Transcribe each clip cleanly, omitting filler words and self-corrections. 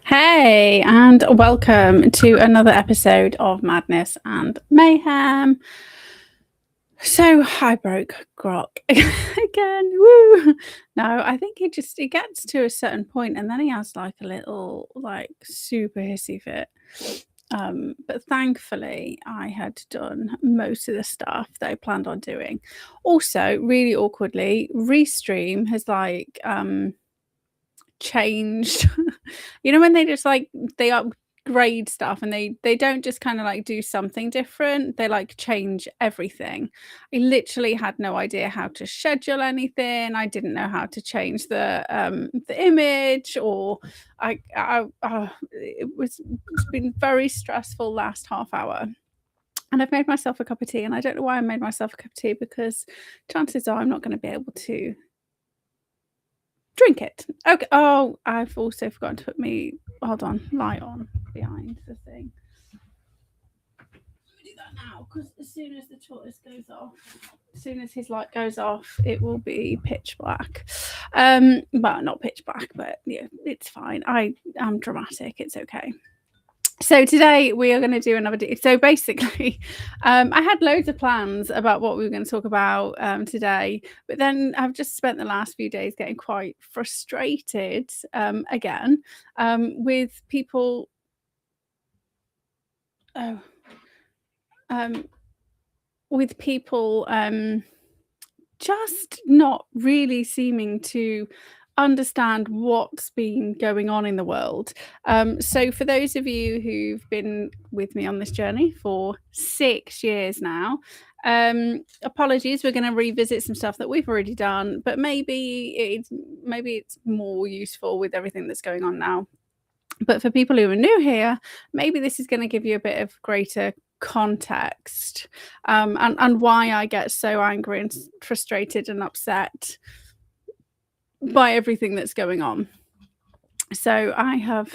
Hey, and welcome to another episode of Madness and Mayhem. So I broke Grok again. Woo! No, I think he gets to a certain point and then he has like a little super hissy fit. But thankfully I had done most of the stuff that I planned on doing. Also, really awkwardly, Restream has changed. You know when they just they upgrade stuff and they don't just kind of do something different, they change everything. I literally had no idea how to schedule anything. I didn't know how to change the image, or it's been very stressful last half hour. And I've made myself a cup of tea, and I don't know why I made myself a cup of tea, because chances are I'm not going to be able to drink it. Okay. Oh, I've also forgotten to put hold on, light on behind the thing. Let me do that now, because as soon as the tortoise goes off, as soon as his light goes off, it will be pitch black. Well, not pitch black, but yeah, it's fine. I am dramatic. It's okay. So today we are going to do another so basically I had loads of plans about what we were going to talk about today, but then I've just spent the last few days getting quite frustrated again with people just not really seeming to understand what's been going on in the world. So for those of you who've been with me on this journey for 6 years now, apologies, we're going to revisit some stuff that we've already done, but maybe it's more useful with everything that's going on now. But for people who are new here, maybe this is going to give you a bit of greater context, and why I get so angry and frustrated and upset by everything that's going on. So I have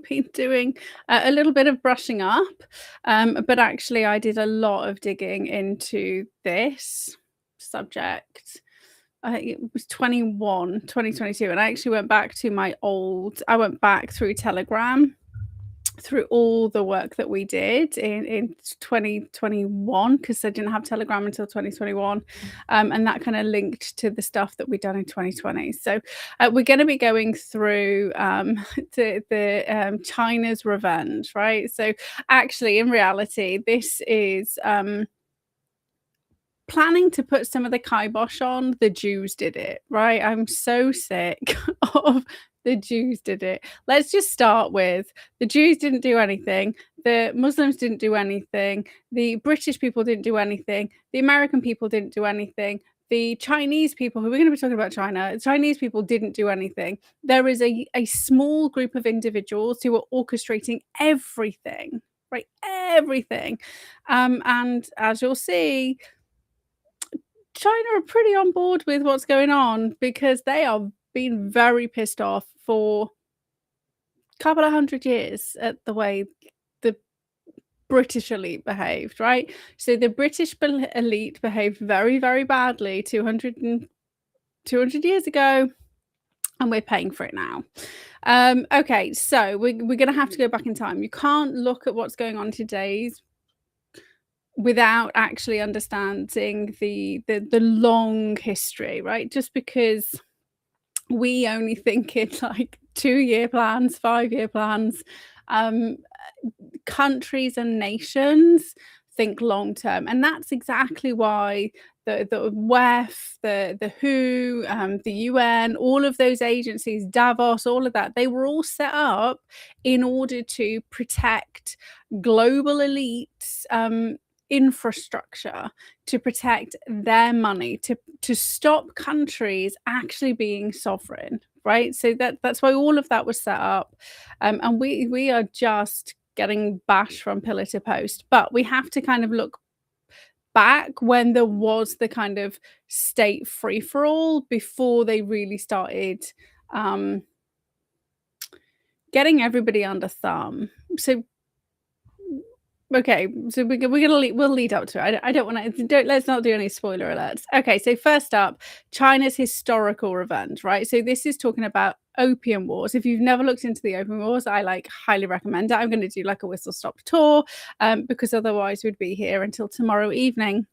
been doing a little bit of brushing up, but actually I did a lot of digging into this subject. It was 2022, and I actually went back to I went back through Telegram, through all the work that we did in 2021, because I didn't have Telegram until 2021, and that kind of linked to the stuff that we'd done in 2020. So we're going to be going through the China's revenge, right? So actually, in reality, this is planning to put some of the kibosh on the Jews did it, right? I'm so sick of the Jews did it. Let's just start with the Jews didn't do anything. The Muslims didn't do anything. The British people didn't do anything. The American people didn't do anything. The Chinese people, who we're going to be talking about China, the Chinese people didn't do anything. There is a small group of individuals who are orchestrating everything, right? Everything. And as you'll see, China are pretty on board with what's going on, because they are being very pissed off for a couple of 100 years at the way the British elite behaved, right? So the British elite behaved very, very badly 200 years ago, and we're paying for it now. Okay, so we're going to have to go back in time. You can't look at what's going on today's without actually understanding the long history, right? Just because we only think in 2-year plans, 5-year plans, countries and nations think long term, and that's exactly why the WEF, the WHO, the UN, all of those agencies, Davos, all of that, they were all set up in order to protect global elites, infrastructure, to protect their money, to stop countries actually being sovereign, right? So that's why all of that was set up, and we are just getting bashed from pillar to post. But we have to kind of look back when there was the kind of state free-for-all, before they really started getting everybody under thumb. So Okay, so we'll lead up to it. I don't want to. Don't Let's not do any spoiler alerts. Okay, so first up, China's historical revenge, right? So this is talking about Opium Wars. If you've never looked into the Opium Wars, I highly recommend it. I'm going to do like a whistle stop tour, because otherwise we'd be here until tomorrow evening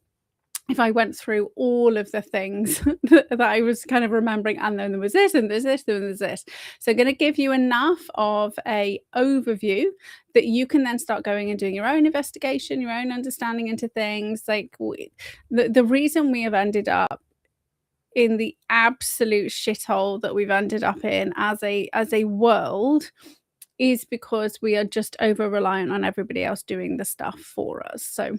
if I went through all of the things that I was kind of remembering, and then there was this, and there's this, and there's this. So I'm going to give you enough of a overview that you can then start going and doing your own investigation, your own understanding into things. Like the reason we have ended up in the absolute shithole that we've ended up in as a world is because we are just over reliant on everybody else doing the stuff for us. So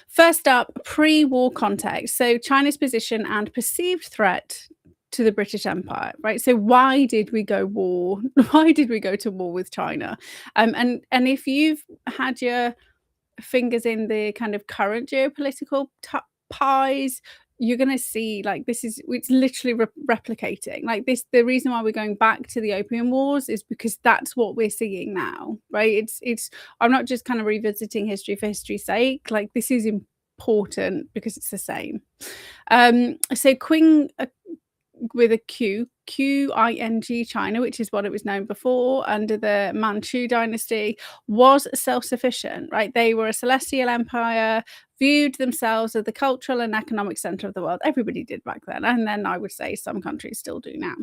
first up, pre-war context. So China's position and perceived threat to the British Empire, right? So why did we go war? Why did we go to war with China? And if you've had your fingers in the kind of current geopolitical pies, you're going to see like it's literally replicating like this. The reason why we're going back to the Opium Wars is because that's what we're seeing now, right? I'm not just kind of revisiting history for history's sake. Like, this is important because it's the same. So Qing, with a Qing, China, which is what it was known before under the Manchu dynasty, was self-sufficient, right? They were a celestial empire, viewed themselves as the cultural and economic center of the world. Everybody did back then, and then I would say some countries still do now.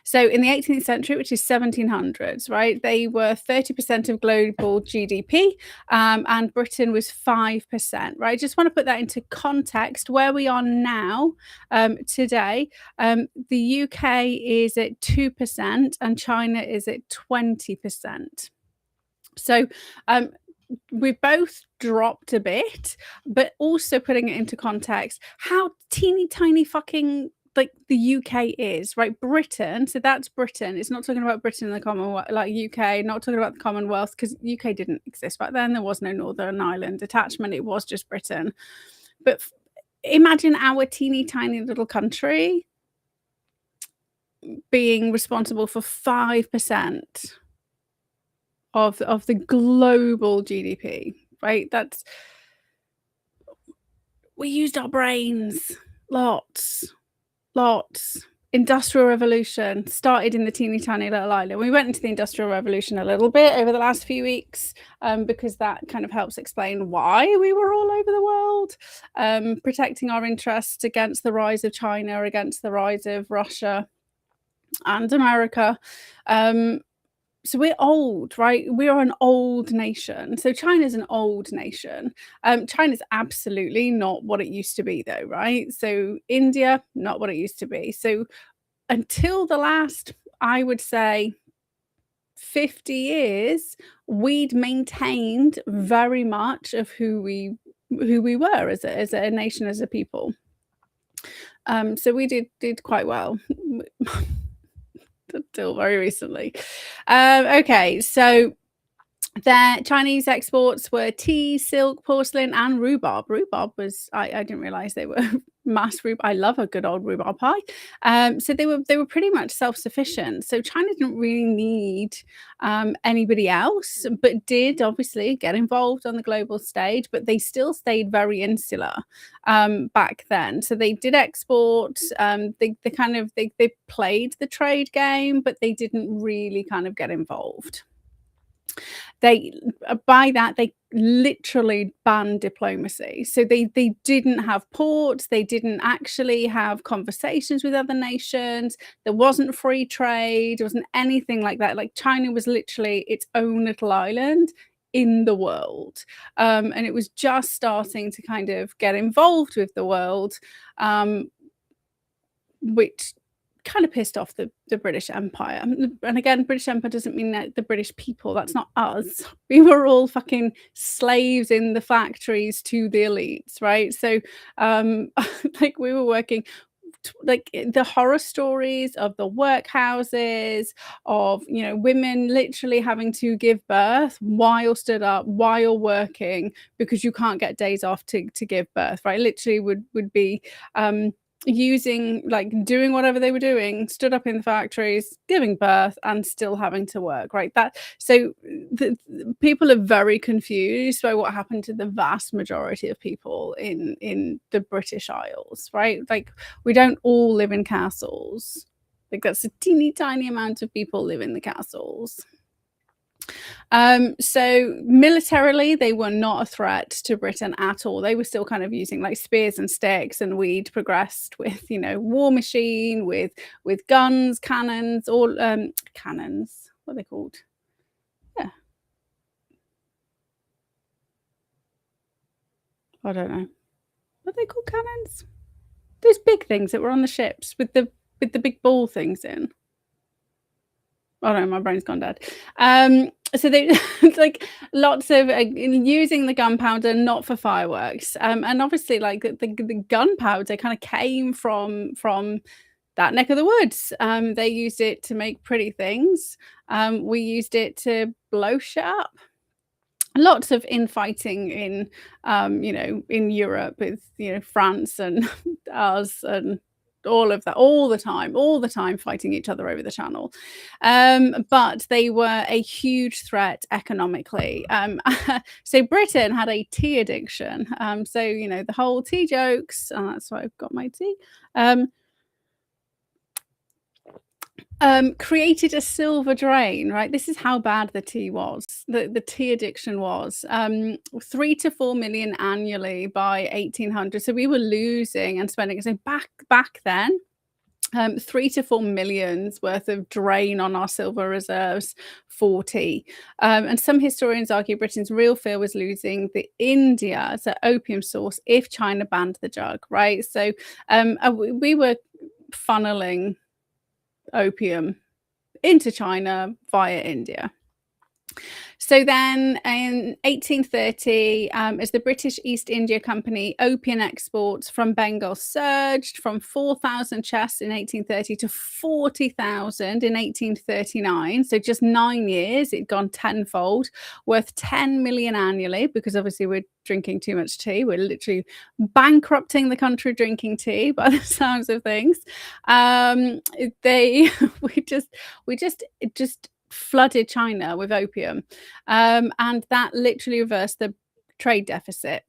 So in the 18th century, which is 1700s, right, they were 30% of global GDP, and Britain was 5%, right? Just want to put that into context. Where we are now, today, the UK is at 2% and China is at 20%. So we both dropped a bit, but also putting it into context, how teeny tiny fucking like the UK is, right? Britain, so that's Britain. It's not talking about Britain and the Commonwealth, like UK, not talking about the Commonwealth, because UK didn't exist back then. There was no Northern Ireland detachment. It was just Britain. But imagine our teeny tiny little country being responsible for 5% of the global GDP, right? We used our brains, lots. Industrial Revolution started in the teeny tiny little island. We went into the Industrial Revolution a little bit over the last few weeks, because that kind of helps explain why we were all over the world, protecting our interests against the rise of China, against the rise of Russia and America. So we're old, right? We are an old nation. So China's an old nation. China's absolutely not what it used to be, though, right? So India, not what it used to be. So until the last, I would say, 50 years, we'd maintained very much of who we were as a nation, as a people. So we did quite well. Until very recently. Okay, so their Chinese exports were tea, silk, porcelain, and rhubarb. Rhubarb was, I didn't realize they were mass rhubarb. I love a good old rhubarb pie. So they were pretty much self-sufficient. So China didn't really need anybody else, but did obviously get involved on the global stage, but they still stayed very insular back then. So they did export, they played the trade game, but they didn't really kind of get involved. By that they literally banned diplomacy. So they didn't have ports, they didn't actually have conversations with other nations, there wasn't free trade, there wasn't anything like that. Like, China was literally its own little island in the world, and it was just starting to kind of get involved with the world, which kind of pissed off the British Empire. And again, British Empire doesn't mean that the British people, that's not us. We were all fucking slaves in the factories to the elites, right? So like, we were working, like, the horror stories of the workhouses, of, you know, women literally having to give birth while stood up, while working, because you can't get days off to give birth, right? Literally would be using, like, doing whatever they were doing, stood up in the factories, giving birth, and still having to work, right? That so the people are very confused by what happened to the vast majority of people in the British Isles, right? Like, we don't all live in castles. Like, that's a teeny tiny amount of people live in the castles. So militarily, they were not a threat to Britain at all. They were still kind of using like spears and sticks, and we'd progressed with, you know, war machine, with guns, cannons, all cannons. What are they called? Yeah, I don't know. What are they called? Cannons? Those big things that were on the ships with the big ball things in. Oh no, my brain's gone dead. So they like lots of using the gunpowder, not for fireworks, and obviously like the gunpowder kind of came from that neck of the woods. They used it to make pretty things. We used it to blow shit up. Lots of infighting in, you know, in Europe with, you know, France and us and all of that, all the time fighting each other over the channel. But they were a huge threat economically. So Britain had a tea addiction. So, you know, the whole tea jokes, that's why I've got my tea. Created a silver drain, right? This is how bad the tea was. The tea addiction was 3 to 4 million annually by 1800. So we were losing and spending. So back then, 3 to 4 millions worth of drain on our silver reserves for tea. And some historians argue Britain's real fear was losing the India as an opium source if China banned the drug, right? So we were funneling opium into China via India. So then in 1830, as the British East India Company, opium exports from Bengal surged from 4,000 chests in 1830 to 40,000 in 1839. So just 9 years, it'd gone tenfold, worth 10 million annually, because obviously we're drinking too much tea. We're literally bankrupting the country drinking tea by the sounds of things. We just flooded China with opium, and that literally reversed the trade deficit.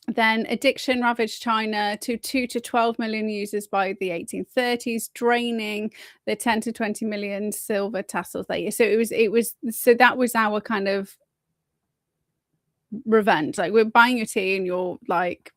Then addiction ravaged China to 2 to 12 million users by the 1830s, draining the 10 to 20 million silver tassels that year. So so that was our kind of revenge. Like, we're buying your tea and you're like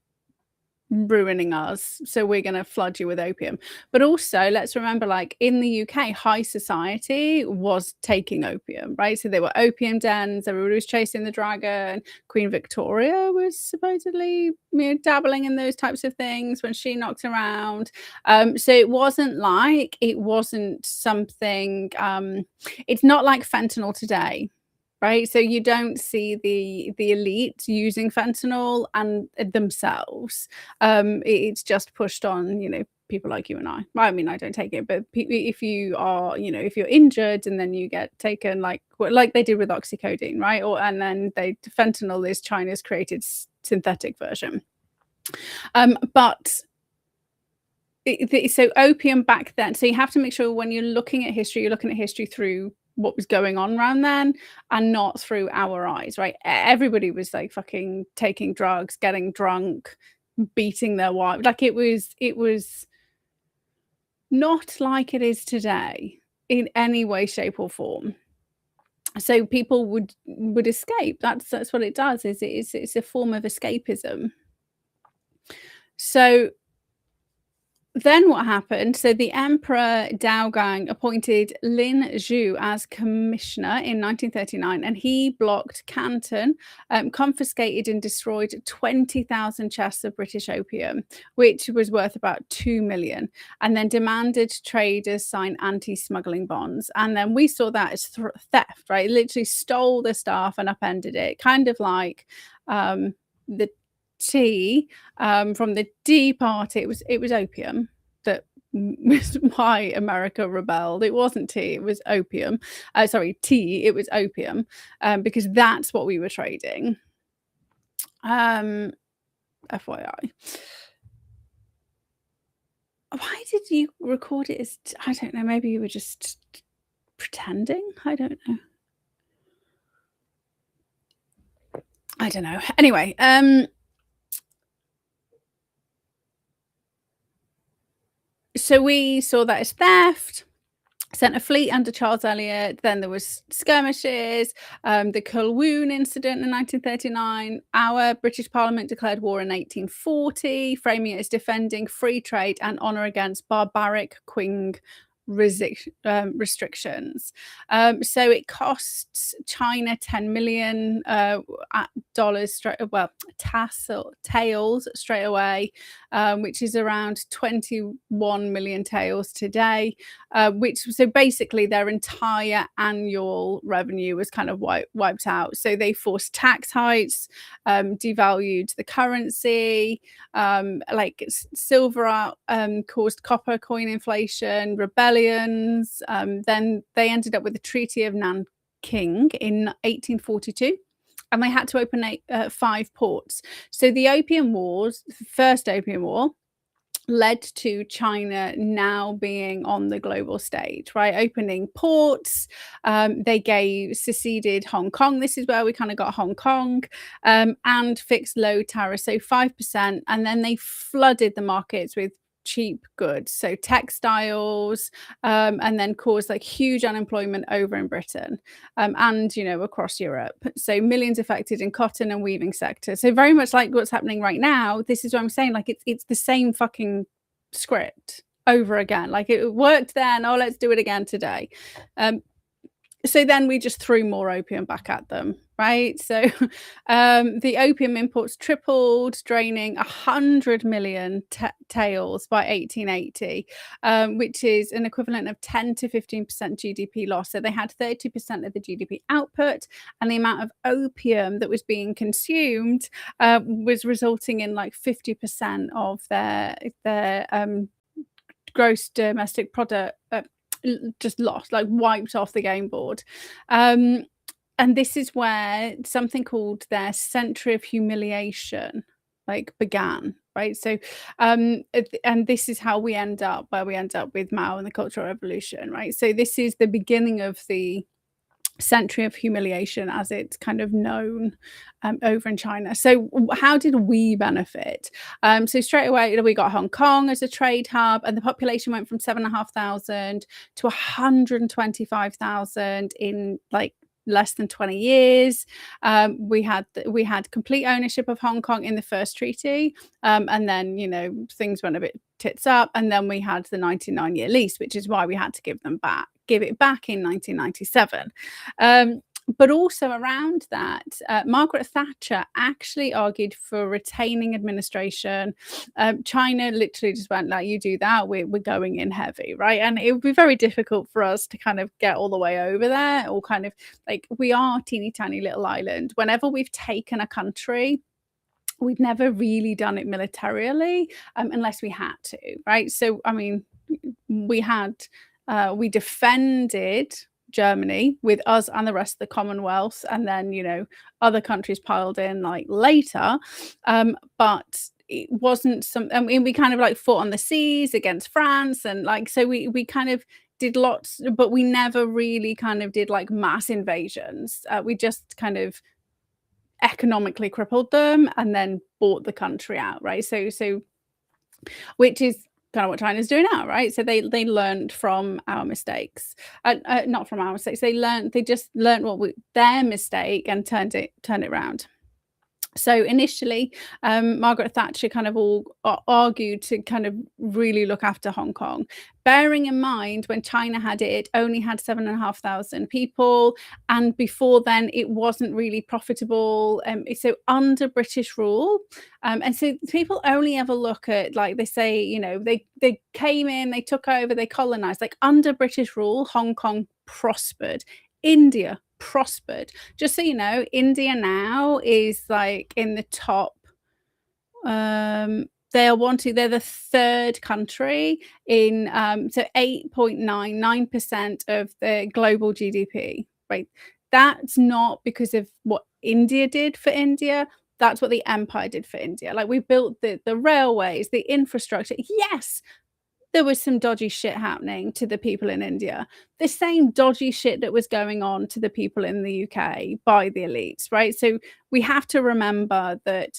ruining us, so we're going to flood you with opium. But also, let's remember, like, in the UK, high society was taking opium, right? So there were opium dens, everybody was chasing the dragon. Queen Victoria was supposedly, you know, dabbling in those types of things when she knocked around. So it wasn't something, it's not like fentanyl today, right? So you don't see the elite using fentanyl and themselves. It's just pushed on, you know, people like you and I. Well, I mean, I don't take it, but if you are, you know, if you're injured and then you get taken, like they did with oxycodone, right? And then fentanyl is China's created synthetic version. But so opium back then. So you have to make sure when you're looking at history, you're looking at history through what was going on around then and not through our eyes, right? Everybody was like fucking taking drugs, getting drunk, beating their wife. Like, it was not like it is today in any way, shape, or form. So people would escape. That's what it does. It's a form of escapism. So then what happened? So the Emperor Daogang appointed Lin Zhu as commissioner in 1939, and he blocked Canton, confiscated and destroyed 20,000 chests of British opium, which was worth about 2 million, and then demanded traders sign anti-smuggling bonds. And then we saw that as theft, right? Literally stole the stuff and upended it, kind of like the tea from the Tea Party. It was opium that was why America rebelled. It wasn't tea, it was opium. Tea, it was opium, because that's what we were trading. FYI. Why did you record it as I don't know, maybe you were just pretending? I don't know. I don't know. Anyway, so we saw that as theft, sent a fleet under Charles Elliot. Then there was skirmishes, the Kowloon incident in 1939. Our British Parliament declared war in 1840, framing it as defending free trade and honour against barbaric Qing restrictions. So it costs China $10 million dollars taels straight away, which is around 21 million taels today. So basically their entire annual revenue was kind of wiped out. So they forced tax hikes, devalued the currency, like silver caused copper coin inflation, rebellions. Then they ended up with the Treaty of Nanking in 1842. And they had to open 5 ports. So the Opium Wars, the first Opium War, led to China now being on the global stage, right? Opening ports. They seceded Hong Kong. This is where we kind of got Hong Kong, and fixed low tariffs, so 5%. And then they flooded the markets with cheap goods, so textiles, and then caused like huge unemployment over in Britain, and across Europe. So millions affected in cotton and weaving sector. So very much like what's happening right now. This is what I'm saying, like it's the same fucking script over again. Like it worked then, oh let's do it again today. So then we just threw more opium back at them, right? So the opium imports tripled, draining 100 million taels by 1880, which is an equivalent of 10 to 15% GDP loss. So they had 30% of the GDP output, and the amount of opium that was being consumed was resulting in like 50% of their gross domestic product just lost, like wiped off the game board. And this is where something called their century of humiliation like began, right? So and this is how we end up where we end up with Mao and the Cultural Revolution, right? So this is the beginning of the century of humiliation as it's kind of known over in China. So how did we benefit? So straight away we got Hong Kong as a trade hub, and the population went from 7,500 to 125,000 in like less than 20 years. We had complete ownership of Hong Kong in the first treaty, and then things went a bit tits up, and then we had the 99-year lease, which is why we had to give it back in 1997. But also around that, Margaret Thatcher actually argued for retaining administration. China literally just went like, you do that, we're going in heavy, right? And it would be very difficult for us to kind of get all the way over there, or kind of like, we are a teeny tiny little island. Whenever we've taken a country, we've never really done it militarily, unless we had to, right? So, I mean, we defended Germany with us and the rest of the Commonwealth, and then other countries piled in like later, but it wasn't I mean, we kind of like fought on the seas against France, and like so we kind of did lots, but we never really kind of did like mass invasions. We just kind of economically crippled them and then bought the country out, right? So which is kind of what China's doing now, right? So they learned from our mistakes, not from our mistakes. They just learned their mistake and turned it around. So initially, Margaret Thatcher kind of all argued to kind of really look after Hong Kong, bearing in mind when China had it only had 7,500 people, and before then it wasn't really profitable. So under British rule, and so people only ever look at, like, they say, they came in, they took over, they colonized. Like, under British rule, Hong Kong prospered. India prospered. Just so you know, India now is like in the top. They're the third country in so 8.99% of the global GDP, right? That's not because of what India did for India. That's what the empire did for India. Like, we built the railways, the infrastructure. Yes, there was some dodgy shit happening to the people in India. The same dodgy shit that was going on to the people in the UK by the elites, right? So we have to remember that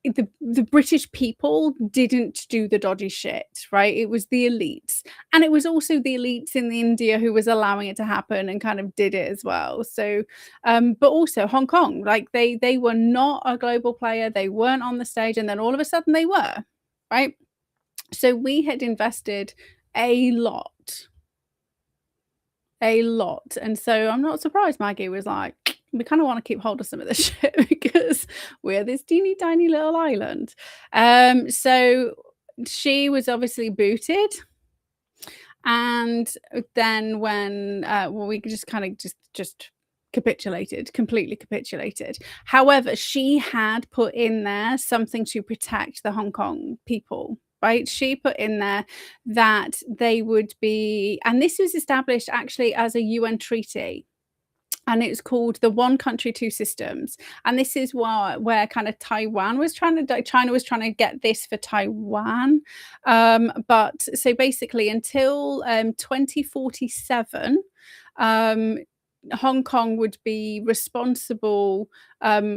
the British people didn't do the dodgy shit, right? It was the elites. And it was also the elites in India who was allowing it to happen and kind of did it as well. So, but also Hong Kong, like they were not a global player. They weren't on the stage. And then all of a sudden they were, right? So we had invested a lot. And so I'm not surprised Maggie was like, we kind of want to keep hold of some of this shit because we're this teeny tiny little island. So she was obviously booted. And then when we just kind of just completely capitulated. However, she had put in there something to protect the Hong Kong people. Right, she put in there that they would be, and this was established actually as a UN treaty, and it's called the One Country, Two Systems. And this is where kind of China was trying to get this for Taiwan. But so basically until 2047, Hong Kong would be responsible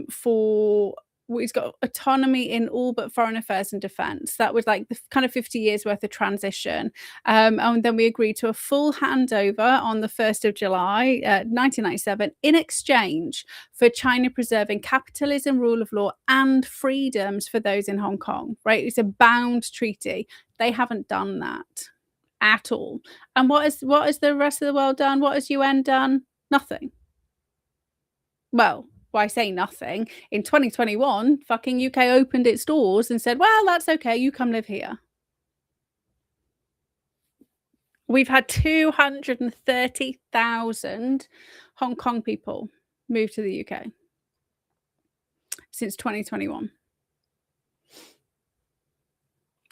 for, he's got autonomy in all but foreign affairs and defense. That was like the kind of 50 years worth of transition. And then we agreed to a full handover on the 1st of July, 1997, in exchange for China preserving capitalism, rule of law, and freedoms for those in Hong Kong, right? It's a bound treaty. They haven't done that at all. And what is the rest of the world done? What has UN done? Nothing. Well, I say nothing. In 2021, fucking UK opened its doors and said, well, that's okay, you come live here. We've had 230,000 Hong Kong people move to the UK since 2021.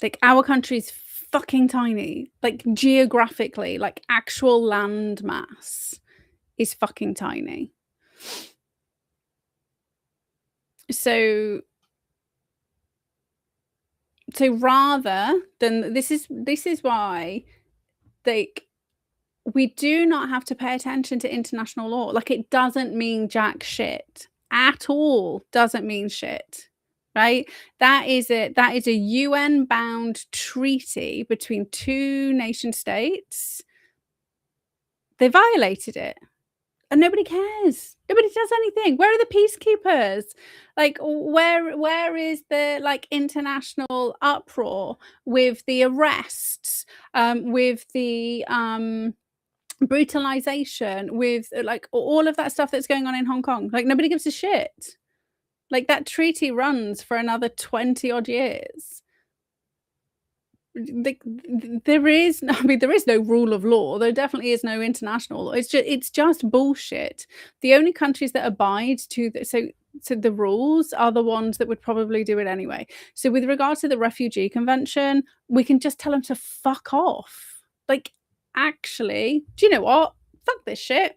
Like, our country's fucking tiny. Like, geographically, like, actual land mass is fucking tiny. So rather than, this is why, like, we do not have to pay attention to international law. Like, it doesn't mean jack shit at all. Doesn't mean shit, right? That is a UN bound treaty between two nation states. They violated it. And nobody cares. Nobody does anything. Where are the peacekeepers? Like, where is the, like, international uproar with the arrests, with the brutalization, with like all of that stuff that's going on in Hong Kong? Like, nobody gives a shit. Like, that treaty runs for another 20 odd years. There is no rule of law. There definitely is no international law. It's just bullshit. The only countries that abide to the rules are the ones that would probably do it anyway. So with regards to the Refugee Convention, we can just tell them to fuck off. Like, actually, do you know what? Fuck this shit.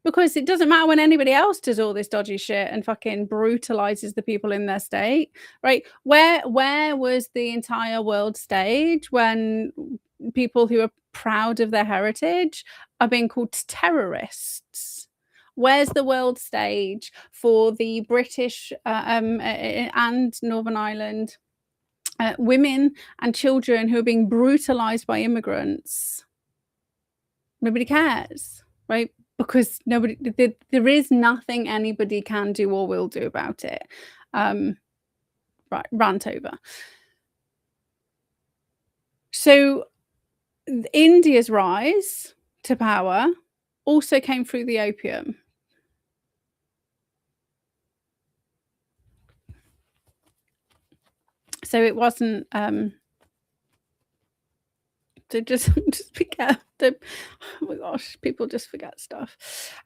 Because it doesn't matter when anybody else does all this dodgy shit and fucking brutalizes the people in their state, right? Where was the entire world stage when people who are proud of their heritage are being called terrorists? Where's the world stage for the British and Northern Ireland women and children who are being brutalized by immigrants? Nobody cares, right? Because there is nothing anybody can do or will do about it. Right, rant over. So India's rise to power also came through the opium. So it wasn't to just be careful. Oh my gosh, people just forget stuff.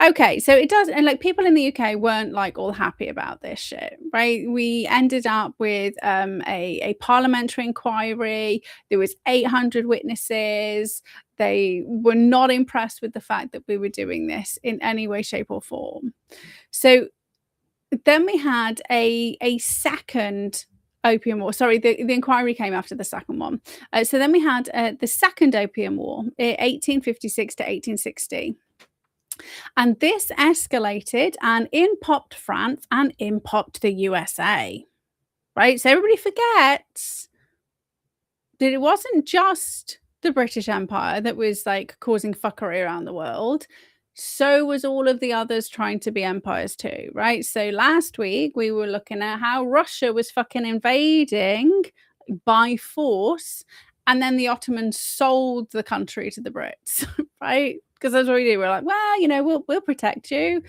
Okay, so it does, and like, people in the UK weren't like all happy about this shit, right? We ended up with a parliamentary inquiry. There was 800 witnesses. They were not impressed with the fact that we were doing this in any way, shape, or form. So then we had a second Opium War. Sorry, the inquiry came after the second one. So then we had the second Opium War, 1856 to 1860. And this escalated, and in popped France and in popped the USA, right? So everybody forgets that it wasn't just the British Empire that was like causing fuckery around the world. So was all of the others trying to be empires too, right? So last week we were looking at how Russia was fucking invading by force, and then the Ottomans sold the country to the Brits, right? Because that's what we do. We're like, well, you know, we'll protect you.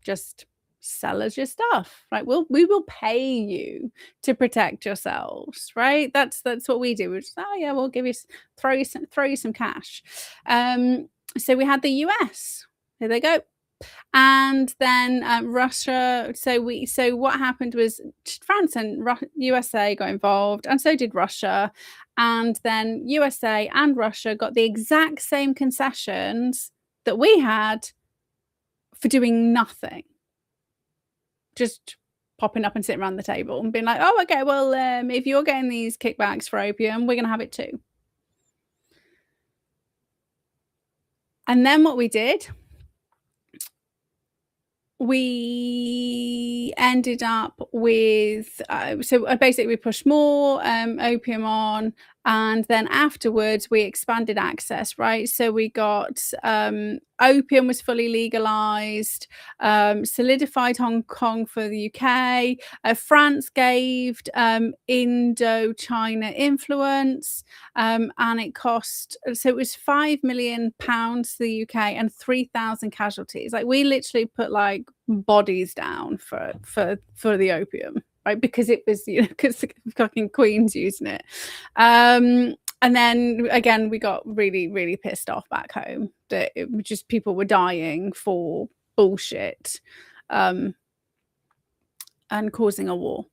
Just sell us your stuff, right? We will pay you to protect yourselves, right? That's what we do. We're just, oh yeah, we'll give you, throw you some cash. So we had the US. Here they go. And then Russia. So what happened was France and USA got involved, and so did Russia. And then USA and Russia got the exact same concessions that we had for doing nothing. Just popping up and sitting around the table and being like, oh, okay, well, if you're getting these kickbacks for opium, we're going to have it too. And then what we did, we ended up with, so basically we pushed more opium on, and then afterwards we expanded access, right? So we got opium was fully legalized, solidified Hong Kong for the UK. France gave Indochina influence, and it cost, so it was £5 million to the UK and 3,000 casualties. Like we literally put like bodies down for the opium, right? Because it was, you know, because the fucking Queen's using it. And then again, we got really, really pissed off back home that it was just people were dying for bullshit, and causing a war.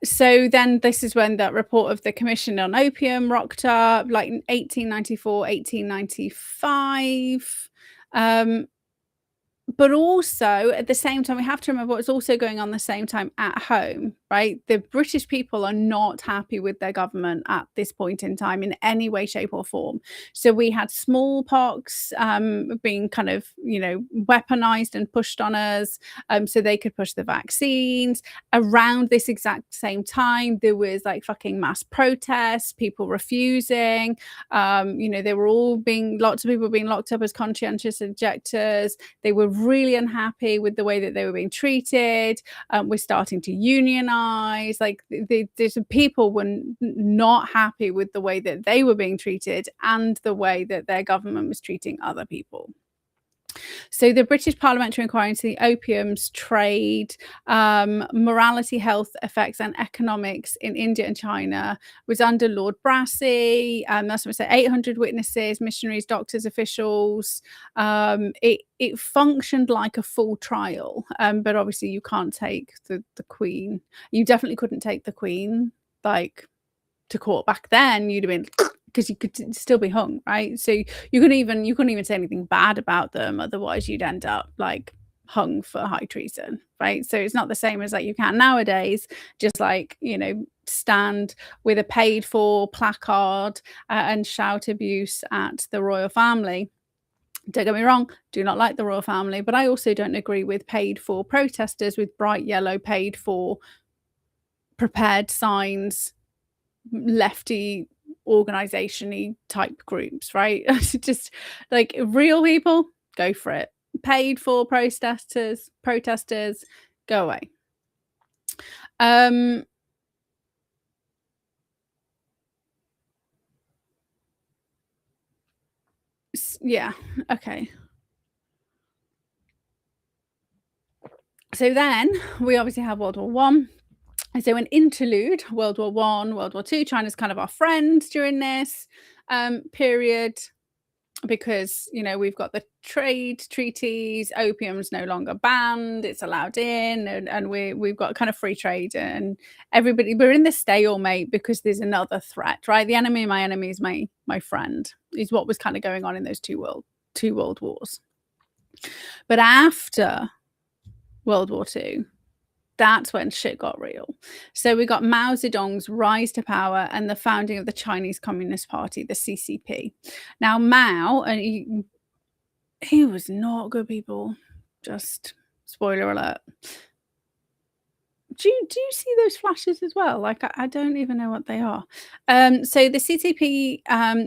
So then this is when that report of the Commission on Opium rocked up, like 1894, 1895. But also at the same time, we have to remember what's also going on the same time at home, right? The British people are not happy with their government at this point in time in any way, shape or form. So we had smallpox being kind of, you know, weaponized and pushed on us, so they could push the vaccines. Around this exact same time, there was like fucking mass protests, people refusing. You know, they were all lots of people being locked up as conscientious objectors. They were really unhappy with the way that they were being treated. We're starting to unionize. Like there's people were not happy with the way that they were being treated and the way that their government was treating other people. So the British Parliamentary Inquiry into the opium's trade, morality, health effects and economics in India and China was under Lord Brassey. That's what I said, 800 witnesses, missionaries, doctors, officials. It functioned like a full trial, but obviously you can't take the Queen. You definitely couldn't take the Queen like to court back then. You'd have been, because you could still be hung, right? So you couldn't even say anything bad about them, otherwise you'd end up like hung for high treason, right? So it's not the same as like you can nowadays, just like, you know, stand with a paid for placard and shout abuse at the royal family. Don't get me wrong, do not like the royal family, but I also don't agree with paid for protesters with bright yellow paid for prepared signs, lefty organization-y type groups, right? Just like real people, go for it. Paid for protesters, go away. Yeah, okay. So then we obviously have World War One. And so an interlude, World War One, World War Two. China's kind of our friend during this period, because, you know, we've got the trade treaties, opium's no longer banned, it's allowed in, and we've got kind of free trade, and everybody, we're in the stalemate because there's another threat, right? The enemy of my enemy is my friend, is what was kind of going on in those two world wars. But after World War Two, That's when shit got real. So we got Mao Zedong's rise to power and the founding of the Chinese Communist Party, the CCP. Now Mao, and he was not good, people. Just spoiler alert. Do you see those flashes as well? Like, I don't even know what they are. So the CCP,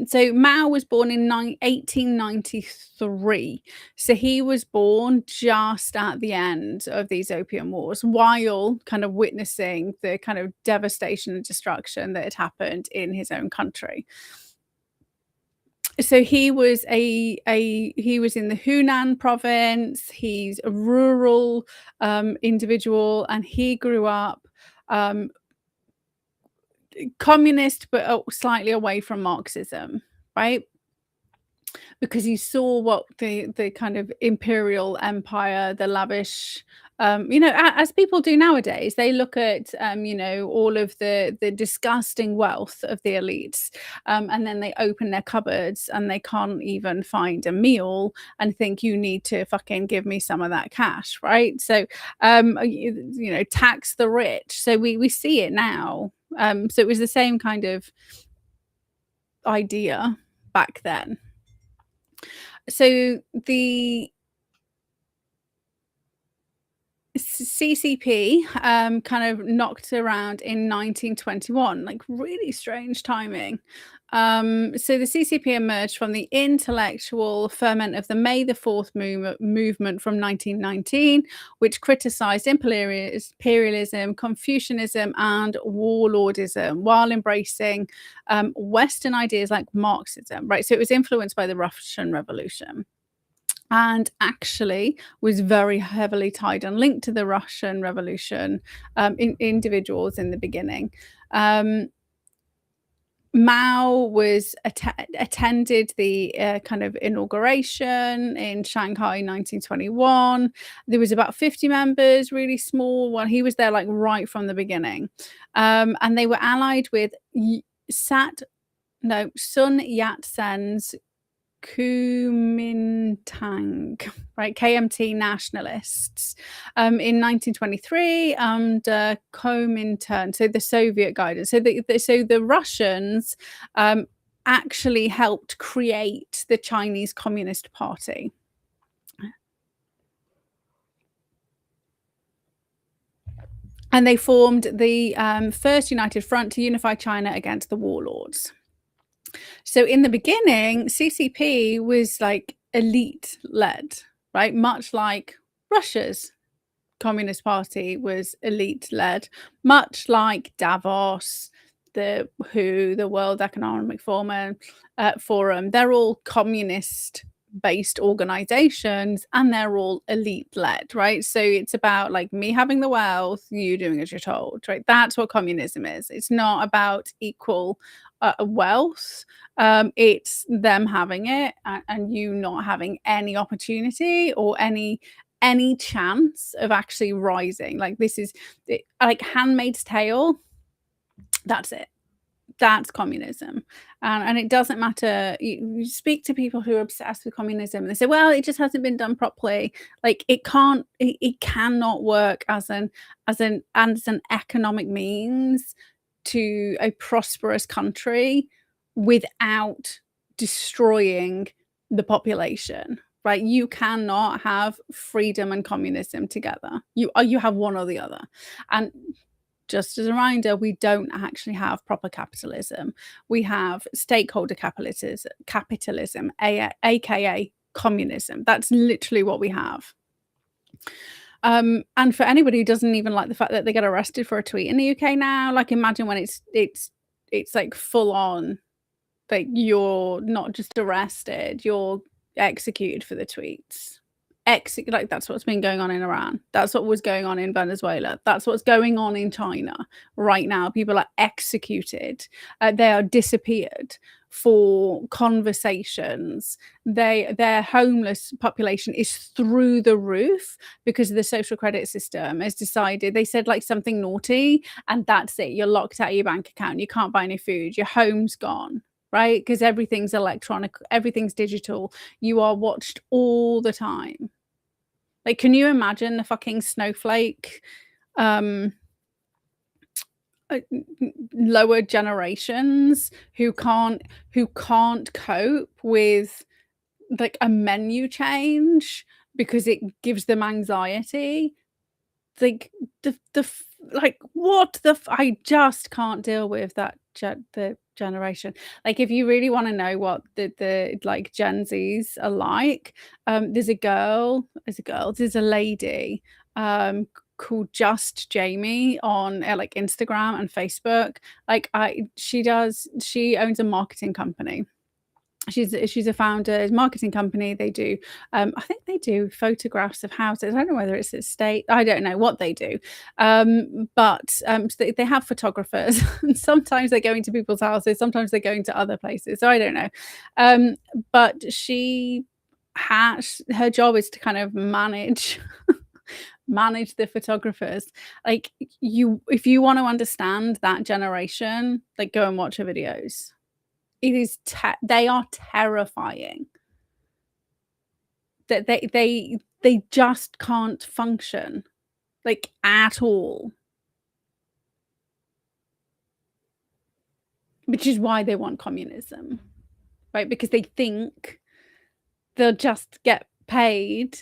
so Mao was born in 1893. So he was born just at the end of these opium wars, while kind of witnessing the kind of devastation and destruction that had happened in his own country. So he was he was in the Hunan province. He's a rural individual, and he grew up communist, but slightly away from Marxism, right? Because he saw what the kind of imperial empire, the lavish, as people do nowadays, they look at all of the disgusting wealth of the elites, and then they open their cupboards and they can't even find a meal and think, you need to fucking give me some of that cash, right? So tax the rich. So we see it now. So it was the same kind of idea back then. So the CCP kind of knocked around in 1921, like really strange timing. So the CCP emerged from the intellectual ferment of the May the 4th movement from 1919, which criticized imperialism, Confucianism, and warlordism, while embracing Western ideas like Marxism, right? So it was influenced by the Russian Revolution, and actually was very heavily tied and linked to the Russian Revolution, individuals in the beginning. Mao was attended the kind of inauguration in Shanghai in 1921. There was about 50 members, really small. Well, he was there like right from the beginning, and they were allied with Sun Yat-sen's Kuomintang, right? KMT nationalists in 1923 under Kuomintang, so the Soviet guidance. So the Russians actually helped create the Chinese Communist Party. And they formed the First United Front to unify China against the warlords. So in the beginning, CCP was like elite led, right? Much like Russia's Communist Party was elite led, much like Davos, the WHO, the World Economic Forum. They're all communist based organizations, and they're all elite led, right? So it's about like me having the wealth, you doing as you're told, right? That's what communism is. It's not about equal wealth. It's them having it and you not having any opportunity or any chance of actually rising. Like, this is like Handmaid's Tale. That's it. That's communism. And it doesn't matter. You speak to people who are obsessed with communism and they say, well, it just hasn't been done properly. Like, it cannot work as an economic means to a prosperous country without destroying the population, right? You cannot have freedom and communism together. You have one or the other. And just as a reminder, we don't actually have proper capitalism. We have stakeholder capitalism, aka communism. That's literally what we have. And for anybody who doesn't even like the fact that they get arrested for a tweet in the UK now, like, imagine when it's like full on, like, you're not just arrested, you're executed for the tweets. Like, that's what's been going on in Iran. That's what was going on in Venezuela. That's what's going on in China right now. People are executed. They are disappeared for conversations. Their homeless population is through the roof because the social credit system has decided. They said like something naughty, and that's it. You're locked out of your bank account. You can't buy any food. Your home's gone. Right? Because everything's electronic, everything's digital. You are watched all the time. Like, can you imagine the fucking snowflake lower generations who can't cope with like a menu change because it gives them anxiety. Like what the I just can't deal with that the generation. Like, if you really want to know what the like Gen Zs are like, there's a lady called Just Jamie on like Instagram and Facebook. Like, she owns a marketing company. She's a founder, marketing company. They do, I think they do photographs of houses. I don't know whether it's estate. I don't know what they do. But so they have photographers. And sometimes they're going to people's houses. Sometimes they're going to other places. So I don't know. But her job is to kind of manage the photographers. Like, if you want to understand that generation, like, go and watch her videos. It is they are terrifying. That they just can't function, like, at all. Which is why they want communism, right? Because they think they'll just get paid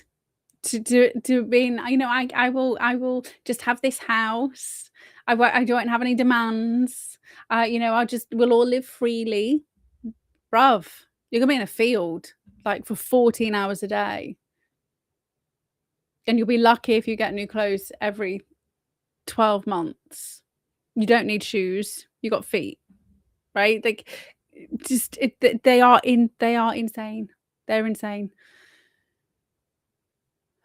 to be, you know, I will just have this house. I don't have any demands. You know, we'll all live freely. Bruv, you're gonna be in a field like for 14 hours a day. And you'll be lucky if you get new clothes every 12 months. You don't need shoes. You got feet, right? Like, just they are insane. They're insane.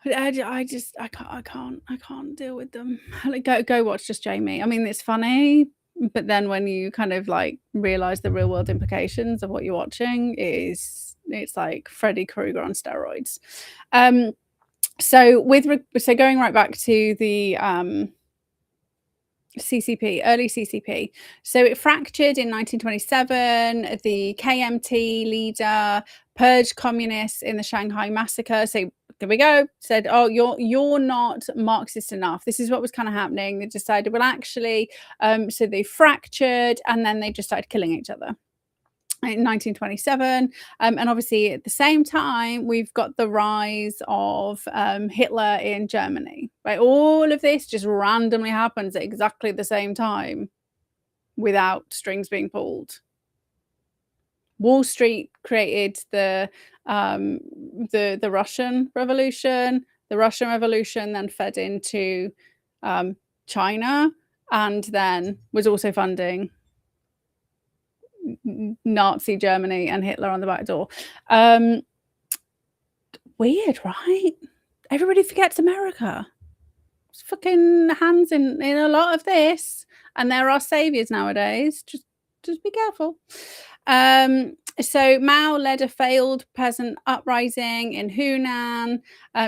I can't deal with them. Like, go watch Just Jamie. I mean, it's funny, but then when you kind of like realize the real world implications of what you're watching, it's like Freddy Krueger on steroids. So going right back to the CCP, early CCP. So it fractured in 1927. The KMT leader purged communists in the Shanghai massacre. So there we go. Said, oh, you're not Marxist enough. This is what was kind of happening. They decided, well, actually, so they fractured, and then they just started killing each other in 1927. And obviously at the same time, we've got the rise of Hitler in Germany, right? All of this just randomly happens at exactly the same time without strings being pulled. Wall Street created the Russian Revolution. The Russian Revolution then fed into China, and then was also funding Nazi Germany and Hitler on the back door. Weird, right? Everybody forgets America. It's fucking hands in a lot of this, and there are saviors nowadays. Just be careful. So Mao led a failed peasant uprising in Hunan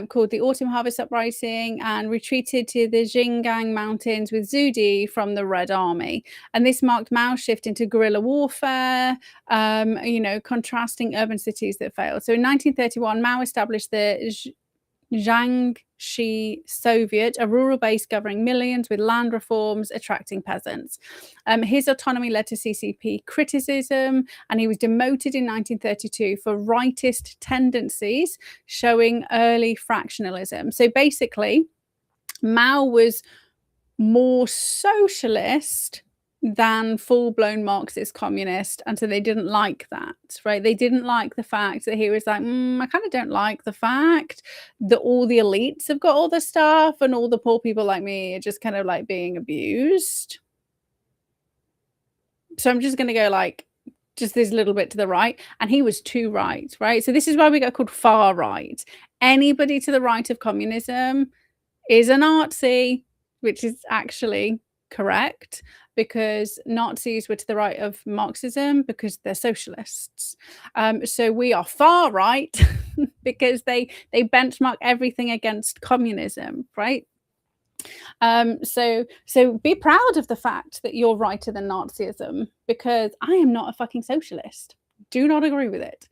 called the Autumn Harvest Uprising, and retreated to the Xinjiang Mountains with Zhu Di from the Red Army. And this marked Mao's shift into guerrilla warfare, you know, contrasting urban cities that failed. So in 1931, Mao established the Jiangxi Soviet, a rural base governing millions with land reforms, attracting peasants. His autonomy led to CCP criticism, and he was demoted in 1932 for rightist tendencies, showing early fractionalism. So basically, Mao was more socialist than full-blown Marxist communist, and so they didn't like that, right? They didn't like the fact that he was like, I kind of don't like the fact that all the elites have got all the stuff and all the poor people like me are just kind of like being abused. So I'm just going to go like just this little bit to the right, and he was too right, right? So this is why we get called far right. Anybody to the right of communism is a Nazi, which is actually correct, because Nazis were to the right of Marxism because they're socialists. So we are far right because they benchmark everything against communism, right? So be proud of the fact that you're righter than Nazism, because I am not a fucking socialist. Do not agree with it.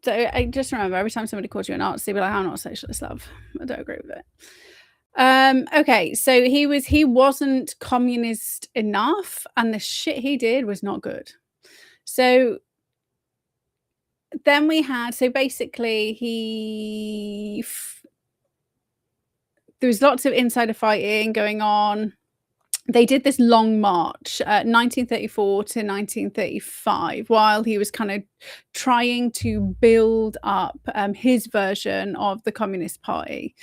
So I just remember every time somebody calls you a Nazi, be like, "I'm not a socialist, love. I don't agree with it." Okay, so he wasn't communist enough, and the shit he did was not good. So then we had, so basically there was lots of insider fighting going on. They did this long march, 1934 to 1935, while he was kind of trying to build up his version of the Communist Party.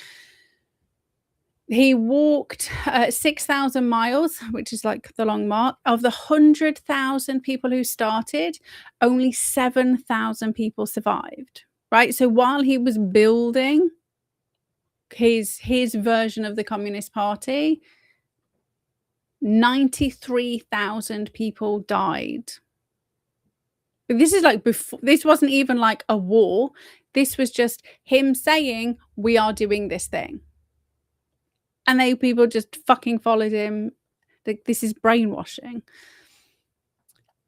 He walked 6,000 miles, which is like the long march. Of the 100,000 people who started, only 7,000 people survived, right? So while he was building his version of the Communist Party, 93,000 people died. This is like before, this wasn't even like a war. This was just him saying, we are doing this thing. And people just fucking followed him. Like, this is brainwashing.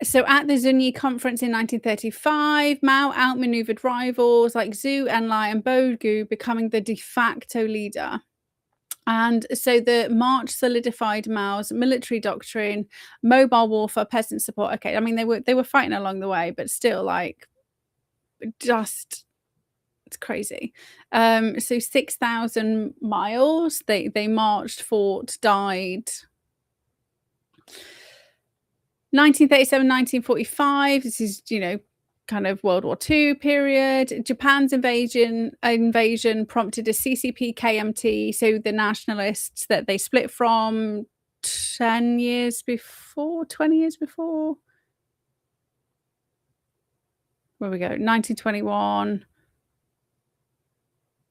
So at the Zunyi conference in 1935, Mao outmaneuvered rivals like Zhu Enlai and Bogu, becoming the de facto leader. And so the march solidified Mao's military doctrine, mobile warfare, peasant support. Okay, I mean, they were fighting along the way, but still, like, just, it's crazy. So 6,000 miles, they marched, fought, died. 1937, 1945, this is, you know, kind of World War II period. Japan's invasion prompted a CCP KMT, so the nationalists that they split from 20 years before. Where we go, 1921.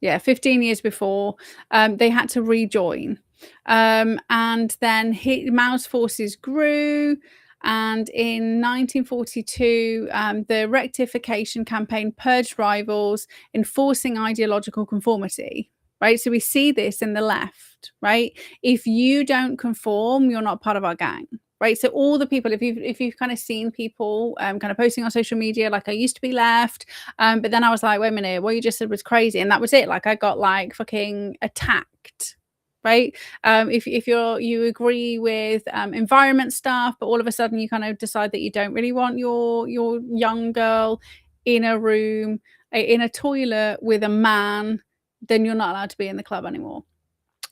Yeah, 15 years before, they had to rejoin. And then Mao's forces grew. And in 1942, the rectification campaign purged rivals, enforcing ideological conformity, right? So we see this in the left, right? If you don't conform, you're not part of our gang, right? So all the people, if you've kind of seen people kind of posting on social media, like, I used to be left, but then I was like, wait a minute, what you just said was crazy. And that was it. Like, I got like fucking attacked. Right? If you agree with environment stuff, but all of a sudden you kind of decide that you don't really want your young girl in a room, in a toilet with a man, then you're not allowed to be in the club anymore.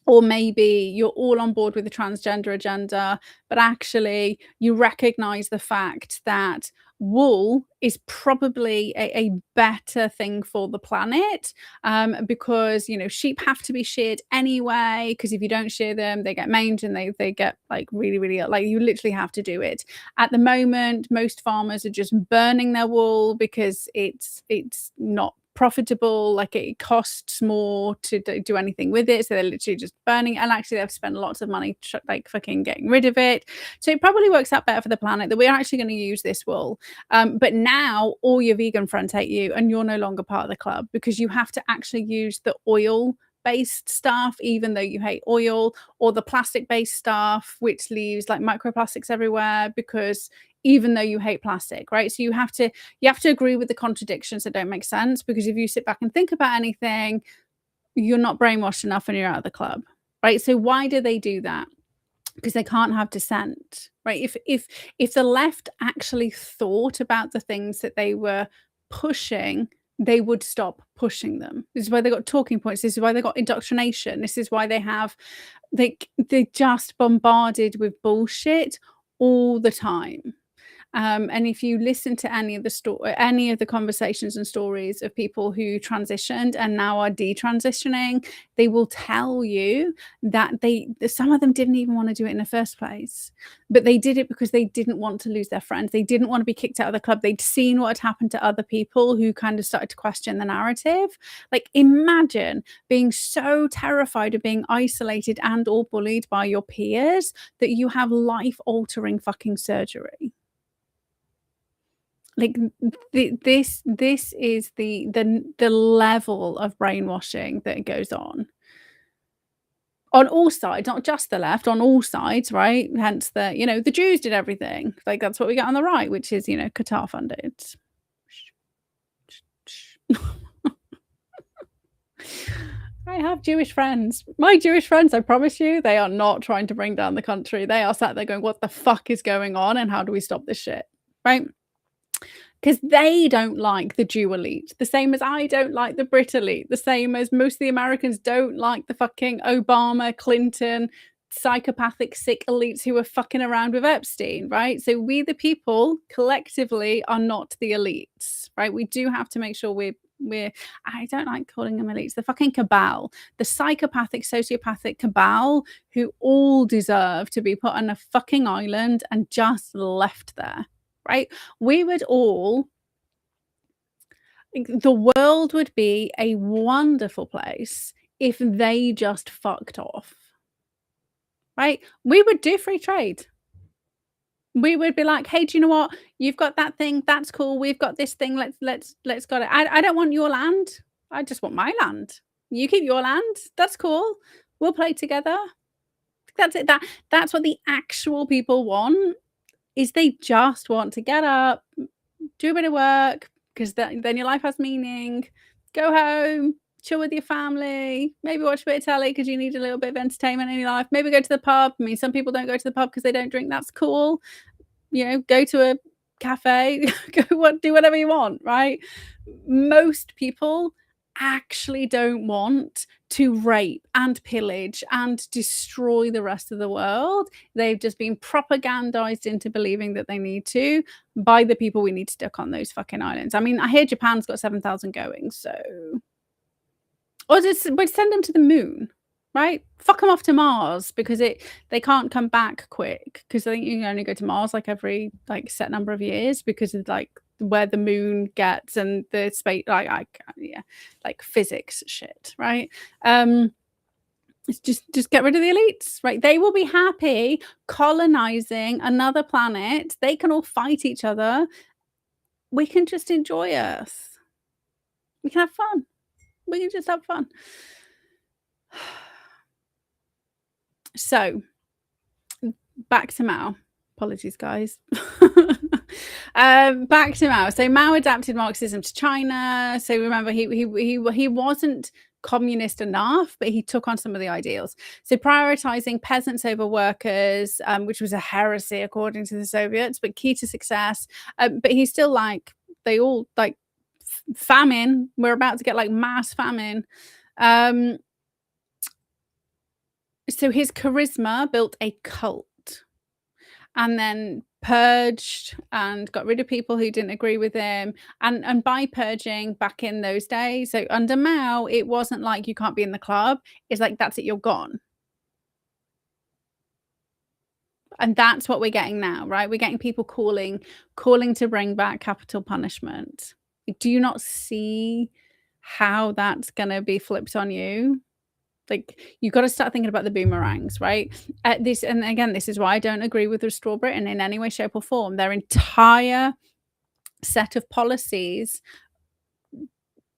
Or maybe you're all on board with the transgender agenda, but actually you recognize the fact that wool is probably a better thing for the planet, because, you know, sheep have to be sheared anyway, because if you don't shear them, they get mange and they get like really, like, you literally have to do it. At the moment, most farmers are just burning their wool because it's not profitable, like it costs more to do anything with it, so they're literally just burning it, and actually they've spent lots of money like fucking getting rid of it. So it probably works out better for the planet that we're actually going to use this wool, but now all your vegan friends hate you and you're no longer part of the club because you have to actually use the oil based stuff even though you hate oil, or the plastic based stuff which leaves like microplastics everywhere, because even though you hate plastic, right? So you have to agree with the contradictions that don't make sense, because if you sit back and think about anything, you're not brainwashed enough and you're out of the club, right? So why do they do that? Because they can't have dissent, right? If the left actually thought about the things that they were pushing, they would stop pushing them. This is why they got talking points. This is why they got indoctrination. This is why they have, they're just bombarded with bullshit all the time. And if you listen to any of the conversations and stories of people who transitioned and now are detransitioning, they will tell you that some of them didn't even want to do it in the first place, but they did it because they didn't want to lose their friends. They didn't want to be kicked out of the club. They'd seen what had happened to other people who kind of started to question the narrative. Like, imagine being so terrified of being isolated and or bullied by your peers that you have life-altering fucking surgery. Like, this is the level of brainwashing that goes on all sides, not just the left, on all sides, right? Hence the, you know, the Jews did everything. Like, that's what we get on the right, which is, you know, Qatar funded. I have Jewish friends. My Jewish friends, I promise you, they are not trying to bring down the country. They are sat there going, "What the fuck is going on, and how do we stop this shit?" Right? Because they don't like the Jew elite, the same as I don't like the Brit elite, the same as most of the Americans don't like the fucking Obama, Clinton, psychopathic, sick elites who are fucking around with Epstein, right? So we, the people, collectively are not the elites, right? We do have to make sure we're I don't like calling them elites, the fucking cabal, the psychopathic, sociopathic cabal who all deserve to be put on a fucking island and just left there, right? We would all, the world would be a wonderful place if they just fucked off, right? We would do free trade. We would be like, "Hey, do you know what? You've got that thing. That's cool. We've got this thing. Let's got it. I don't want your land. I just want my land. You keep your land. That's cool. We'll play together." That's it. That's what the actual people want. Is they just want to get up, do a bit of work, because then your life has meaning. Go home, chill with your family, maybe watch a bit of telly because you need a little bit of entertainment in your life. Maybe go to the pub. I mean, some people don't go to the pub because they don't drink. That's cool. You know, go to a cafe, do whatever you want, right? Most people actually don't want to rape and pillage and destroy the rest of the world. They've just been propagandized into believing that they need to by the people we need to stick on those fucking islands. I mean, I hear Japan's got 7,000 going, so... Or just we'd send them to the moon, right? Fuck them off to Mars because they can't come back quick, because I think you can only go to Mars like every like set number of years because of like where the moon gets and the space, like physics shit, right? It's just get rid of the elites, right? They will be happy colonizing another planet. They can all fight each other. We can just enjoy Earth. We can have fun. We can just have fun. So, back to Mao. Apologies, guys. Back to Mao. So Mao adapted Marxism to China. So remember, he wasn't communist enough, but he took on some of the ideals. So prioritizing peasants over workers, which was a heresy according to the Soviets, but key to success. But he's still like, they all like famine. We're about to get like mass famine. So his charisma built a cult, and then purged and got rid of people who didn't agree with him. And by purging back in those days, so under Mao, it wasn't like you can't be in the club. It's like, that's it, you're gone. And that's what we're getting now, right? We're getting people calling to bring back capital punishment. Do you not see how that's going to be flipped on you? Like, you've got to start thinking about the boomerangs, right? This, and again, this is why I don't agree with Restore Britain in any way, shape, or form. Their entire set of policies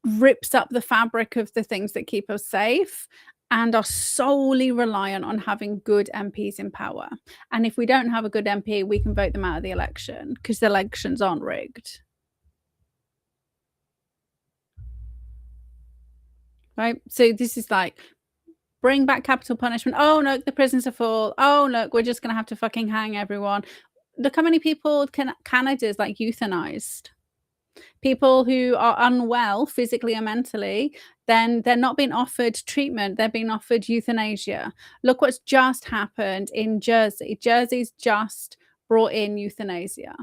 rips up the fabric of the things that keep us safe and are solely reliant on having good MPs in power. And if we don't have a good MP, we can vote them out of the election because the elections aren't rigged. Right? So this is like, bring back capital punishment. Oh, look, the prisons are full. Oh, look, we're just going to have to fucking hang everyone. Look how many people Canada's like euthanized. People who are unwell physically or mentally, then they're not being offered treatment. They're being offered euthanasia. Look what's just happened in Jersey. Jersey's just brought in euthanasia.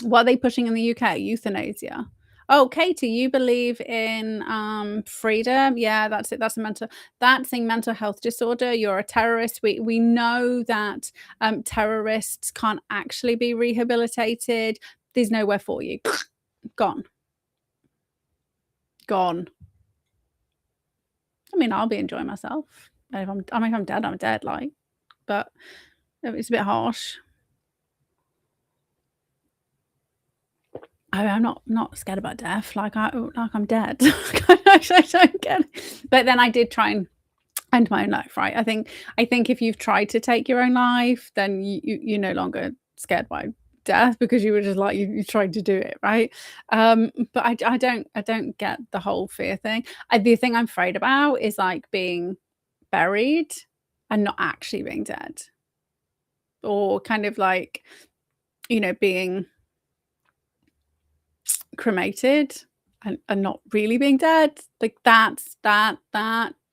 What are they pushing in the UK? Euthanasia. Oh, Katie, you believe in freedom? Yeah, that's it. That's a mental health disorder. You're a terrorist. We know that terrorists can't actually be rehabilitated. There's nowhere for you. Gone. I mean, I'll be enjoying myself. If I'm dead, I'm dead. Like, but it's a bit harsh. I'm not scared about death. Like I'm dead. I don't get it. But then I did try and end my own life, right? I think if you've tried to take your own life, then you're no longer scared by death because you were just like you tried to do it, right? But I don't get the whole fear thing. The thing I'm afraid about is like being buried and not actually being dead, or kind of like, being cremated and not really being dead. Like that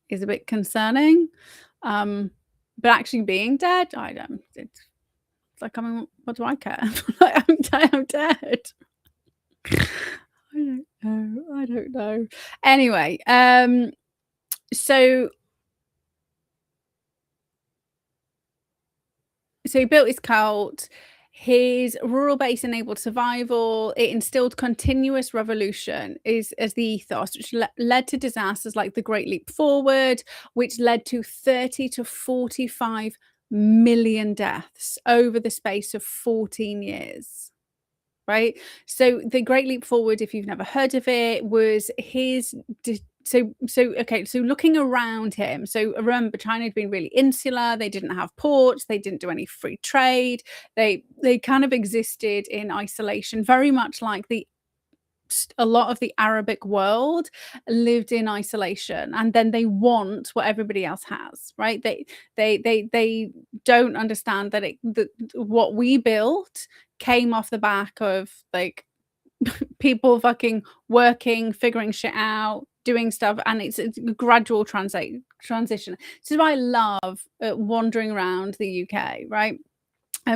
is a bit concerning. But actually being dead, I don't. It's like, I mean, what do I care? Like, I'm dead. I don't know. Anyway, so he built his cult. His rural base enabled survival. It instilled continuous revolution as the ethos, which led to disasters like the Great Leap Forward, which led to 30 to 45 million deaths over the space of 14 years. Right? So the Great Leap Forward, if you've never heard of it, was his so looking around him. So remember, China had been really insular. They didn't have ports. They didn't do any free trade. They kind of existed in isolation, very much like a lot of the Arabic world lived in isolation, and then they want what everybody else has, right? They don't understand that what we built came off the back of like people fucking working, figuring shit out, doing stuff, and it's a gradual transition. This is why I love wandering around the UK, right?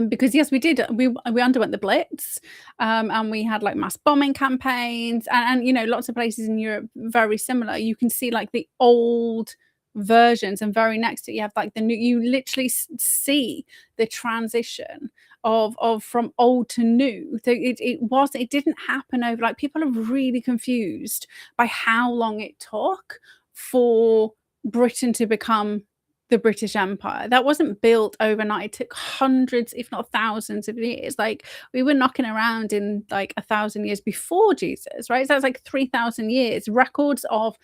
Because yes, we did. We underwent the Blitz, and we had like mass bombing campaigns, and lots of places in Europe very similar. You can see like the old versions, and very next to it, you have like the new. You literally see the transition of from old to new. So it didn't happen over. Like, people are really confused by how long it took for Britain to become the British Empire. That wasn't built overnight. It took hundreds, if not thousands of years. Like, we were knocking around in like 1,000 years before Jesus, right? So that's like 3,000 years. Records of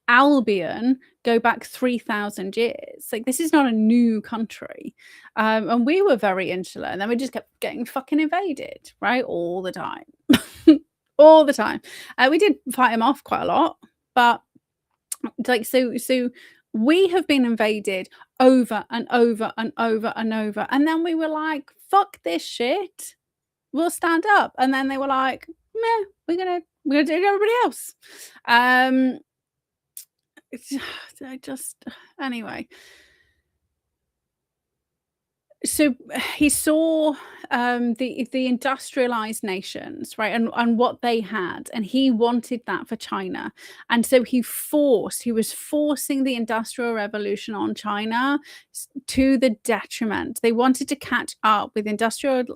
Albion go back 3,000 years. Like, this is not a new country. And we were very insular, and then we just kept getting fucking invaded, right? All the time. All the time. We did fight them off quite a lot, but like, so we have been invaded over and over and over and over, and then we were like, fuck this shit, we'll stand up. And then they were like, meh, we're gonna do it to everybody else. Anyway, so he saw the industrialized nations, right, and what they had, and he wanted that for China. And so he was forcing the industrial revolution on China to the detriment. They wanted to catch up with industrial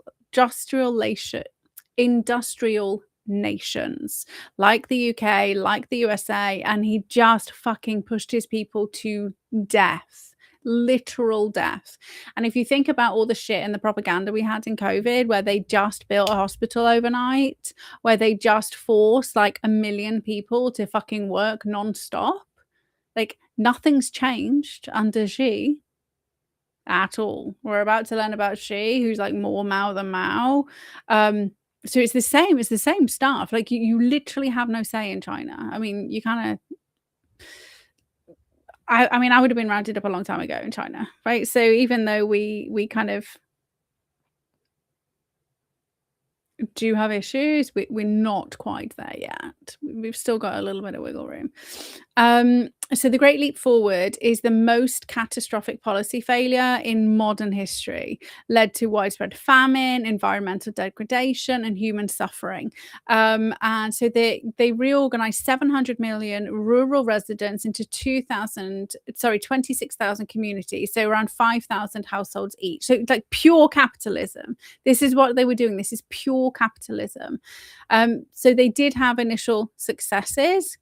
nations like the UK, like the USA, and he just fucking pushed his people to death. Literal death. And if you think about all the shit and the propaganda we had in COVID, where they just built a hospital overnight, where they just forced like 1 million people to fucking work non-stop, like, nothing's changed under Xi at all. We're about to learn about Xi, who's like more Mao than Mao. So it's the same stuff. Like, you literally have no say in China. I mean, you kind of, I mean, I would have been rounded up a long time ago in China, right? So even though we kind of do have issues, we're not quite there yet. We've still got a little bit of wiggle room. So the Great Leap Forward is the most catastrophic policy failure in modern history, led to widespread famine, environmental degradation, and human suffering. And so they reorganized 700 million rural residents into 26,000 communities, so around 5,000 households each. So it's like pure capitalism. This is what they were doing. This is pure capitalism. So they did have initial successes,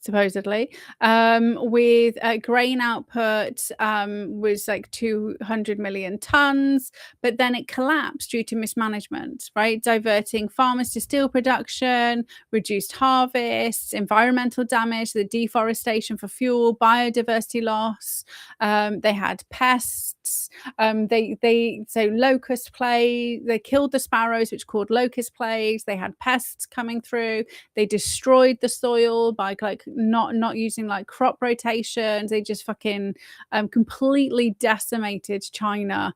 supposedly, with grain output was like 200 million tons, but then it collapsed due to mismanagement, right? Diverting farmers to steel production, reduced harvests, environmental damage, the deforestation for fuel, biodiversity loss. They had pests, pests. So locust plague, they killed the sparrows, which caused locust plagues. They had pests coming through. They destroyed the soil by like not using like crop rotations. They just fucking completely decimated China.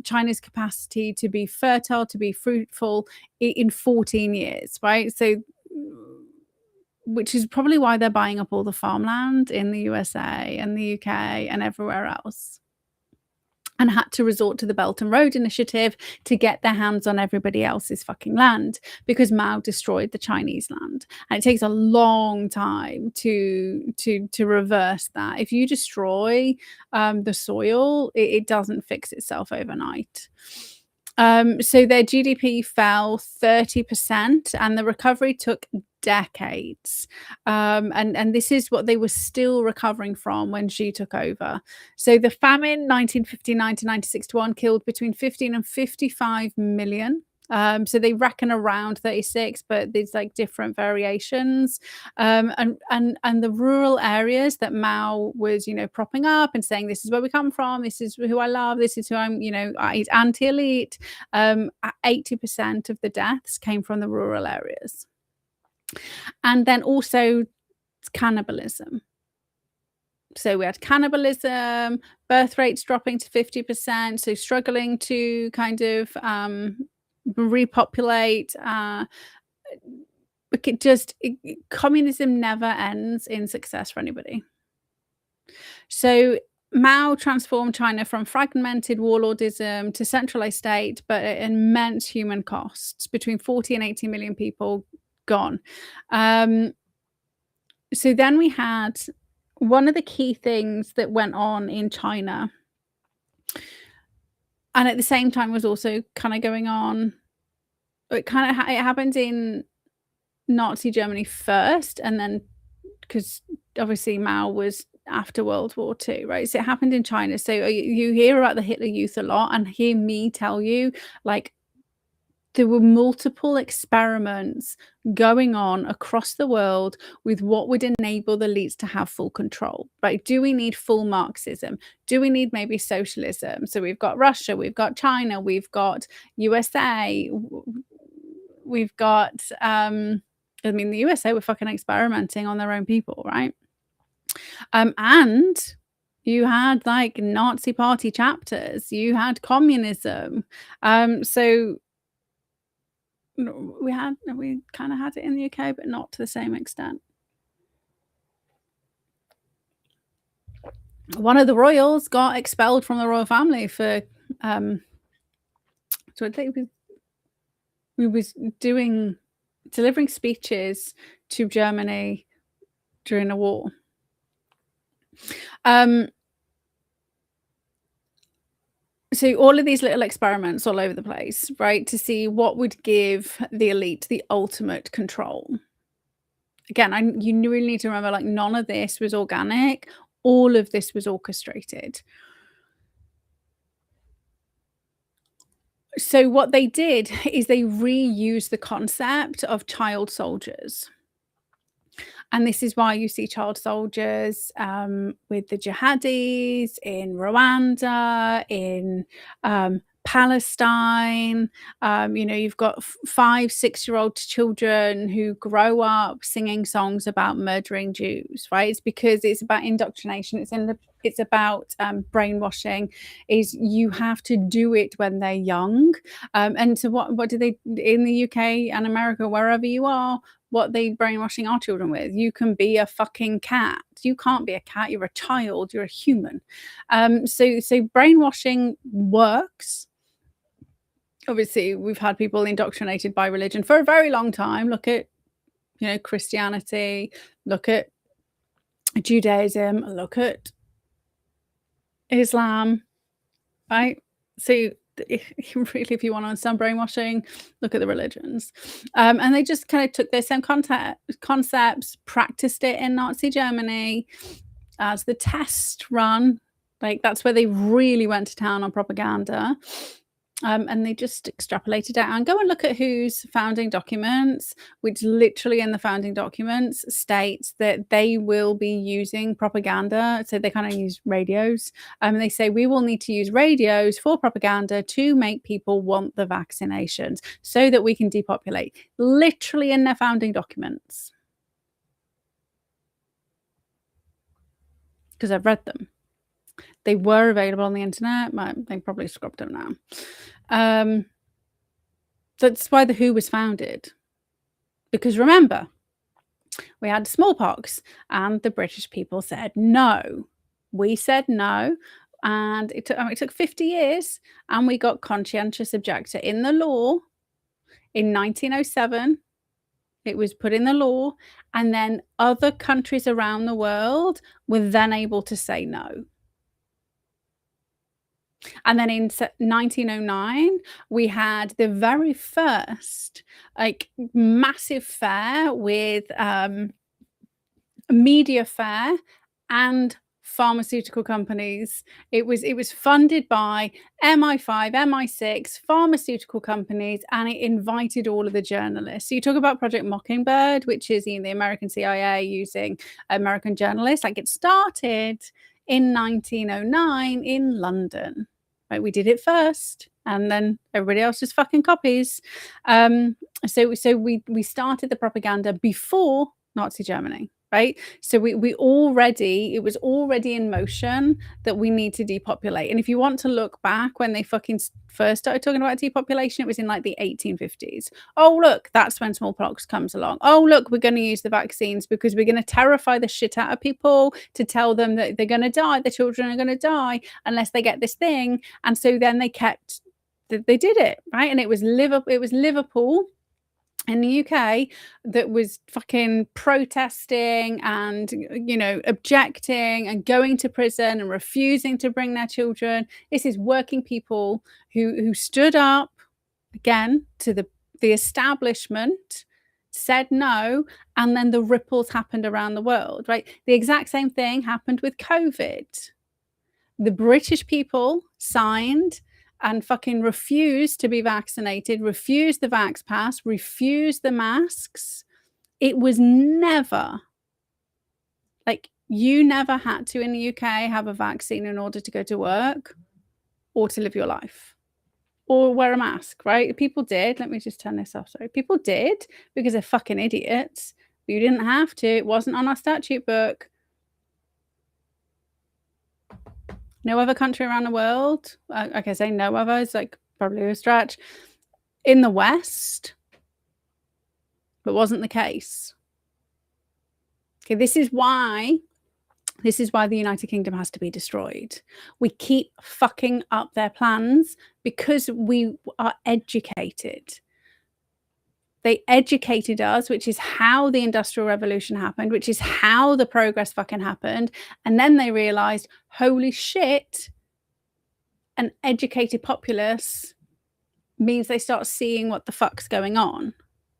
China's capacity to be fertile, to be fruitful in 14 years, right? So, which is probably why they're buying up all the farmland in the USA and the UK and everywhere else, and had to resort to the Belt and Road Initiative to get their hands on everybody else's fucking land, because Mao destroyed the Chinese land. And it takes a long time to reverse that. If you destroy the soil, it doesn't fix itself overnight. So their GDP fell 30%, and the recovery took decades. And this is what they were still recovering from when Xi took over. So the famine 1959 to 1961 killed between 15 and 55 million. So they reckon around 36, but there's like different variations. And the rural areas that Mao was, propping up and saying, this is where we come from, this is who I love, this is who I'm, he's anti-elite. 80% of the deaths came from the rural areas. And then also cannibalism. So we had cannibalism, birth rates dropping to 50%, so struggling to kind of repopulate. Communism never ends in success for anybody. So Mao transformed China from fragmented warlordism to centralized state, but at immense human costs. Between 40 and 80 million people gone. So then we had one of the key things that went on in China, and at the same time was also kind of going on. It happened in Nazi Germany first, and then because obviously Mao was after World War II, right? So it happened in China. So you hear about the Hitler Youth a lot, and hear me tell you, like, there were multiple experiments going on across the world with what would enable the elites to have full control, right? Do we need full Marxism? Do we need maybe socialism? So we've got Russia, we've got China, we've got USA, we've got, the USA were fucking experimenting on their own people, right? And you had like Nazi party chapters, you had communism. So we kind of had it in the UK, but not to the same extent. One of the royals got expelled from the royal family for so I think we was delivering speeches to Germany during a war. So all of these little experiments all over the place, right, to see what would give the elite the ultimate control. Again, you really need to remember, like, none of this was organic. All of this was orchestrated. So what they did is they reused the concept of child soldiers. And this is why you see child soldiers with the jihadis in Rwanda, in Palestine. You've got 5-6-year-old children who grow up singing songs about murdering Jews, right? It's because it's about indoctrination. It's about brainwashing. Is you have to do it when they're young. And so what do they in the UK and America, wherever you are? What they brainwashing our children with? You can be a fucking cat. You can't be a cat. You're a child. You're a human. So brainwashing works. Obviously, we've had people indoctrinated by religion for a very long time. Look at, Christianity. Look at Judaism. Look at Islam. Right? So if you want to understand brainwashing, look at the religions. And they just kind of took their same concepts, practiced it in Nazi Germany as the test run. Like, that's where they really went to town on propaganda. And they just extrapolated out. And go and look at whose founding documents, which literally in the founding documents states that they will be using propaganda. So they kind of use radios. And they say we will need to use radios for propaganda to make people want the vaccinations so that we can depopulate. Literally in their founding documents. Because I've read them. They were available on the internet. They probably scrubbed them now. That's why the WHO was founded. Because remember, we had smallpox and the British people said no. We said no. And it took 50 years and we got conscientious objector in the law in 1907. It was put in the law, and then other countries around the world were then able to say no. And then in 1909, we had the very first like massive fair with media fair and pharmaceutical companies. It was funded by MI5, MI6, pharmaceutical companies, and it invited all of the journalists. So you talk about Project Mockingbird, which is the American CIA using American journalists. Like it started in 1909 in London. Right, we did it first, and then everybody else just fucking copies. So we started the propaganda before Nazi Germany. Right, so it was already in motion that we need to depopulate. And if you want to look back when they fucking first started talking about depopulation, it was in like the 1850s. Oh look, that's when smallpox comes along. Oh look, we're going to use the vaccines because we're going to terrify the shit out of people to tell them that they're going to die, the children are going to die unless they get this thing. And so then they did it, right? And it was Liverpool in the UK that was fucking protesting and, you know, objecting and going to prison and refusing to bring their children. This is working people who stood up again to the establishment, said no, and then the ripples happened around the world, right? The exact same thing happened with COVID. The British people signed and fucking refused to be vaccinated, refused the vax pass, refused the masks. It was never, like, you never had to in the UK have a vaccine in order to go to work or to live your life or wear a mask, right? People did. Let me just turn this off. Sorry. People did because they're fucking idiots. But you didn't have to. It wasn't on our statute book. No other country around the world, I can say no other, it's like probably a stretch, in the West, but wasn't the case. Okay, this is why the United Kingdom has to be destroyed. We keep fucking up their plans because we are educated. They educated us, which is how the Industrial Revolution happened, which is how the progress fucking happened. And then they realized, holy shit, an educated populace means they start seeing what the fuck's going on,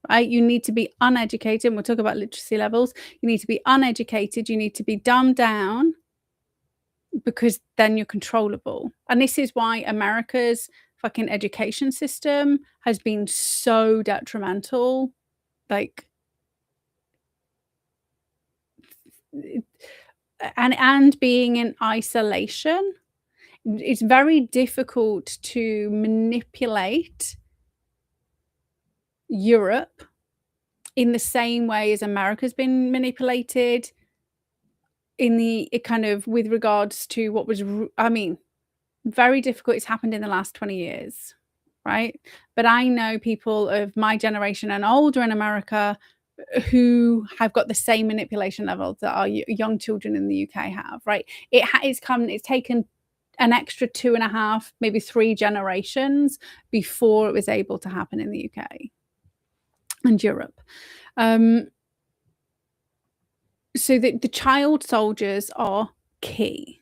right? You need to be uneducated. And we'll talk about literacy levels. You need to be uneducated. You need to be dumbed down because then you're controllable. And this is why America's fucking education system has been so detrimental, like, and being in isolation, it's very difficult to manipulate Europe in the same way as America's been manipulated in the kind of with regards to what was, I mean, very difficult. It's happened in the last 20 years, right? But I know people of my generation and older in America who have got the same manipulation level that our young children in the UK have, right? It's taken an extra 2.5, maybe 3 generations before it was able to happen in the UK and Europe. So the child soldiers are key.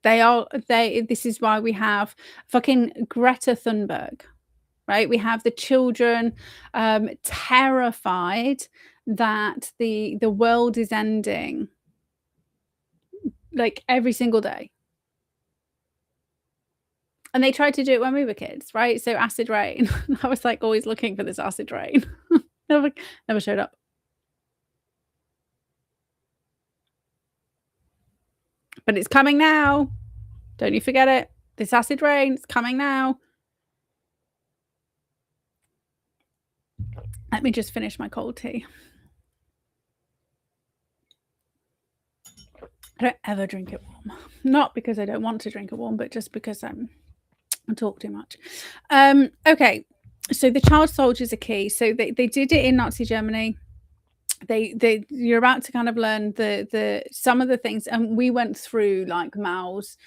This is why we have fucking Greta Thunberg, right? We have the children terrified that the world is ending, like, every single day. And they tried to do it when we were kids, right? So acid rain. I was like always looking for this acid rain. Never showed up. But it's coming now. Don't you forget it. This acid rain, it's coming now. Let me just finish my cold tea. I don't ever drink it warm. Not because I don't want to drink it warm, but just because I talk too much. Okay, so the child soldiers are key. So they did it in Nazi Germany. You're about to kind of learn the some of the things, and we went through like Mao's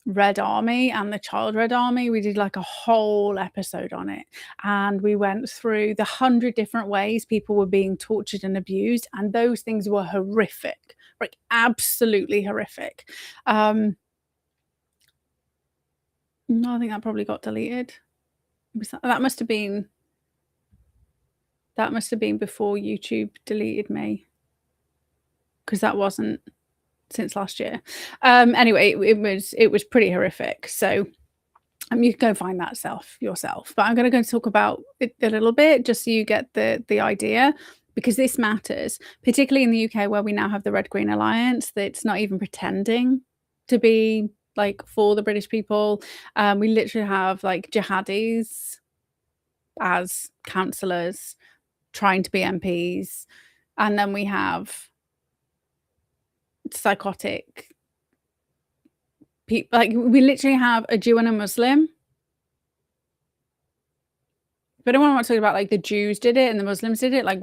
Red Army and the Child Red Army. We did like a whole episode on it, and we went through the 100 different ways people were being tortured and abused, and those things were horrific, like absolutely horrific. No, I think that probably got deleted. That must have been before YouTube deleted me, because that wasn't since last year. Anyway, it was pretty horrific. So you can go find that yourself. But I'm going to go talk about it a little bit just so you get the idea, because this matters, particularly in the UK where we now have the Red Green Alliance that's not even pretending to be like for the British people. We literally have like jihadis as councillors trying to be MPs, and then we have psychotic people. Like we literally have a Jew and a Muslim. But I don't want to talk about like the Jews did it and the Muslims did it. Like,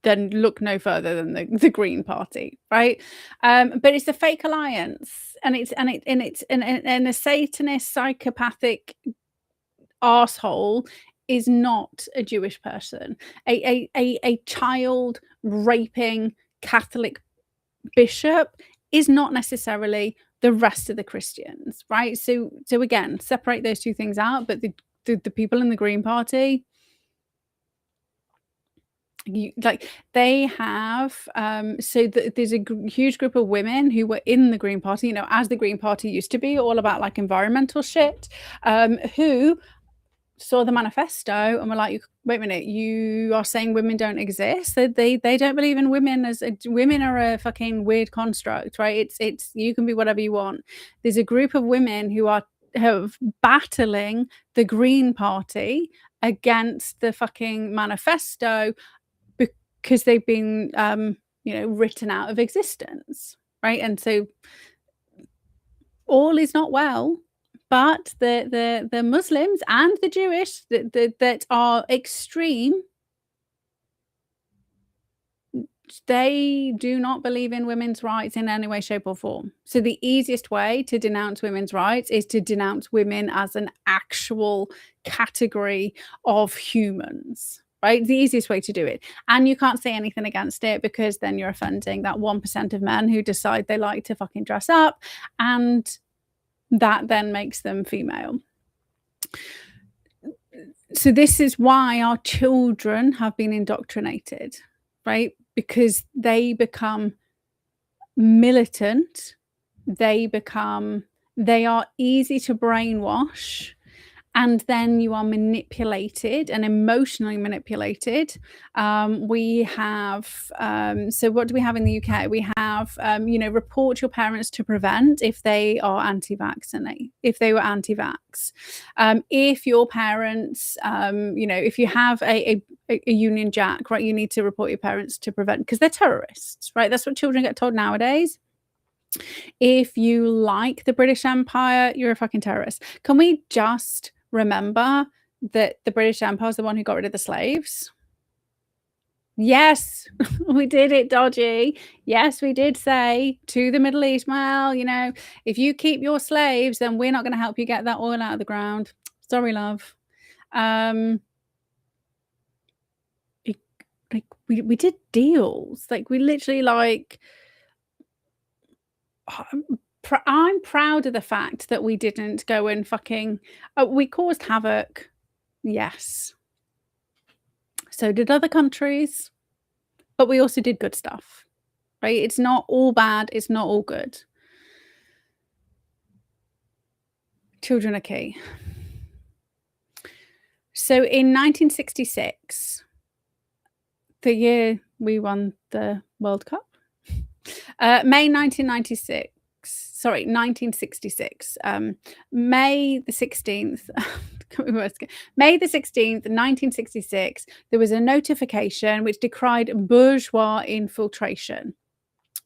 then look no further than the Green Party, right? But it's a fake alliance, and it's a Satanist, psychopathic arsehole is not a Jewish person. A child raping Catholic bishop is not necessarily the rest of the Christians, right? So again, separate those two things out. But the people in the Green Party, they have there's a huge group of women who were in the Green Party, you know, as the Green Party used to be, all about like environmental shit, who saw the manifesto and were like, wait a minute, you are saying women don't exist? They don't believe in women as women are a fucking weird construct, right? It's you can be whatever you want. There's a group of women who are battling the Green Party against the fucking manifesto because they've been written out of existence, right? And so all is not well. But the Muslims and the Jewish that are extreme, they do not believe in women's rights in any way, shape, or form. So the easiest way to denounce women's rights is to denounce women as an actual category of humans, right? The easiest way to do it. And you can't say anything against it, because then you're offending that 1% of men who decide they like to fucking dress up, and that then makes them female. So this is why our children have been indoctrinated, right? Because they become militant. They are easy to brainwash, and then you are manipulated and emotionally manipulated. We have so what do we have in the UK? We have report your parents to prevent if they are anti-vaccine, if they were anti-vax. If your parents if you have a Union Jack, right, you need to report your parents to prevent, because they're terrorists, right? That's what children get told nowadays. If you like the British Empire, you're a fucking terrorist. Can we just remember that the British Empire is the one who got rid of the slaves? Yes, we did it, Dodgy. Yes, we did say to the Middle East, well, if you keep your slaves, then we're not going to help you get that oil out of the ground. Sorry, love. We did deals. Like, we literally I'm proud of the fact that we didn't go and fucking we caused havoc. Yes. So did other countries, but we also did good stuff, right? It's not all bad. It's not all good. Children are key. So in 1966, the year we won the World Cup, May 1996, sorry, 1966, May the 16th, May the 16th, 1966, there was a notification which decried bourgeois infiltration.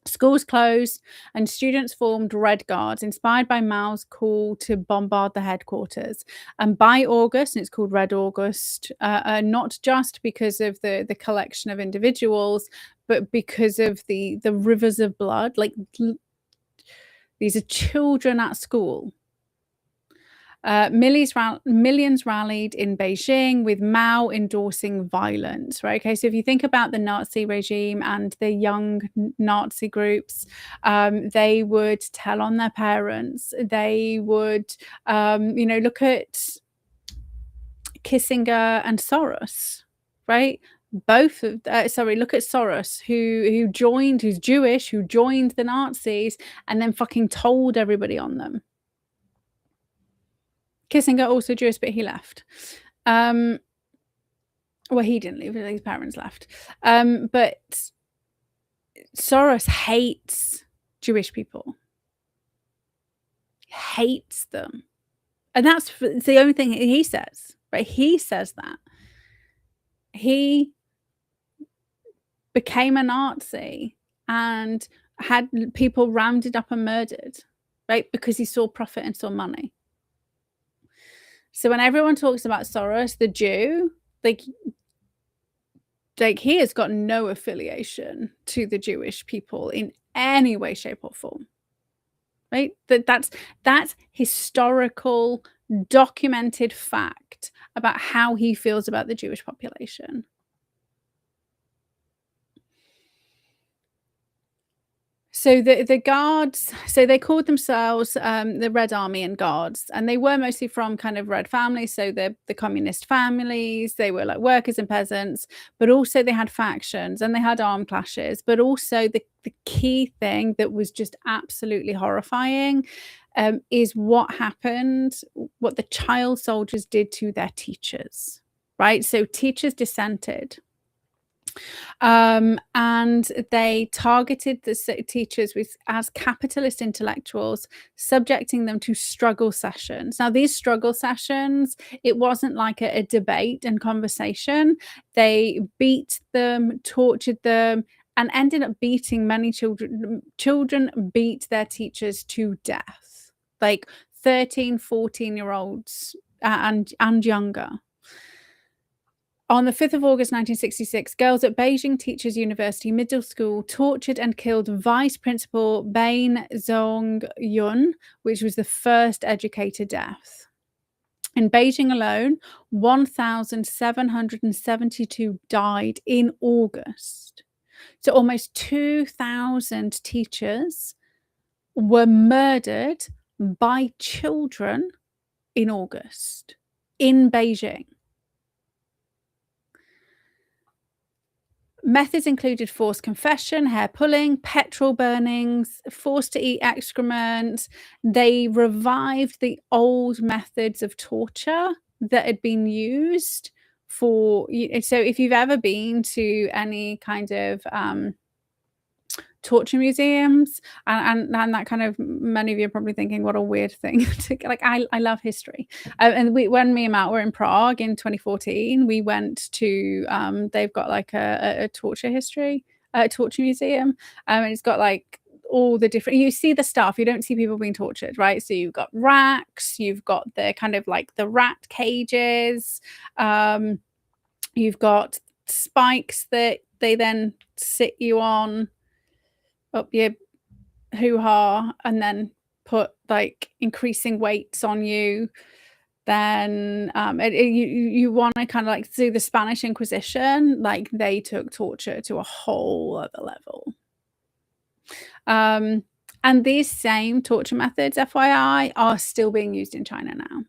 Schools closed and students formed Red Guards, inspired by Mao's call to bombard the headquarters. And by August, and it's called Red August, not just because of the collection of individuals, but because of the rivers of blood. Like, these are children at school. Millions rallied in Beijing, with Mao endorsing violence, right? Okay, so if you think about the Nazi regime and the young Nazi groups, they would tell on their parents. They would, look at Kissinger and Soros, right? Look at Soros, who's Jewish, who joined the Nazis and then fucking told everybody on them. Kissinger also Jewish, but he left. Well, he didn't leave, his parents left. But Soros hates Jewish people. Hates them. And that's the only thing he says, right? He says that. He became a Nazi and had people rounded up and murdered, right? Because he saw profit and saw money. So when everyone talks about Soros, the Jew, like he has got no affiliation to the Jewish people in any way, shape, or form. Right? That's historical, documented fact about how he feels about the Jewish population. So the guards, so they called themselves the Red Army and Guards, and they were mostly from kind of red families, so the communist families. They were like workers and peasants, but also they had factions and they had armed clashes. But also the key thing that was just absolutely horrifying is what happened, what the child soldiers did to their teachers, right? So teachers dissented. And they targeted the teachers as capitalist intellectuals, subjecting them to struggle sessions. Now, these struggle sessions, it wasn't like a debate and conversation. They beat them, tortured them, and ended up beating many children. Children beat their teachers to death, like 13, 14-year-olds and younger. On the 5th of August 1966, girls at Beijing Teachers University Middle School tortured and killed Vice Principal Bain Zhongyun, which was the first educator death. In Beijing alone, 1,772 died in August. So almost 2,000 teachers were murdered by children in August in Beijing. Methods included forced confession, hair pulling, petrol burnings, forced to eat excrement. They revived the old methods of torture that had been used for. So if you've ever been to any kind of torture museums and that kind of, many of you are probably thinking, what a weird thing to, like, I love history, and when me and Matt were in Prague in 2014, we went to they've got like a torture museum, and it's got like all the different, you see the stuff, you don't see people being tortured, right? So you've got racks, you've got the kind of like the rat cages, you've got spikes that they then sit you on up your hoo-ha and then put like increasing weights on you. Then you want to kind of like do the Spanish Inquisition, like they took torture to a whole other level. And these same torture methods, FYI, are still being used in China now.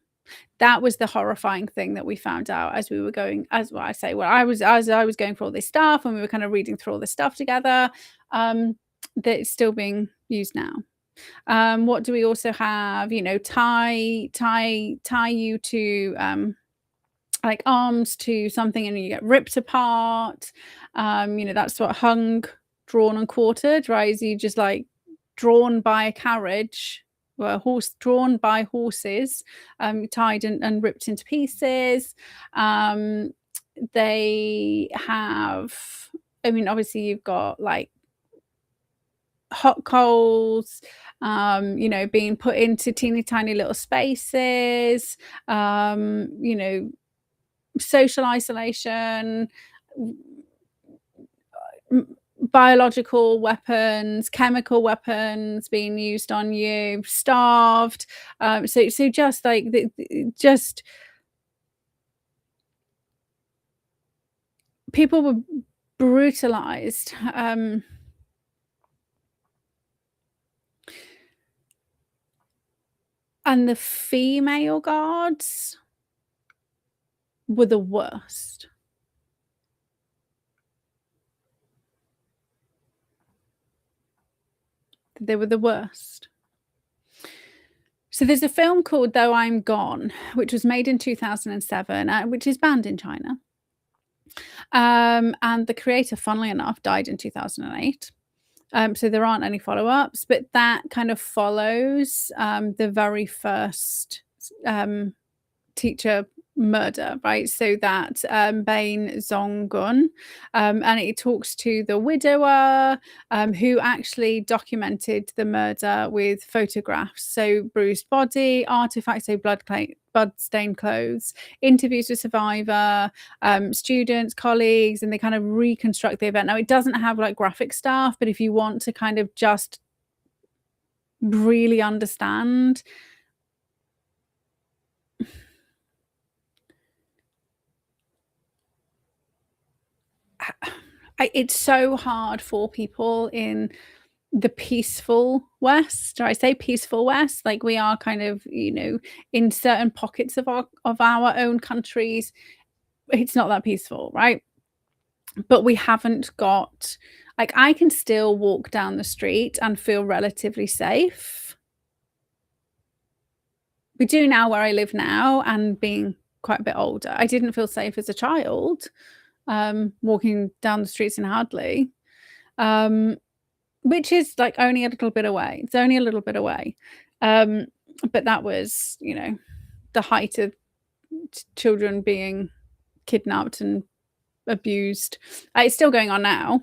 That was the horrifying thing that we found out as we were going, as I was going for all this stuff and we were kind of reading through all this stuff together, that it's still being used now. What do we also have? You know, tie you to like arms to something and you get ripped apart. You know, that's what hung, drawn and quartered, right? Is you just like drawn by a carriage, well, a horse drawn by horses, tied and ripped into pieces. They have, I mean, obviously you've got like hot coals, you know, being put into teeny tiny little spaces, you know, social isolation, biological weapons, chemical weapons being used on you, starved. So just like just people were brutalized. And the female guards were the worst. They were the worst. So there's a film called Though I'm Gone, which was made in 2007, which is banned in China. And the creator, funnily enough, died in 2008. So there aren't any follow-ups, but that kind of follows the very first teacher murder, right? So that Bain Zonggun, and it talks to the widower who actually documented the murder with photographs. So bruised body, artifacts, so blood-stained clothes, interviews with survivor, students, colleagues, and they kind of reconstruct the event. Now, it doesn't have like graphic stuff, but if you want to kind of just really understand it's so hard for people in the peaceful West, or I say peaceful West, like we are kind of, you know, in certain pockets of our own countries, it's not that peaceful, right? But we haven't got, like, I can still walk down the street and feel relatively safe. We do now where I live now, and being quite a bit older. I didn't feel safe as a child, walking down the streets in Hadley, which is like only a little bit away. It's only a little bit away. But that was, you know, the height of children being kidnapped and abused. It's still going on now.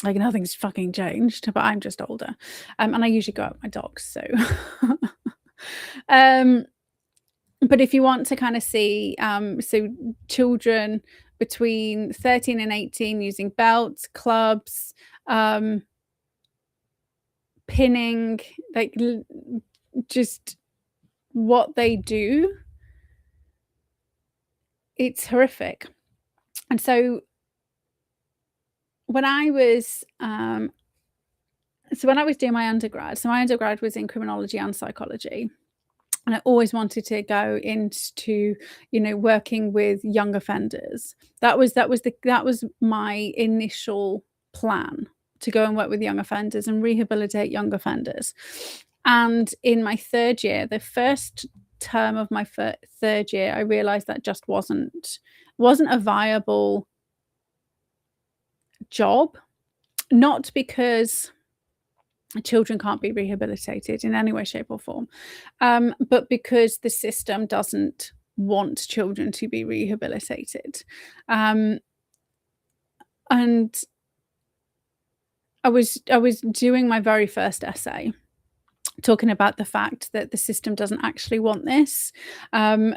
Like nothing's fucking changed, but I'm just older. And I usually go out with my dogs, so but if you want to kind of see so children between 13 and 18 using belts, clubs, pinning, like just what they do, it's horrific. And so when I was doing my undergrad, so my undergrad was in criminology and psychology, and I always wanted to go into, you know, working with young offenders. That was my initial plan, to go and work with young offenders and rehabilitate young offenders. And in my third year, the first term of my third year, I realized that just wasn't a viable job. Not because children can't be rehabilitated in any way, shape or form, but because the system doesn't want children to be rehabilitated. And I was doing my very first essay talking about the fact that the system doesn't actually want this. And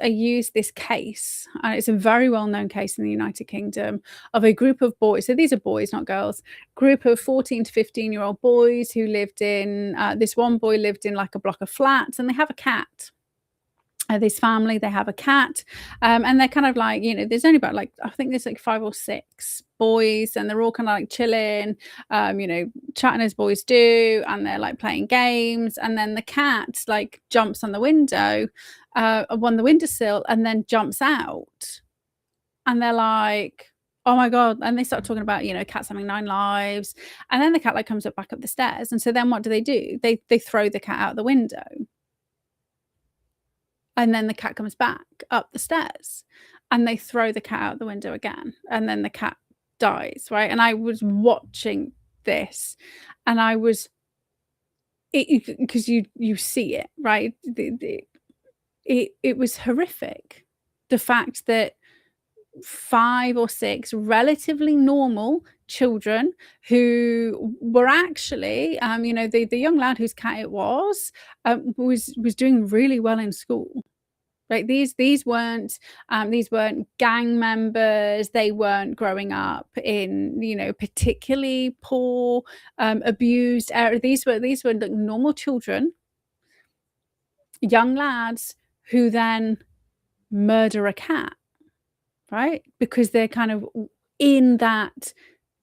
I used this case, and it's a very well-known case in the United Kingdom, of a group of boys. So these are boys, not girls. Group of 14 to 15-year-old boys who lived in, this one boy lived in like a block of flats, and they have a cat. This family, they have a cat, and they're kind of like, you know, there's only about like, I think there's like 5 or 6 boys, and they're all kind of like chilling, you know, chatting as boys do, and they're like playing games, and then the cat like jumps on the window, on the windowsill, and then jumps out, and they're like, Oh my god, and they start talking about, cats having 9 lives, and then the cat, like, comes up back up the stairs, and so then what do? They throw the cat out the window, and then the cat comes back up the stairs, and they throw the cat out the window again, and then the cat dies, right? And I was watching this, and I was because you see it, right? It was horrific. The fact that 5 or 6 relatively normal children who were actually, the young lad whose cat it was doing really well in school. Right? These weren't gang members. They weren't growing up in, particularly poor, abused area. These were like normal children, young lads who then murder a cat. Right? Because they're kind of in that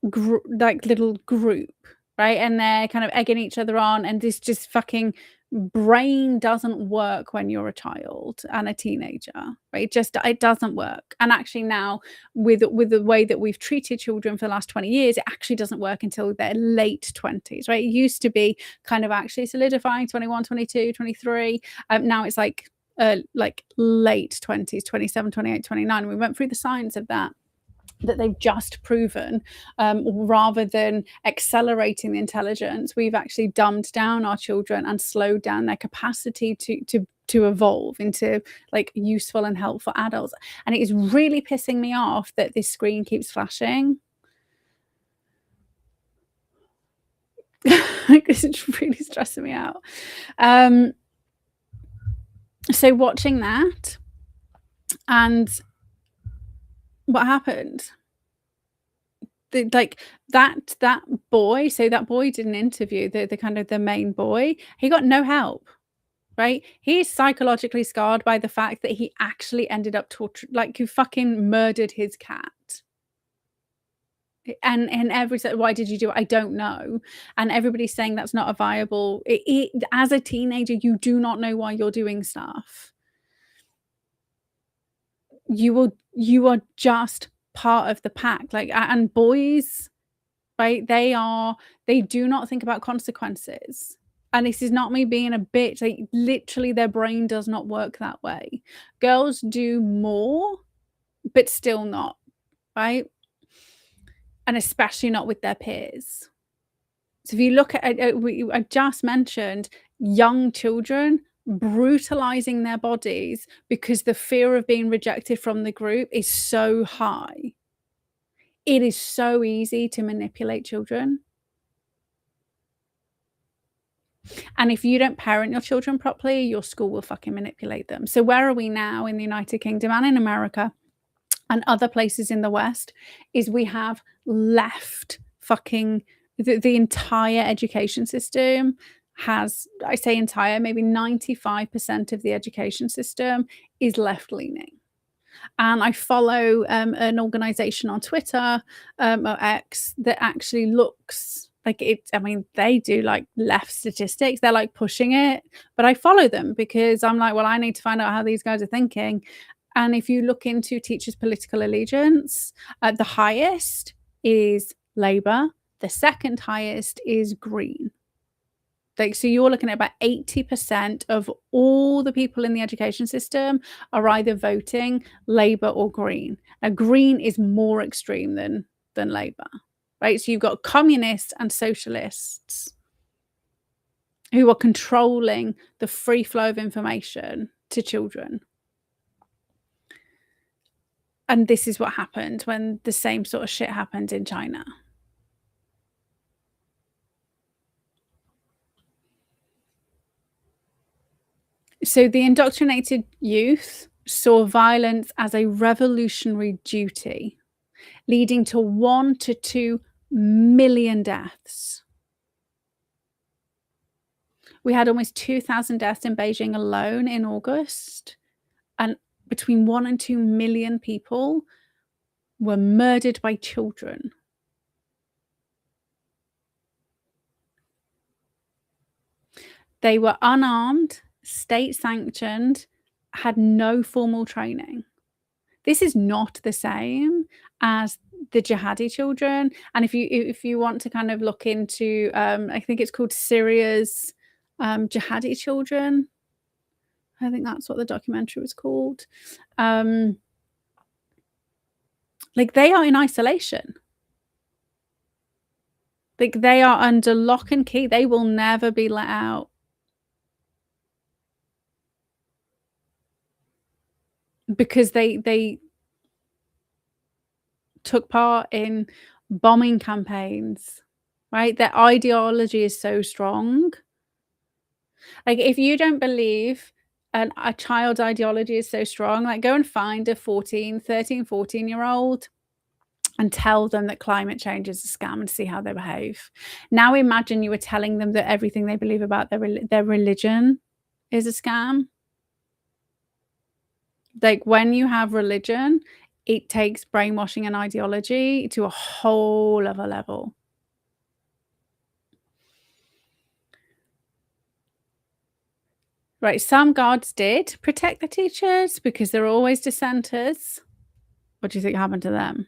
like little group, right? And they're kind of egging each other on, and this just fucking brain doesn't work when you're a child and a teenager, right? It doesn't work. And actually now with the way that we've treated children for the last 20 years, it actually doesn't work until their late 20s, right? It used to be kind of actually solidifying 21, 22, 23. Now it's like late 20s, 27, 28, 29. We went through the science of that they've just proven, rather than accelerating the intelligence, we've actually dumbed down our children and slowed down their capacity to evolve into like useful and helpful adults. And it is really pissing me off that this screen keeps flashing. It's really stressing me out. So watching that, and what happened? That boy, so that boy did an interview, the kind of the main boy, he got no help, right? He's psychologically scarred by the fact that he actually ended up like, who fucking murdered his cat. And every why did you do it? I don't know. And everybody's saying that's not a viable, as a teenager, you do not know why you're doing stuff. You are just part of the pack, like, and boys, right, they do not think about consequences. And this is not me being a bitch, like, literally their brain does not work that way. Girls do more, but still not, right? And especially not with their peers. So if you look at, I just mentioned young children brutalizing their bodies because the fear of being rejected from the group is so high. It is so easy to manipulate children. And if you don't parent your children properly, your school will fucking manipulate them. So where are we now in the United Kingdom and in America and other places in the West is we have left fucking the entire education system has, I say entire, maybe 95% of the education system is left-leaning. And I follow an organization on Twitter, or X, that actually looks like it. I mean, they do like left statistics. They're like pushing it, but I follow them because I'm like, well, I need to find out how these guys are thinking. And if you look into teachers' political allegiance, the highest is Labour. The second highest is Green. Like, so you're looking at about 80% of all the people in the education system are either voting Labour or Green. Now, Green is more extreme than Labour, right? So you've got communists and socialists who are controlling the free flow of information to children. And this is what happened when the same sort of shit happened in China. So the indoctrinated youth saw violence as a revolutionary duty, leading to 1 to 2 million deaths. We had almost 2,000 deaths in Beijing alone in August, and between 1 and 2 million people were murdered by children. They were unarmed, state-sanctioned, had no formal training. This is not the same as the jihadi children. And if you want to kind of look into, I think it's called Syria's jihadi children. I think that's what the documentary was called. Like, they are in isolation. Like, they are under lock and key. They will never be let out. Because they took part in bombing campaigns, right? Their ideology is so strong. Like, if you don't believe a child's ideology is so strong, like, go and find a 14-year-old and tell them that climate change is a scam and see how they behave. Now imagine you were telling them that everything they believe about their religion is a scam. Like, when you have religion, it takes brainwashing and ideology to a whole other level. Right, some guards did protect the teachers because there are always dissenters. What do you think happened to them?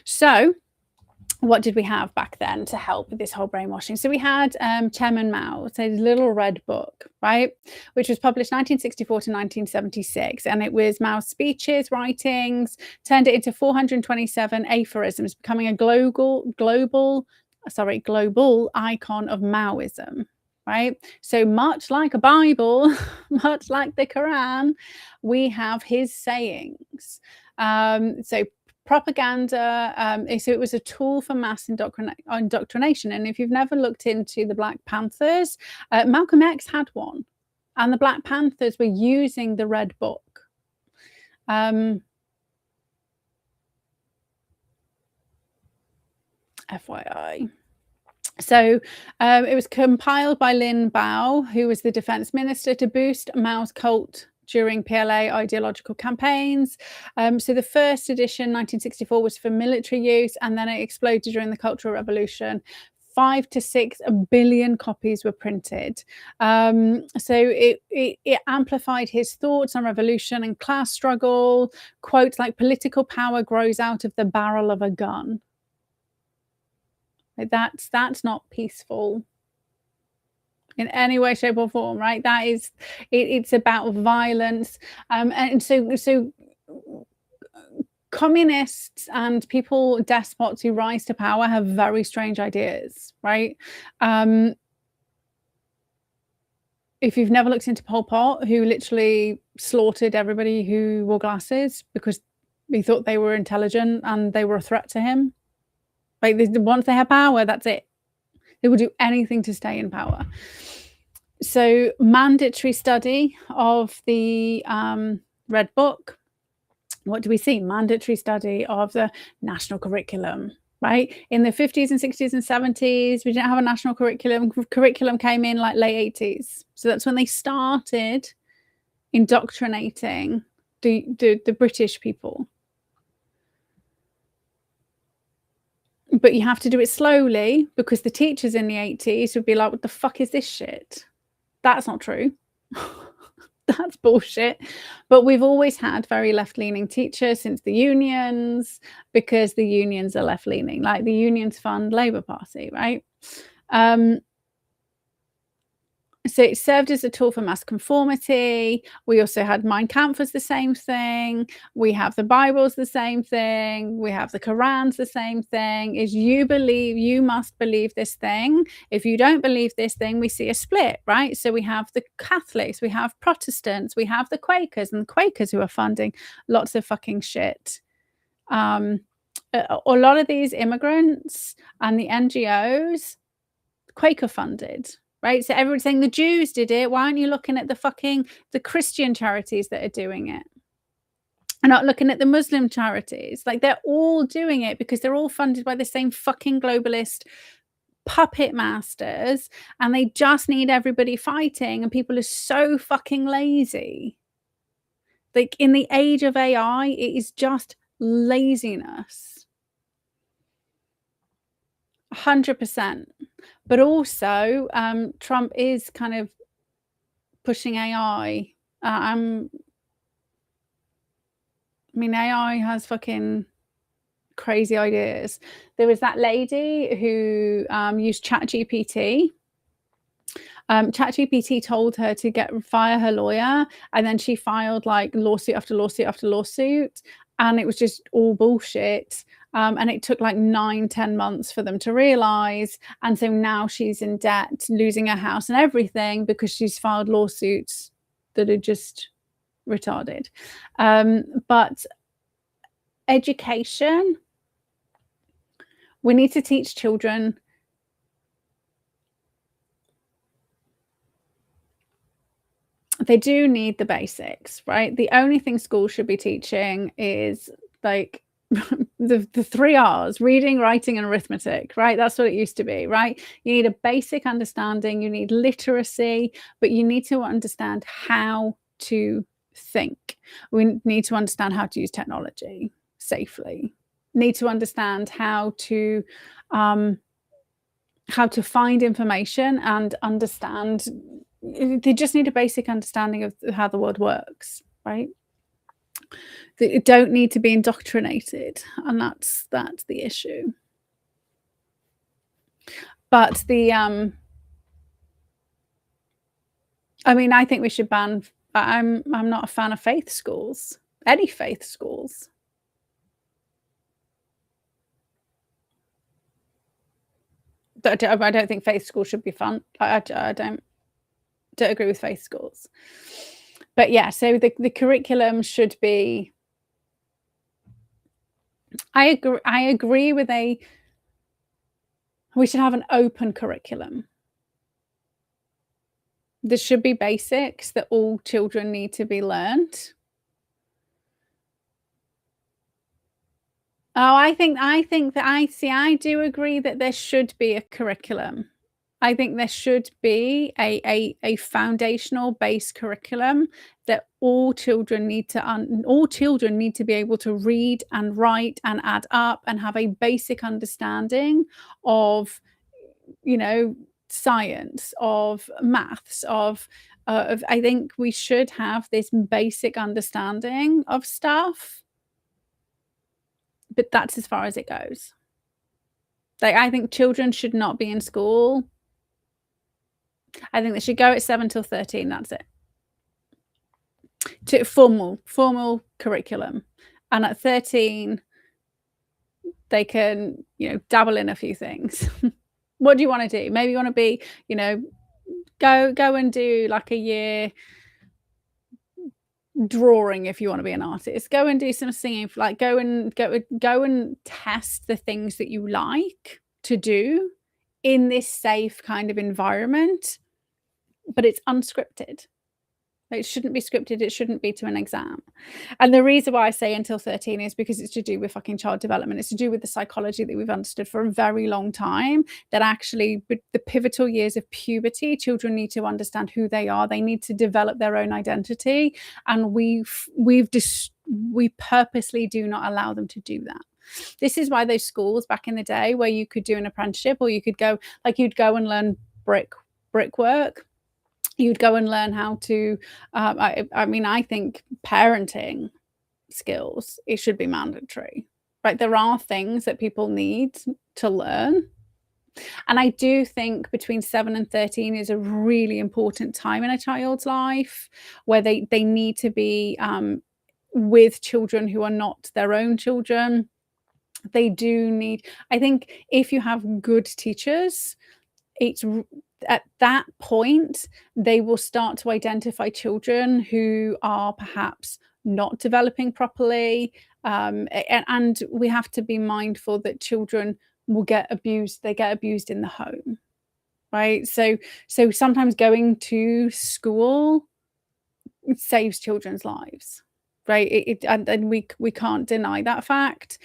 So, what did we have back then to help with this whole brainwashing? So we had Chairman Mao, so his little red book, right, which was published 1964 to 1976, and it was Mao's speeches, writings, turned it into 427 aphorisms, becoming a global icon of Maoism. Right, so much like a Bible, much like the Quran, we have his sayings. So propaganda, so it was a tool for mass indoctrination. And if you've never looked into the Black Panthers, Malcolm X had one, and the Black Panthers were using the Red Book. FYI. So it was compiled by Lin Bao, who was the defense minister, to boost Mao's cult during PLA ideological campaigns. So the first edition, 1964, was for military use, and then it exploded during the Cultural Revolution. 5 to 6 billion copies were printed. So it amplified his thoughts on revolution and class struggle. Quotes like, "Political power grows out of the barrel of a gun." Like, that's not peaceful in any way, shape, or form, right? That is, it's about violence. And so communists and despots who rise to power have very strange ideas, right? If you've never looked into Pol Pot, who literally slaughtered everybody who wore glasses because he thought they were intelligent and they were a threat to him. Like, once they have power, that's it. They will do anything to stay in power. So, mandatory study of the Red Book. What do we see? Mandatory study of the national curriculum, right? In the 50s and 60s and 70s, we didn't have a national curriculum. Curriculum came in like late 80s. So that's when they started indoctrinating the British people. But you have to do it slowly, because the teachers in the 80s would be like, "What the fuck is this shit?" That's not true. That's bullshit. But we've always had very left-leaning teachers since the unions, because the unions are left-leaning. Like, the unions fund Labour Party, right? So it served as a tool for mass conformity. We also had Mein Kampf as the same thing. We have the Bible's the same thing. We have the Quran's the same thing. Is you must believe this thing. If you don't believe this thing, we see a split, right? So we have the Catholics, we have Protestants, we have the Quakers, and the Quakers who are funding lots of fucking shit. A lot of these immigrants and the NGOs, Quaker funded. Right? So everyone's saying the Jews did it. Why aren't you looking at the Christian charities that are doing it? And not looking at the Muslim charities. Like, they're all doing it because they're all funded by the same fucking globalist puppet masters, and they just need everybody fighting, and people are so fucking lazy. Like, in the age of AI, it is just laziness. 100%. But also, Trump is kind of pushing AI. I mean, AI has fucking crazy ideas. There was that lady who used ChatGPT. ChatGPT told her to fire her lawyer, and then she filed like lawsuit after lawsuit after lawsuit, and it was just all bullshit. And it took like 9-10 months for them to realize, and so now she's in debt, losing her house and everything because she's filed lawsuits that are just retarded. But education, we need to teach children they do need the basics, right? The only thing schools should be teaching is like the 3 R's: reading, writing, and arithmetic, right? That's what it used to be, right? You need a basic understanding, you need literacy, but you need to understand how to think. We need to understand how to use technology safely. Need to understand how to find information and understand. They just need a basic understanding of how the world works, right? They don't need to be indoctrinated, and that's the issue. But I mean, I think we should ban. I'm not a fan of faith schools, any faith schools. I don't think faith schools should be fun. I don't agree with faith schools. But yeah, so the curriculum should be. I agree with we should have an open curriculum. There should be basics that all children need to be learned. Oh, I do agree that there should be a curriculum. I think there should be a foundational base curriculum that all children need to be able to read and write and add up and have a basic understanding of, science, of maths, of I think we should have this basic understanding of stuff. But that's as far as it goes. Like, I think children should not be in school. I think they should go at 7 till 13, that's it. To formal curriculum. And at 13, they can, dabble in a few things. What do you want to do? Maybe you want to be, go and do like a year drawing if you want to be an artist. Go and do some singing, like go and test the things that you like to do in this safe kind of environment, but it's unscripted. It shouldn't be scripted. It shouldn't be to an exam. And the reason why I say until 13 is because it's to do with fucking child development. It's to do with the psychology that we've understood for a very long time, that actually with the pivotal years of puberty, children need to understand who they are. They need to develop their own identity. And we purposely do not allow them to do that. This is why those schools back in the day where you could do an apprenticeship, or you could go, like you'd go and learn brickwork. You'd go and learn how to, I think parenting skills, it should be mandatory, right? There are things that people need to learn. And I do think between 7 and 13 is a really important time in a child's life where they need to be with children who are not their own children. They do need, I think if you have good teachers, it's at that point they will start to identify children who are perhaps not developing properly, and we have to be mindful that children will get abused. They get abused in the home, right? So sometimes going to school saves children's lives, right? And we can't deny that fact.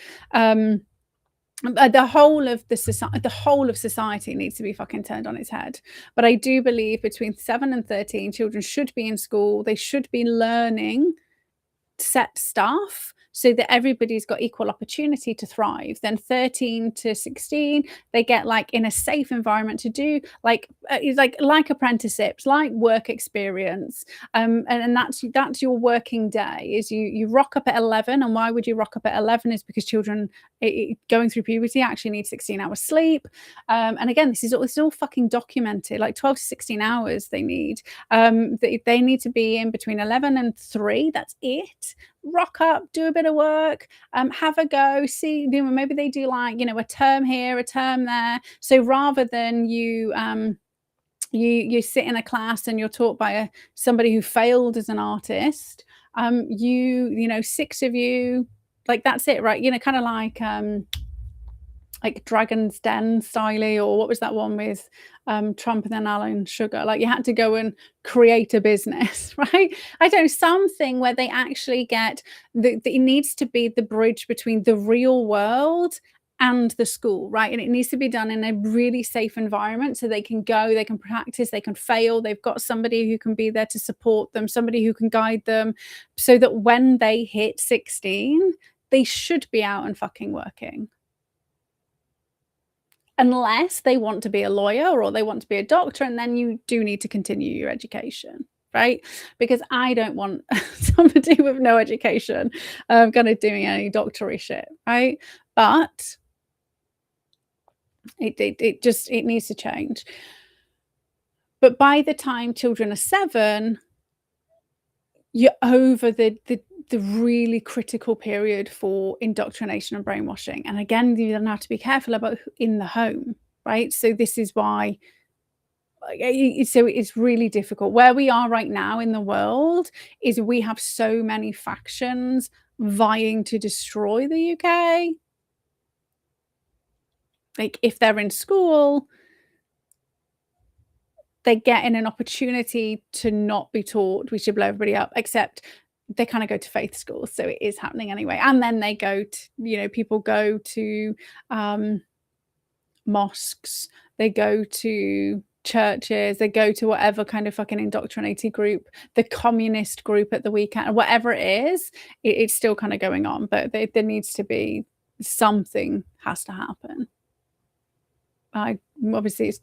The whole of society needs to be fucking turned on its head. But I do believe between 7 and 13, children should be in school. They should be learning set stuff so that everybody's got equal opportunity to thrive. Then 13 to 16, they get like in a safe environment to do like apprenticeships, like work experience. And that's your working day. Is you rock up at 11. And why would you rock up at 11? Is because children going through puberty actually need 16 hours sleep. And again, this is all fucking documented. Like 12 to 16 hours they need. They need to be in between 11 and 3. That's it. Rock up, do a bit of work, have a go, see, maybe they do like, a term here, a term there. So rather than you sit in a class and you're taught by somebody who failed as an artist, 6 of you, like that's it, right? Kind of like Dragon's Den style, or what was that one with Trump and then Alan Sugar? Like you had to go and create a business, right? I don't know, something where they actually get it needs to be the bridge between the real world and the school, right? And it needs to be done in a really safe environment so they can go, they can practice, they can fail. They've got somebody who can be there to support them, somebody who can guide them, so that when they hit 16, they should be out and fucking working. Unless they want to be a lawyer or they want to be a doctor, and then you do need to continue your education, right? Because I don't want somebody with no education kind of doing any doctory shit, right? But it needs to change. But by the time children are 7, you're over the really critical period for indoctrination and brainwashing. And again, you then have to be careful about in the home, right? So this is why so it's really difficult. Where we are right now in the world is we have so many factions vying to destroy the UK. Like if they're in school, they're getting an opportunity to not be taught we should blow everybody up, except they kind of go to faith schools, so it is happening anyway. And then they go to, people go to mosques, they go to churches, they go to whatever kind of fucking indoctrinated group, the communist group at the weekend, whatever it is, it's still kind of going on. But there needs to be something has to happen. Obviously it's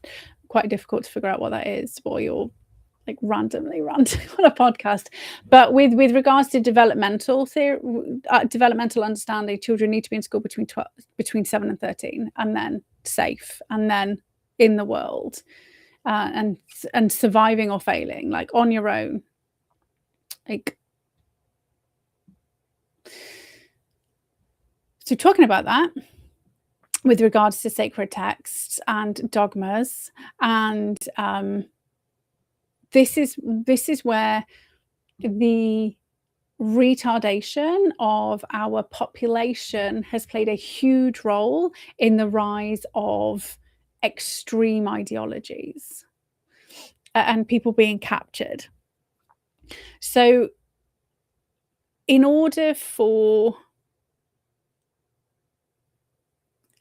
quite difficult to figure out what that is, or you're like randomly ranting on a podcast. But with regards to developmental understanding, children need to be in school between 7 and 13, and then safe, and then in the world, and surviving or failing, like on your own. Like, so talking about that, with regards to sacred texts and dogmas, and this is where the retardation of our population has played a huge role in the rise of extreme ideologies and people being captured. So in order for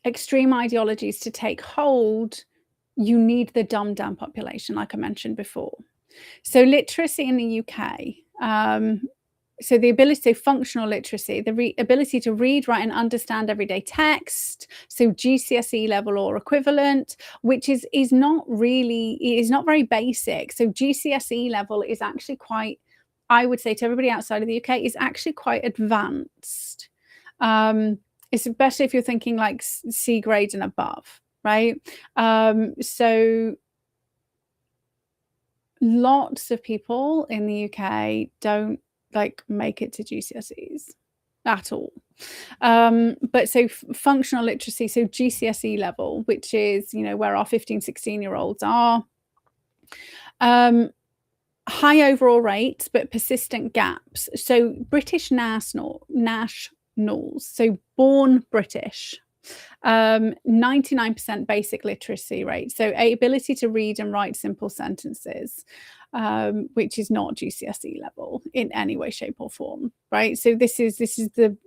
extreme ideologies to take hold, you need the dumbed down population, like I mentioned before. So literacy in the UK, so the ability, functional literacy, the ability to read, write and understand everyday text, so GCSE level or equivalent, which is not very basic. So GCSE level is actually quite, I would say to everybody outside of the UK, is actually quite advanced. Especially if you're thinking like C grades and above, right? So lots of people in the UK don't make it to GCSEs at all. But so functional literacy, so GCSE level, which is, where our 15, 16-year-olds are, high overall rates, but persistent gaps. So British nationals, so born British, 99% basic literacy rate, so ability to read and write simple sentences, which is not GCSE level in any way, shape or form, right? So this is the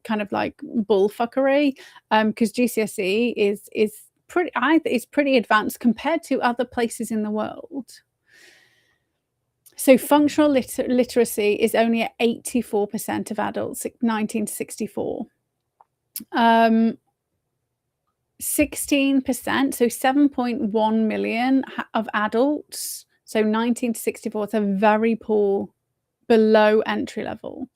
kind of like bullfuckery, because GCSE is pretty advanced compared to other places in the world. So functional literacy is only at 84% of adults, 19 to 64. 16%, so 7.1 million of adults, so 19 to 64, it's a very poor, below entry level.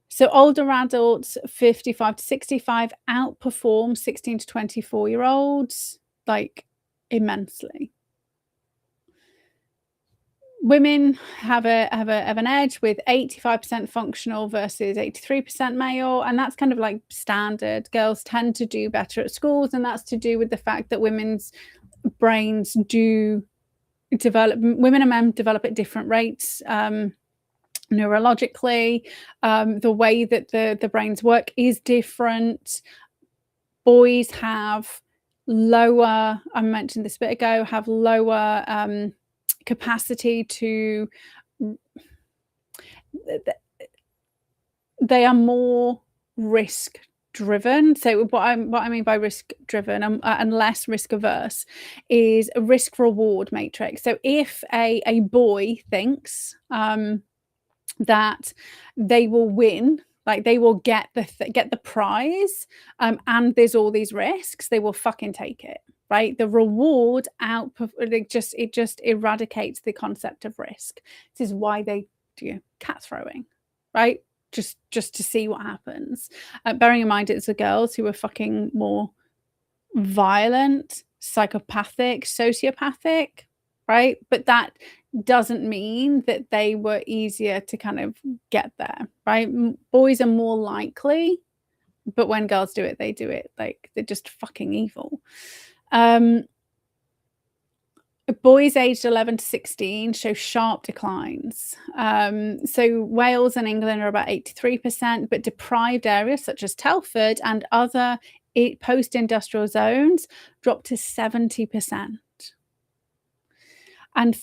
So older adults, 55 to 65, outperform 16 to 24-year-olds, like, immensely. Women have an edge with 85% functional versus 83% male, and that's kind of like standard. Girls tend to do better at schools, and that's to do with the fact that women's brains do develop. Women and men develop at different rates. Neurologically, the way that the brains work is different. Boys have lower, I mentioned this a bit ago, have lower capacity to, they are more risk driven. So what I mean by risk driven and less risk averse is a risk reward matrix. So if a boy thinks that they will win, like they will get the prize, and there's all these risks, they will fucking take it, right? The reward it just eradicates the concept of risk. This is why they do cat throwing, right? Just to see what happens. Bearing in mind it's the girls who are fucking more violent, psychopathic, sociopathic, right? But that doesn't mean that they were easier to kind of get there, right? Boys are more likely, but when girls do it, they do it like they're just fucking evil. Boys aged 11 to 16 show sharp declines. So Wales and England are about 83%, but deprived areas such as Telford and other post-industrial zones drop to 70%. And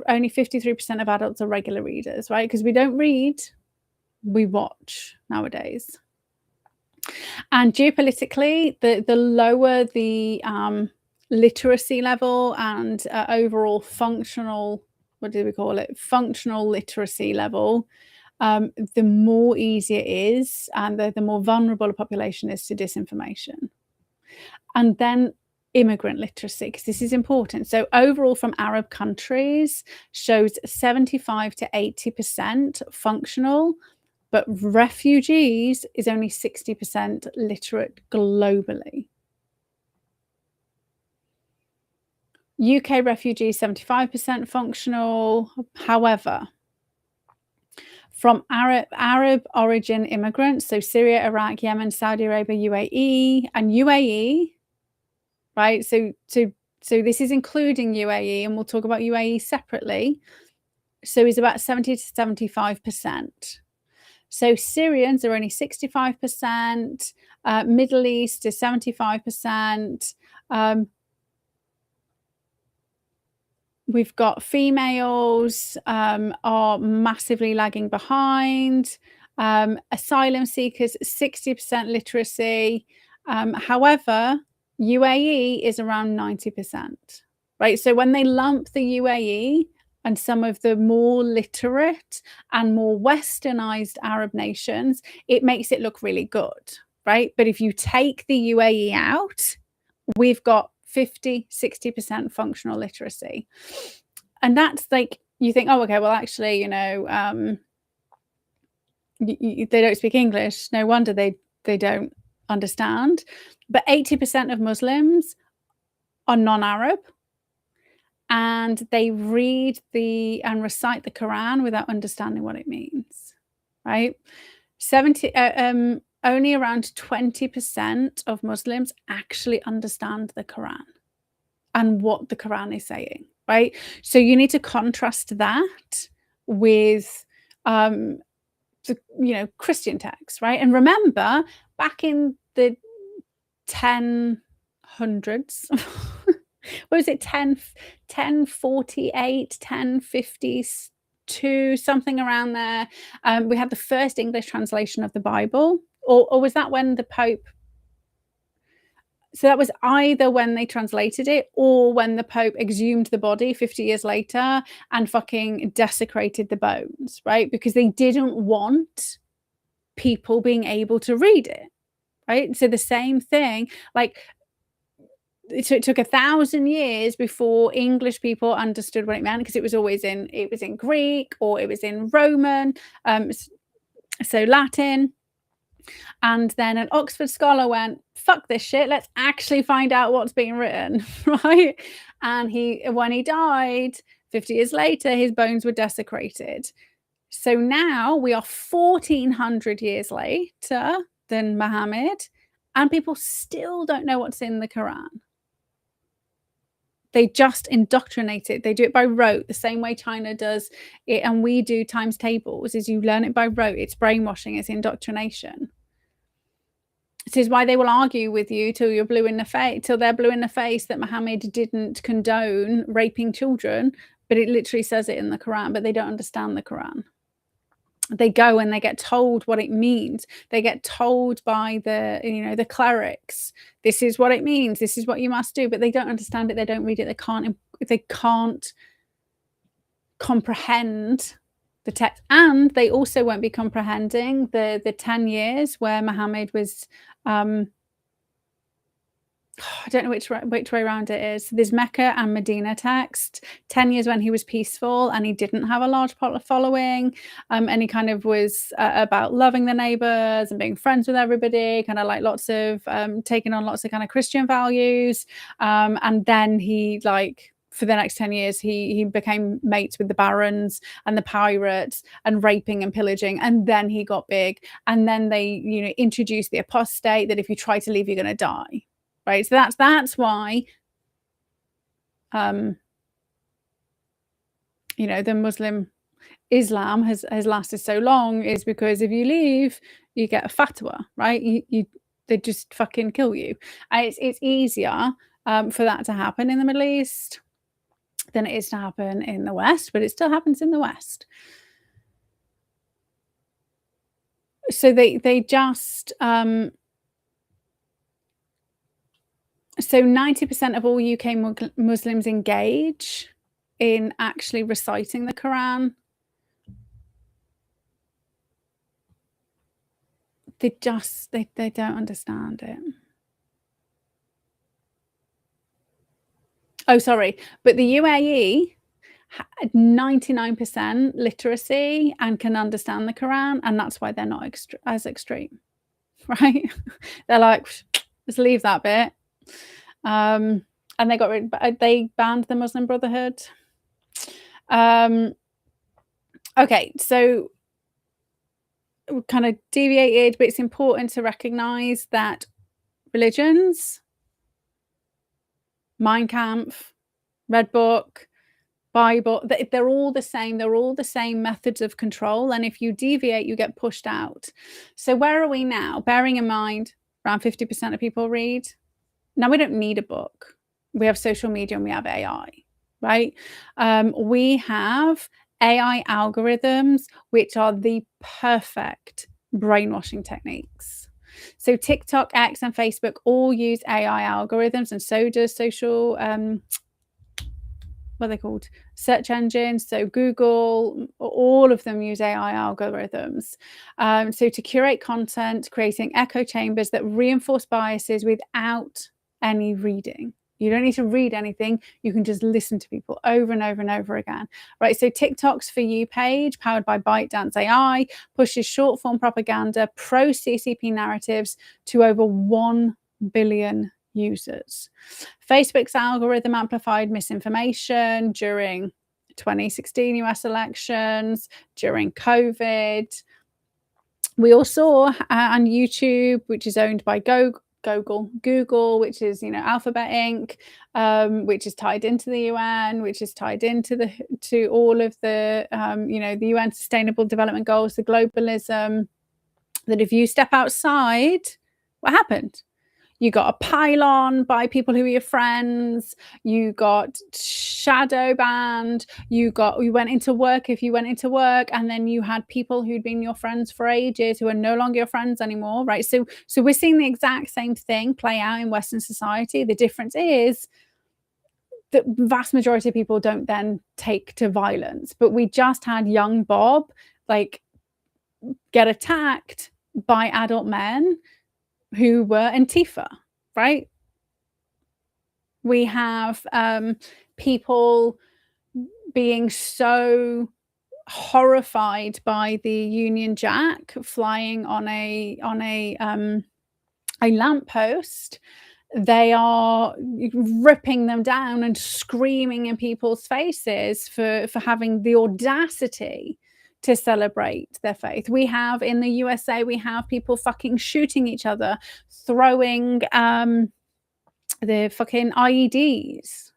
only 53% of adults are regular readers, right? Because we don't read, we watch nowadays. And geopolitically, the lower the literacy level and overall functional, what do we call it? Functional literacy level, the more easier it is, and the more vulnerable a population is to disinformation. And then immigrant literacy, because this is important. So overall from Arab countries shows 75 to 80% functional, but refugees is only 60% literate globally. UK refugees, 75% functional. However, from Arab origin immigrants, so Syria, Iraq, Yemen, Saudi Arabia, UAE, right? So this is including UAE, and we'll talk about UAE separately. So it's about 70 to 75%. So Syrians are only 65%, Middle East is 75%. We've got females are massively lagging behind. Asylum seekers, 60% literacy. However, UAE is around 90%, right? So when they lump the UAE and some of the more literate and more westernized Arab nations, it makes it look really good, right? But if you take the UAE out, we've got 50, 60% functional literacy. And that's like, you think, oh, okay, well, actually, you know, they don't speak English. No wonder they don't understand. But 80% of Muslims are non-Arab, and they read and recite the Quran without understanding what it means, right? Only around 20% of Muslims actually understand the Quran and what the Quran is saying, right? So you need to contrast that with Christian texts, right? And remember, back in the 1000s, what was it, 1048, 1052, something around there, we had the first English translation of the Bible, or was that when the Pope, So that was either when they translated it or when the Pope exhumed the body 50 years later and fucking desecrated the bones, right? Because they didn't want people being able to read it, right? So the same thing, like it took 1,000 years before English people understood what it meant, because it was in Greek or it was in Roman, so Latin. And then an Oxford scholar went, fuck this shit, let's actually find out what's being written, right? And when he died 50 years later, his bones were desecrated. So now we are 1,400 years later than Muhammad, and people still don't know what's in the Quran. They just indoctrinate it. They do it by rote, the same way China does it, and we do times tables, is you learn it by rote. It's brainwashing, it's indoctrination. This is why they will argue with you till you're blue in the face, till they're blue in the face that Muhammad didn't condone raping children, but it literally says it in the Quran, but they don't understand the Quran. They go and they get told what it means. They get told by the clerics, this is what it means, this is what you must do, but they don't understand it, they don't read it, they can't comprehend the text. And they also won't be comprehending the 10 years where Muhammad was I don't know which way around it is. There's Mecca and Medina text. 10 years when he was peaceful and he didn't have a large following, and he kind of was about loving the neighbors and being friends with everybody, kind of like lots of taking on lots of kind of Christian values. And then he, like, for the next 10 years, he became mates with the barons and the pirates and raping and pillaging. And then he got big. And then they, introduced the apostate, that if you try to leave, you're going to die. Right, so that's why, the Muslim Islam has lasted so long, is because if you leave, you get a fatwa, right? They just fucking kill you. And it's easier for that to happen in the Middle East than it is to happen in the West, but it still happens in the West. So they just so 90% of all UK Muslims engage in actually reciting the Quran. They don't understand it. Oh, sorry. But the UAE had 99% literacy and can understand the Quran, and that's why they're not as extreme, right? They're like, let's leave that bit. And they banned the Muslim Brotherhood. Okay, so we kind of deviated, but it's important to recognize that religions, Mein Kampf, Red Book, Bible, they're all the same. They're all the same methods of control. And if you deviate, you get pushed out. So where are we now? Bearing in mind, around 50% of people read. Now, we don't need a book. We have social media and we have AI, right? We have AI algorithms, which are the perfect brainwashing techniques. So TikTok, X, and Facebook all use AI algorithms, and so does social, what are they called? Search engines. So Google, all of them use AI algorithms. So to curate content, creating echo chambers that reinforce biases without any reading. You don't need to read anything. You can just listen to people over and over and over again, right? So TikTok's For You page, powered by ByteDance AI, pushes short form propaganda, pro CCP narratives to over 1 billion users. Facebook's algorithm amplified misinformation during 2016 US elections, during COVID. We all saw on YouTube, which is owned by Google, which is, Alphabet Inc., which is tied into the UN, which is tied into to all of the, the UN Sustainable Development Goals, the globalism, that if you step outside, what happened? You got a pylon by people who are your friends. You got shadow banned. You went into work if you went into work, and then you had people who'd been your friends for ages who are no longer your friends anymore, right? So we're seeing the exact same thing play out in Western society. The difference is the vast majority of people don't then take to violence. But we just had young Bob like get attacked by adult men who were Antifa, right? We have people being so horrified by the Union Jack flying on a lamppost. They are ripping them down and screaming in people's faces for having the audacity to celebrate their faith. We have in the USA, we have people fucking shooting each other, throwing the fucking IEDs.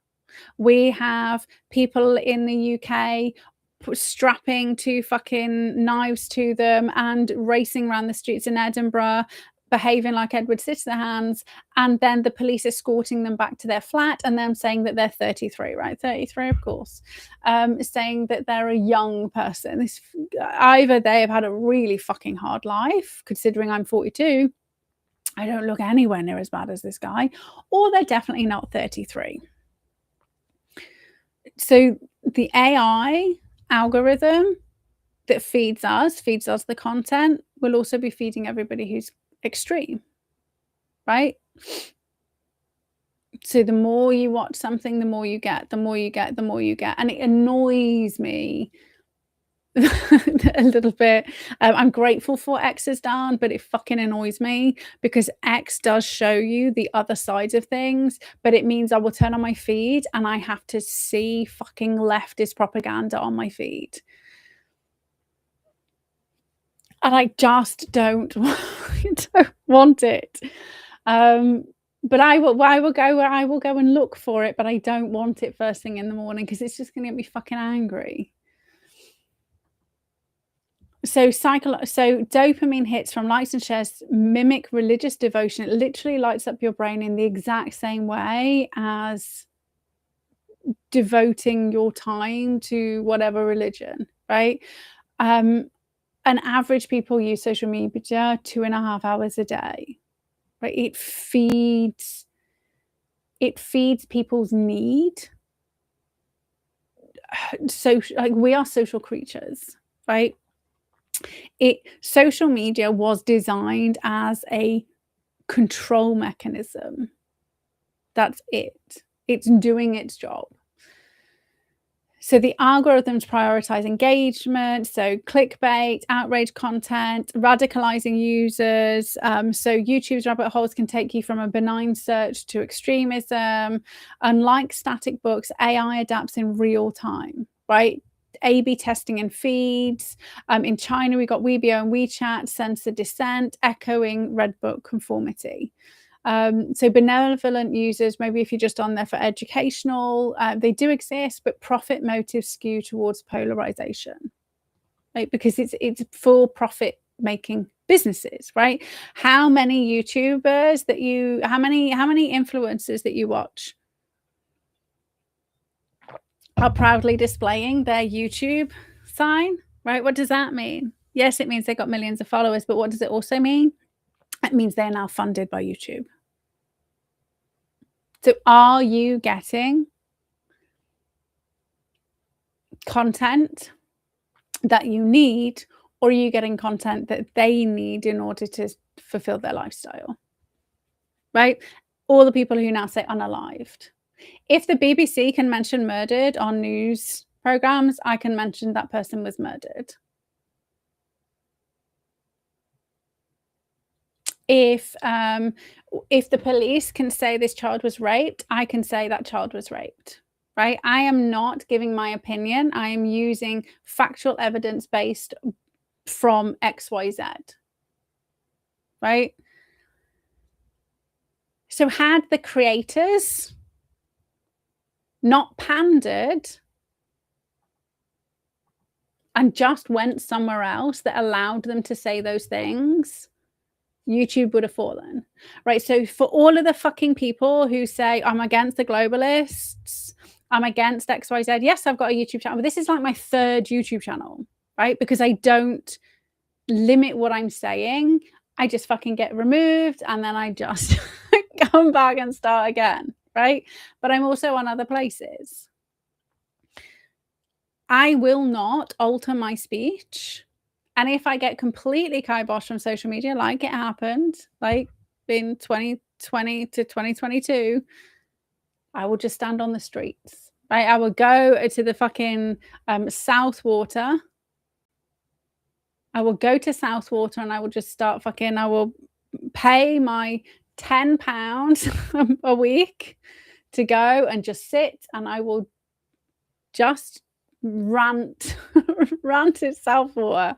We have people in the UK strapping two fucking knives to them and racing around the streets in Edinburgh, behaving like Edward Scissorhands, and then the police escorting them back to their flat and them saying that they're 33, right? 33, of course. Saying that they're a young person. Either they have had a really fucking hard life, considering I'm 42, I don't look anywhere near as bad as this guy, or they're definitely not 33. So the AI algorithm that feeds us the content will also be feeding everybody who's extreme, right? So the more you watch something, the more you get, the more you get, the more you get. And it annoys me a little bit. I'm grateful for X is down, but it fucking annoys me because X does show you the other sides of things, but it means I will turn on my feed and I have to see fucking leftist propaganda on my feed. And I just don't want it. But I will go and look for it, but I don't want it first thing in the morning because it's just going to get me fucking angry. So dopamine hits from likes and shares mimic religious devotion. It literally lights up your brain in the exact same way as devoting your time to whatever religion, right? An average people use social media 2.5 hours a day, right? It feeds people's need. So like we are social creatures, right? Social media was designed as a control mechanism. That's it. It's doing its job. So the algorithms prioritize engagement, so clickbait, outrage content, radicalizing users. So YouTube's rabbit holes can take you from a benign search to extremism. Unlike static books, AI adapts in real time, right? A/B testing in feeds. In China, we got Weibo and WeChat censor dissent, echoing Red Book conformity. So benevolent users, maybe if you're just on there for educational, they do exist, but profit motives skew towards polarization, right? Because it's for profit making businesses, right? How many YouTubers how many influencers that you watch are proudly displaying their YouTube sign, right? What does that mean? Yes, it means they got millions of followers, but what does it also mean? It means they're now funded by YouTube. So are you getting content that you need, or are you getting content that they need in order to fulfill their lifestyle, right? All the people who now say unalived. If the BBC can mention murdered on news programs, I can mention that person was murdered. If the police can say this child was raped, I can say that child was raped, right? I am not giving my opinion. I am using factual evidence based from XYZ, right? So had the creators not pandered and just went somewhere else that allowed them to say those things, YouTube would have fallen, right? So for all of the fucking people who say, I'm against the globalists, I'm against XYZ, yes, I've got a YouTube channel, but this is like my third YouTube channel, right? Because I don't limit what I'm saying. I just fucking get removed and then I just come back and start again, right? But I'm also on other places. I will not alter my speech. And if I get completely kiboshed from social media, like it happened, like in 2020 to 2022, I will just stand on the streets, right? I will go to the fucking Southwater. I will go to Southwater and I will just start fucking, I will pay my £10 a week to go and just sit and I will just rant at Southwater.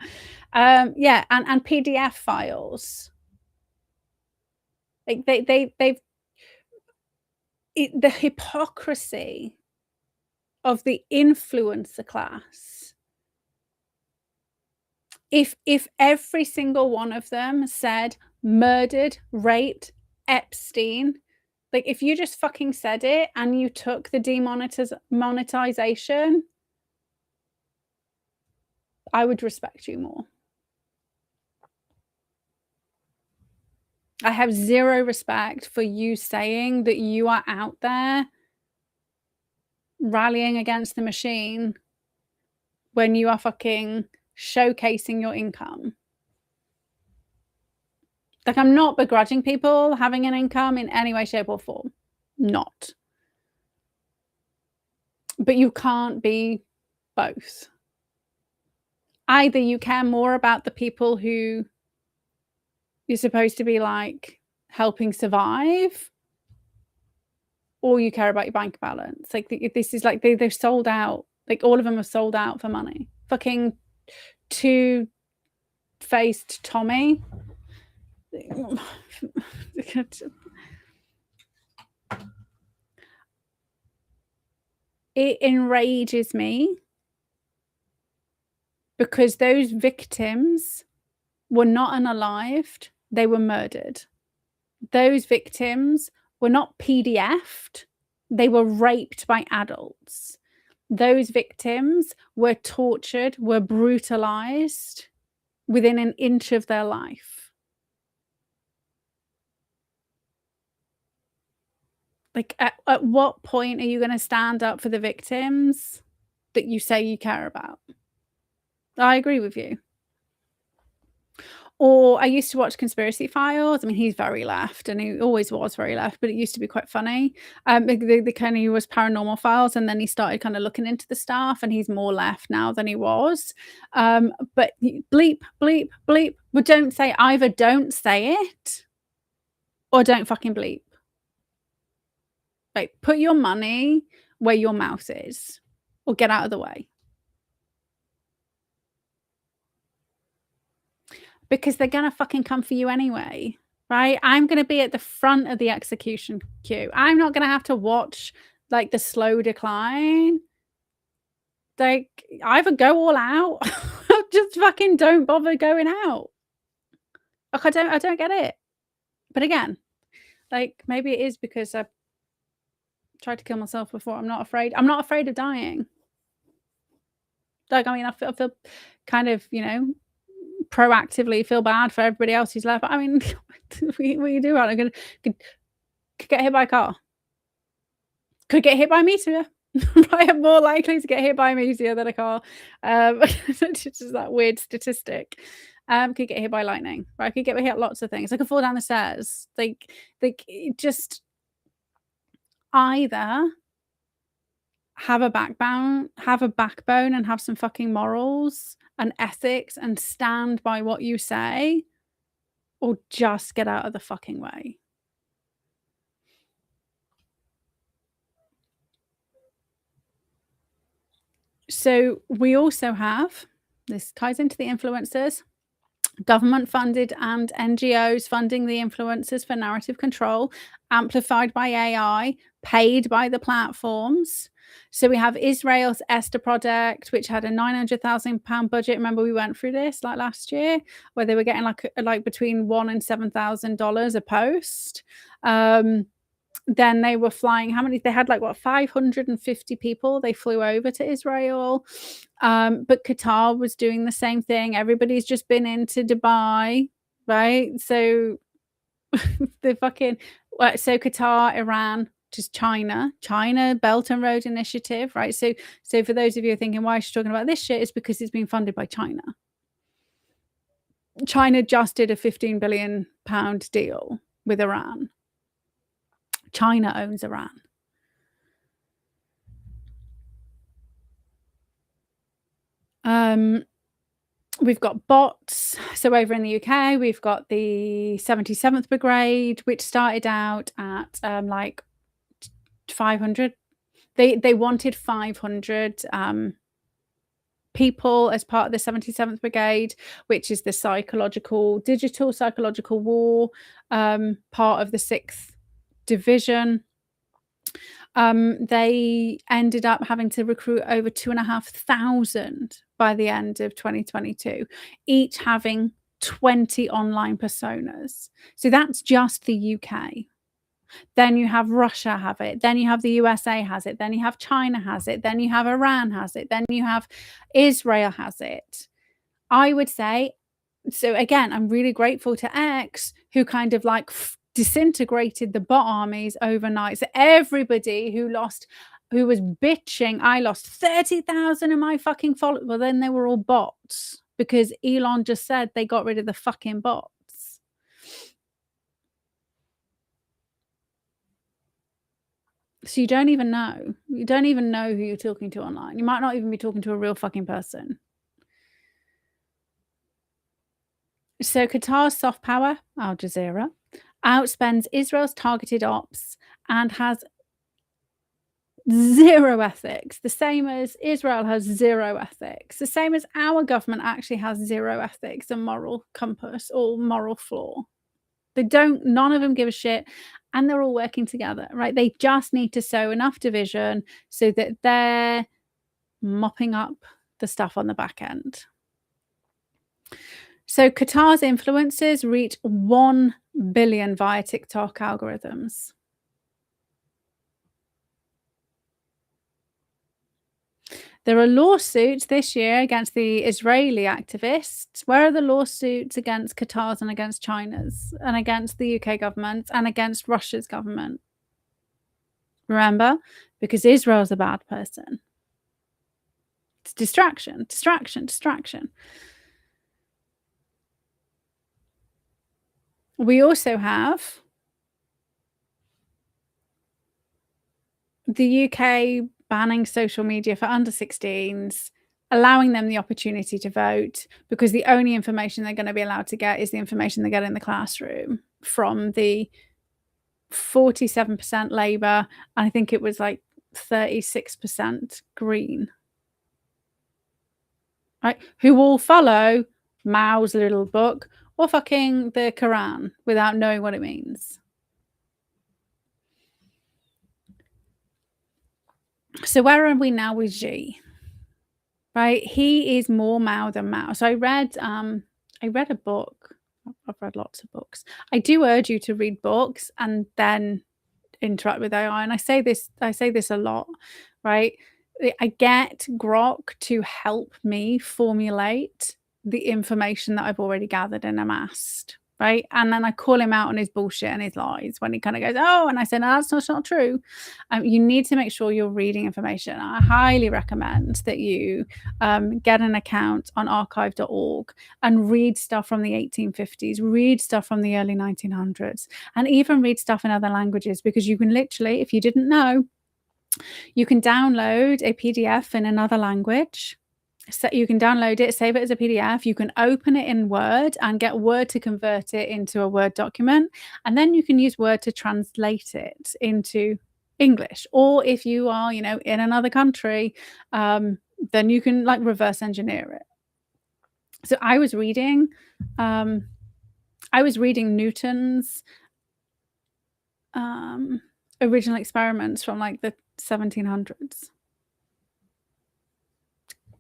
Yeah, and PDF files. Like they've the hypocrisy of the influencer class. If every single one of them said murdered, raped, Epstein, like if you just fucking said it and you took the demonetization, I would respect you more. I have zero respect for you saying that you are out there rallying against the machine when you are fucking showcasing your income. Like, I'm not begrudging people having an income in any way, shape, or form. Not. But you can't be both. Either you care more about the people who you're supposed to be like helping survive, or you care about your bank balance. Like this is like they've sold out. Like all of them have sold out for money. Fucking two-faced Tommy. It enrages me because those victims were not unalived, they were murdered. Those victims were not PDF'd, they were raped by adults. Those victims were tortured, were brutalized within an inch of their life. Like, at what point are you going to stand up for the victims that you say you care about? I agree with you. Or I used to watch Conspiracy Files. I mean, he's very left, and he always was very left, but it used to be quite funny. The kind of, he was Paranormal Files, and then he started kind of looking into the stuff, and he's more left now than he was. But bleep, bleep, bleep. But don't say, either don't say it or don't fucking bleep. Like, put your money where your mouth is, or get out of the way. Because they're going to fucking come for you anyway, right? I'm going to be at the front of the execution queue. I'm not going to have to watch, like, the slow decline. Like, either go all out or just fucking don't bother going out. Like, I don't get it. But again, like, maybe it is because I've tried to kill myself before. I'm not afraid of dying. Like, I mean, I feel kind of, you know, proactively feel bad for everybody else who's left. I mean, what you do? I'm could get hit by a car. Could get hit by a meteor. I am more likely to get hit by a meteor than a car. It's just that weird statistic. Could get hit by lightning. Right? I could get hit lots of things. I could fall down the stairs. Like just either have a backbone and have some fucking morals and ethics and stand by what you say, or just get out of the fucking way. So we also have, this ties into the influencers, government funded and NGOs funding the influencers for narrative control, amplified by AI, paid by the platforms. So we have Israel's Esther project, which had a £900,000 budget. Remember, we went through this like last year, where they were getting like between $1,000 and $7,000 a post. Then they were flying, how many? They had like, what, 550 people they flew over to Israel. But Qatar was doing the same thing. Everybody's just been into Dubai, right? So the fucking, so Qatar, Iran, just China Belt and Road Initiative, right? So for those of you who are thinking, why is she talking about this shit? It's because it's being funded by China. China just did a £15 billion deal with Iran. China owns Iran. We've got bots. So over in the UK, we've got the 77th Brigade, which started out at like 500. They wanted 500 people as part of the 77th Brigade, which is the digital psychological war part of the 6th Division. They ended up having to recruit over 2,500 by the end of 2022, each having 20 online personas. So that's just the UK. Then you have Russia have it. Then you have the USA has it. Then you have China has it. Then you have Iran has it. Then you have Israel has it. I would say, so again, I'm really grateful to X, who kind of like disintegrated the bot armies overnight. So everybody who was bitching, I lost 30,000 of my fucking followers. Well, then they were all bots, because Elon just said they got rid of the fucking bots. So you don't even know who you're talking to online. You might not even be talking to a real fucking person. So Qatar's soft power, Al Jazeera, outspends Israel's targeted ops and has zero ethics, the same as Israel has zero ethics, the same as our government actually has zero ethics and moral compass or moral flaw. None of them give a shit, and they're all working together, right? They just need to sow enough division so that they're mopping up the stuff on the back end. So Qatar's influencers reach 1 billion via TikTok algorithms. There are lawsuits this year against the Israeli activists. Where are the lawsuits against Qatar's and against China's and against the UK government and against Russia's government? Remember? Because Israel's a bad person. It's distraction. We also have the UK banning social media for under 16s, allowing them the opportunity to vote, because the only information they're going to be allowed to get is the information they get in the classroom from the 47% Labour, and I think it was like 36% Green, right? Who all follow Mao's little book or fucking the Quran without knowing what it means. So where are we now with Xi? Right, he is more Mao than Mao. So I read a book. I've read lots of books. I do urge you to read books and then interact with AI. And I say this a lot, right? I get Grok to help me formulate the information that I've already gathered and amassed, right? And then I call him out on his bullshit and his lies when he kind of goes, oh, and I say, no, that's not true. You need to make sure you're reading information. I highly recommend that you get an account on archive.org and read stuff from the 1850s, read stuff from the early 1900s, and even read stuff in other languages, because you can literally, if you didn't know, you can download a PDF in another language. So you can download it, save it as a PDF. You can open it in Word and get Word to convert it into a Word document. And then you can use Word to translate it into English. Or if you are, in another country, then you can like reverse engineer it. So I was reading Newton's original experiments from like the 1700s.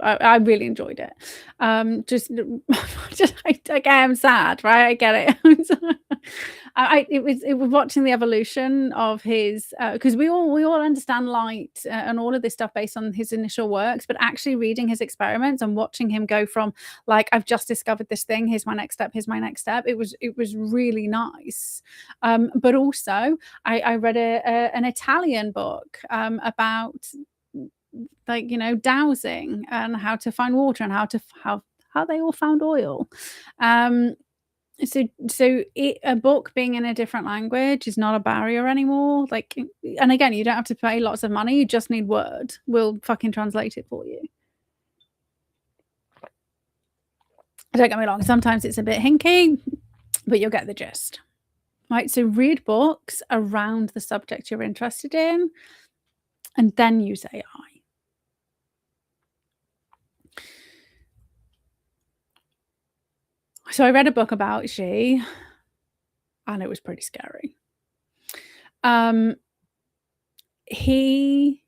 I really enjoyed it. Just, just I am sad, right? I get it. It was watching the evolution of his, because we all understand light, and all of this stuff based on his initial works, but actually reading his experiments and watching him go from like, I've just discovered this thing, here's my next step, here's my next step. It was really nice. But also I read an Italian book about, like, dowsing and how to find water and how they all found oil. A book being in a different language is not a barrier anymore. Like, and again, you don't have to pay lots of money. You just need Word. We'll fucking translate it for you. Don't get me wrong. Sometimes it's a bit hinky, but you'll get the gist. Right. So read books around the subject you're interested in, and then use AI. So I read a book about Xi, and it was pretty scary. He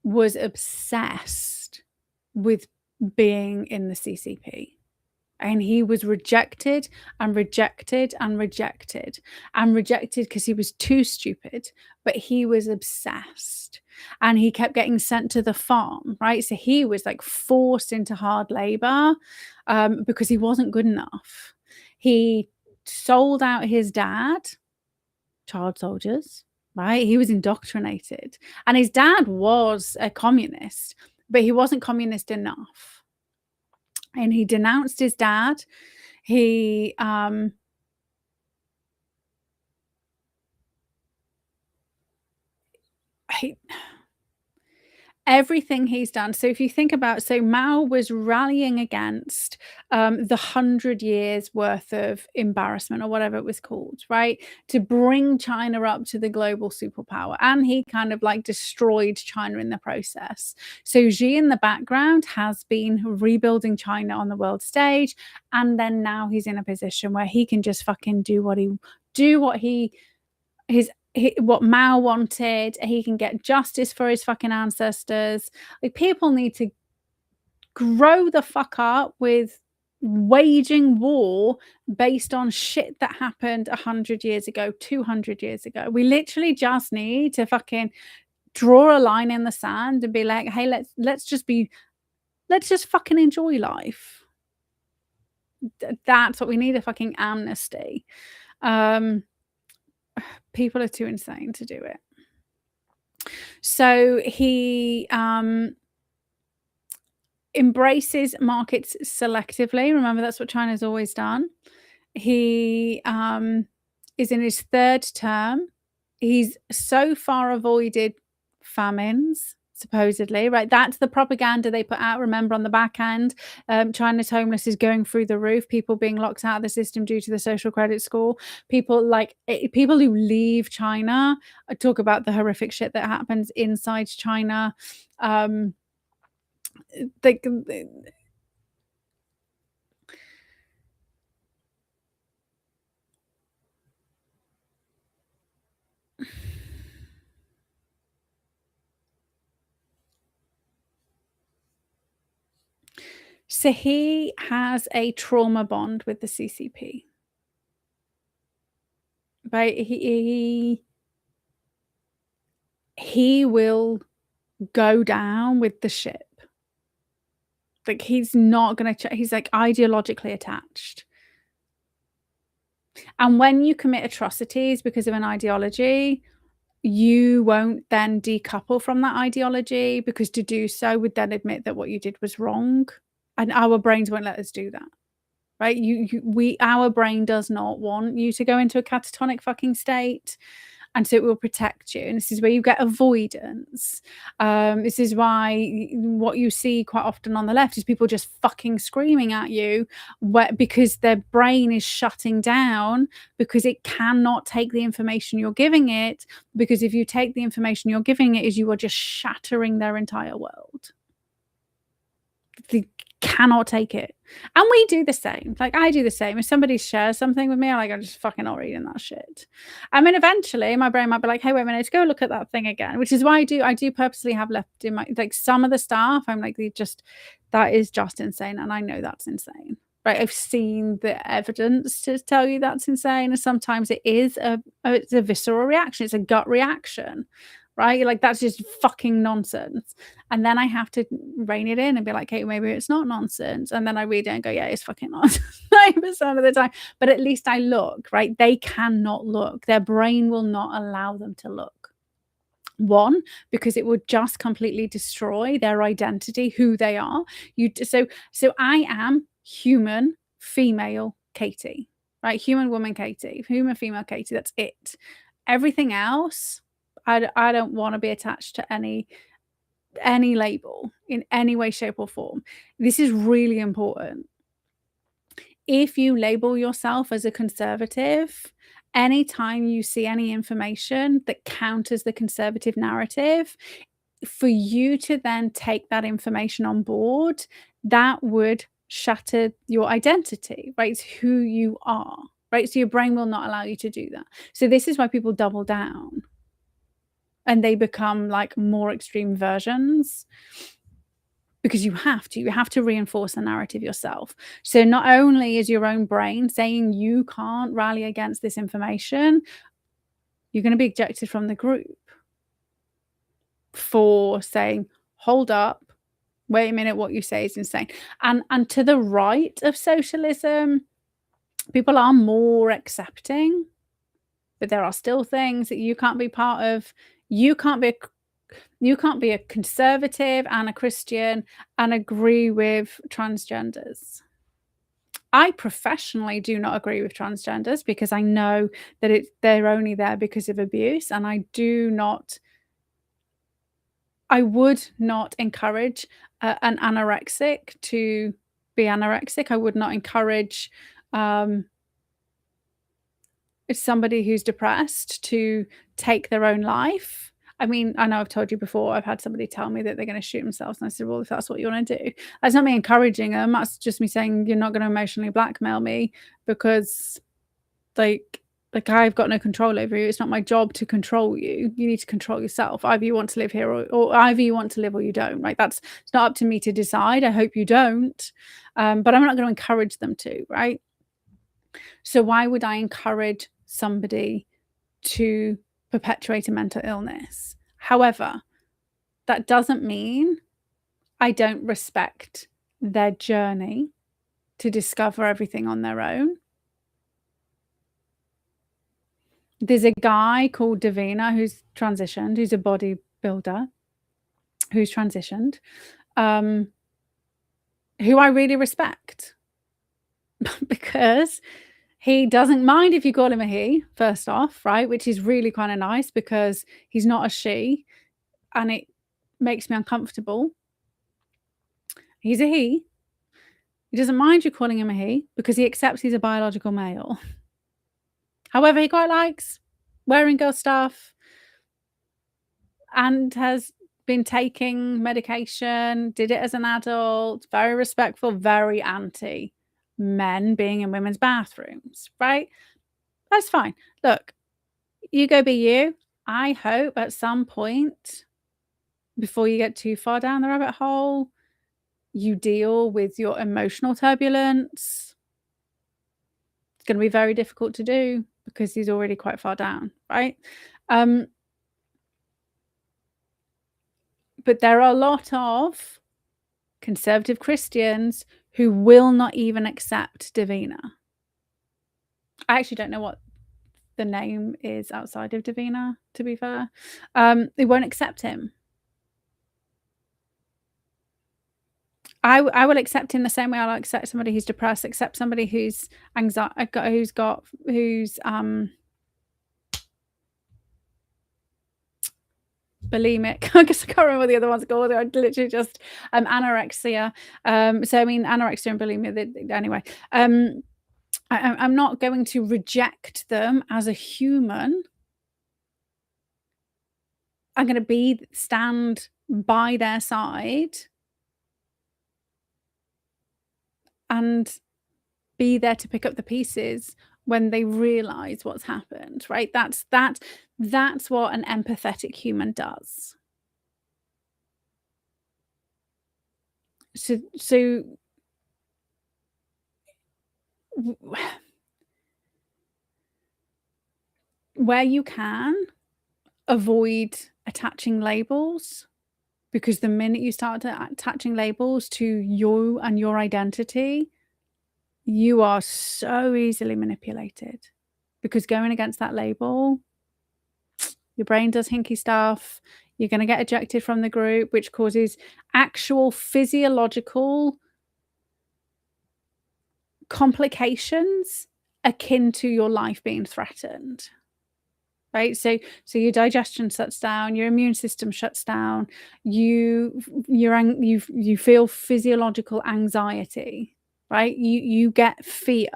was obsessed with being in the CCP, and he was rejected and rejected and rejected and rejected because he was too stupid, but he was obsessed, and he kept getting sent to the farm, right? So he was like forced into hard labor, because he wasn't good enough. He sold out his dad, child soldiers, right? He was indoctrinated, and his dad was a communist, but he wasn't communist enough. And he denounced his dad. He everything he's done. So if you think about, so Mao was rallying against the 100 years worth of embarrassment, or whatever it was called, right? To bring China up to the global superpower. And he kind of like destroyed China in the process. So Xi in the background has been rebuilding China on the world stage. And then now he's in a position where he can just fucking do what Mao wanted. He can get justice for his fucking ancestors. Like, people need to grow the fuck up with waging war based on shit that happened 100 years ago, 200 years ago. We literally just need to fucking draw a line in the sand and be like, hey, let's just fucking enjoy life. That's what we need, a fucking amnesty. People are too insane to do it. So he embraces markets selectively. Remember, that's what China's always done. He is in his third term. He's so far avoided famines, supposedly, right? That's the propaganda they put out. Remember, on the back end, China's homeless is going through the roof. People being locked out of the system due to the social credit score. People who leave China talk about the horrific shit that happens inside China. So he has a trauma bond with the CCP. But he will go down with the ship. Like, he's not gonna he's like ideologically attached. And when you commit atrocities because of an ideology, you won't then decouple from that ideology, because to do so would then admit that what you did was wrong. And our brains won't let us do that. Right? Our brain does not want you to go into a catatonic fucking state. And so it will protect you. And this is where you get avoidance. This is why what you see quite often on the left is people just fucking screaming at you because their brain is shutting down, because it cannot take the information you're giving it. Because if you take the information you're giving it, you are just shattering their entire world. cannot take it. And we do the same. Like, I do the same. If somebody shares something with me, I'm just fucking not reading that shit. I mean, eventually my brain might be like, hey, wait a minute, let's go look at that thing again, which is why I do purposely have left in my, like, some of the stuff I'm like, that is just insane. And I know that's insane. Right. I've seen the evidence to tell you that's insane. And sometimes it is it's a visceral reaction. It's a gut reaction. Right. You're like, that's just fucking nonsense. And then I have to rein it in and be like, hey, maybe it's not nonsense. And then I read it and go, yeah, it's fucking nonsense 90% of the time. But at least I look, right? They cannot look. Their brain will not allow them to look. One, because it would just completely destroy their identity, who they are. So I am human female Katie, right? Human woman Katie, human female Katie. That's it. Everything else, I don't want to be attached to any label in any way, shape, or form. This is really important. If you label yourself as a conservative, anytime you see any information that counters the conservative narrative, for you to then take that information on board, that would shatter your identity, right? It's who you are, right? So your brain will not allow you to do that. So this is why people double down and they become like more extreme versions, because you have to reinforce the narrative yourself. So not only is your own brain saying you can't rally against this information, you're going to be ejected from the group for saying, hold up, wait a minute, what you say is insane. And to the right of socialism, people are more accepting, but there are still things that you can't be part of. You can't be a conservative and a Christian and agree with transgenders. I professionally do not agree with transgenders because I know that they're only there because of abuse, and I would not encourage an anorexic to be anorexic. I would not encourage somebody who's depressed to take their own life. I mean, I know I've told you before, I've had somebody tell me that they're going to shoot themselves. And I said, well, if that's what you want to do, that's not me encouraging them. That's just me saying, you're not going to emotionally blackmail me, because like I've got no control over you. It's not my job to control you. You need to control yourself. Either you want to live here or either you want to live or you don't, right? It's not up to me to decide. I hope you don't. But I'm not going to encourage them to, right? So why would I encourage somebody to perpetuate a mental illness? However, that doesn't mean I don't respect their journey to discover everything on their own. There's a guy called Davina who's transitioned, who's a bodybuilder, who's transitioned, who I really respect because he doesn't mind if you call him a he, first off, right? Which is really kind of nice because he's not a she and it makes me uncomfortable. He's a he. He doesn't mind you calling him a he because he accepts he's a biological male. However, he quite likes wearing girl stuff and has been taking medication, did it as an adult, very respectful, very anti men being in women's bathrooms, right? That's fine. Look, you go be you. I hope at some point, before you get too far down the rabbit hole, you deal with your emotional turbulence. It's going to be very difficult to do because he's already quite far down, right? But there are a lot of conservative Christians who will not even accept Davina. I actually don't know what the name is outside of Davina, to be fair. They won't accept him. I will accept him the same way I'll accept somebody who's depressed, accept somebody who's bulimic. I guess I can't remember what the other one's called. I literally just anorexia. So I mean, anorexia and bulimia. Anyway, I'm not going to reject them as a human. I'm going to stand by their side and be there to pick up the pieces when they realize what's happened, right? That's what an empathetic human does. So where you can, avoid attaching labels, because the minute you start attaching labels to you and your identity, you are so easily manipulated, because going against that label, your brain does hinky stuff. You're going to get ejected from the group, which causes actual physiological complications akin to your life being threatened. Right? So your digestion shuts down, your immune system shuts down, you feel physiological anxiety, right? You get fear.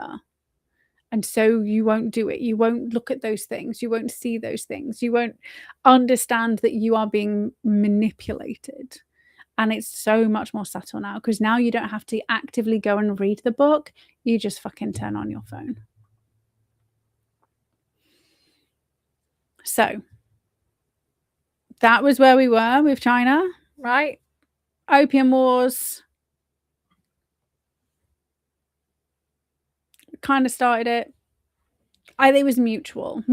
And so you won't do it. You won't look at those things. You won't see those things. You won't understand that you are being manipulated. And it's so much more subtle now, because now you don't have to actively go and read the book. You just fucking turn on your phone. So that was where we were with China, right? Opium Wars. Kind of started it. I think it was mutual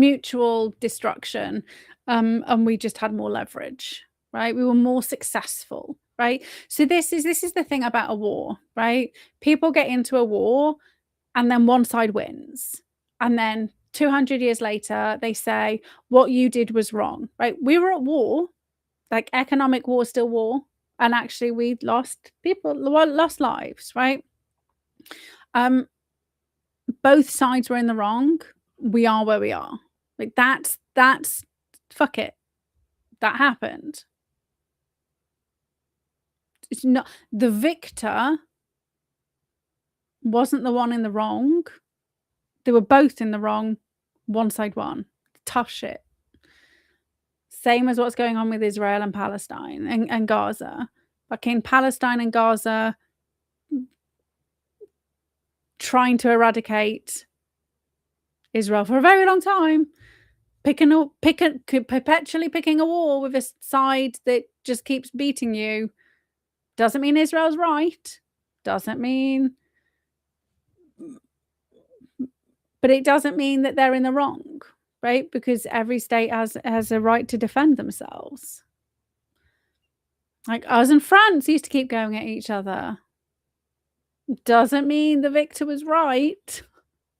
destruction. And we just had more leverage, right? We were more successful, right? So this is the thing about a war, right? People get into a war and then one side wins. And then 200 years later, they say, what you did was wrong, right? We were at war, like economic war, still war. And actually we lost lives, right? Both sides were in the wrong. We are where we are. Like that's fuck it. That happened. It's not, the victor wasn't the one in the wrong. They were both in the wrong. One side won. Tough shit. Same as what's going on with Israel and Palestine and Gaza. Fucking Palestine and Gaza trying to eradicate Israel for a very long time, perpetually picking a war with a side that just keeps beating you. Doesn't mean Israel's right. Doesn't mean, but it doesn't mean that they're in the wrong, right? Because every state has a right to defend themselves. Like us and France used to keep going at each other. Doesn't mean the victor was right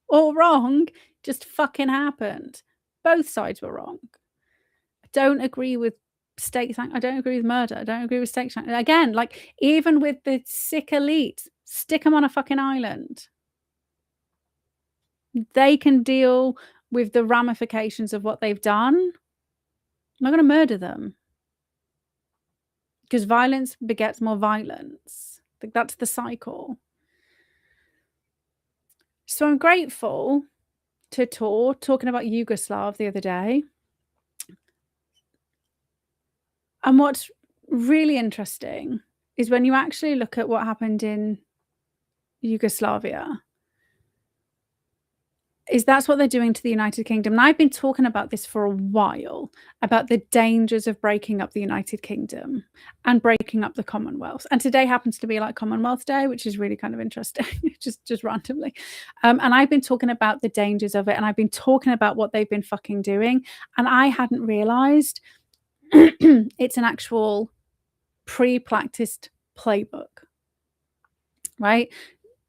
or wrong. Just fucking happened. Both sides were wrong. I don't agree with state sanctions. I don't agree with murder. I don't agree with state sanctions. Again, like even with the sick elite, stick them on a fucking island. They can deal with the ramifications of what they've done. I'm not going to murder them, because violence begets more violence. I think that's the cycle. So I'm grateful to Tor talking about Yugoslav the other day. And what's really interesting is when you actually look at what happened in Yugoslavia, is that's what they're doing to the United Kingdom. And I've been talking about this for a while, about the dangers of breaking up the United Kingdom and breaking up the Commonwealth. And today happens to be like Commonwealth Day, which is really kind of interesting, just randomly. And I've been talking about the dangers of it, and I've been talking about what they've been fucking doing. And I hadn't realized it's an actual pre-practiced playbook, right?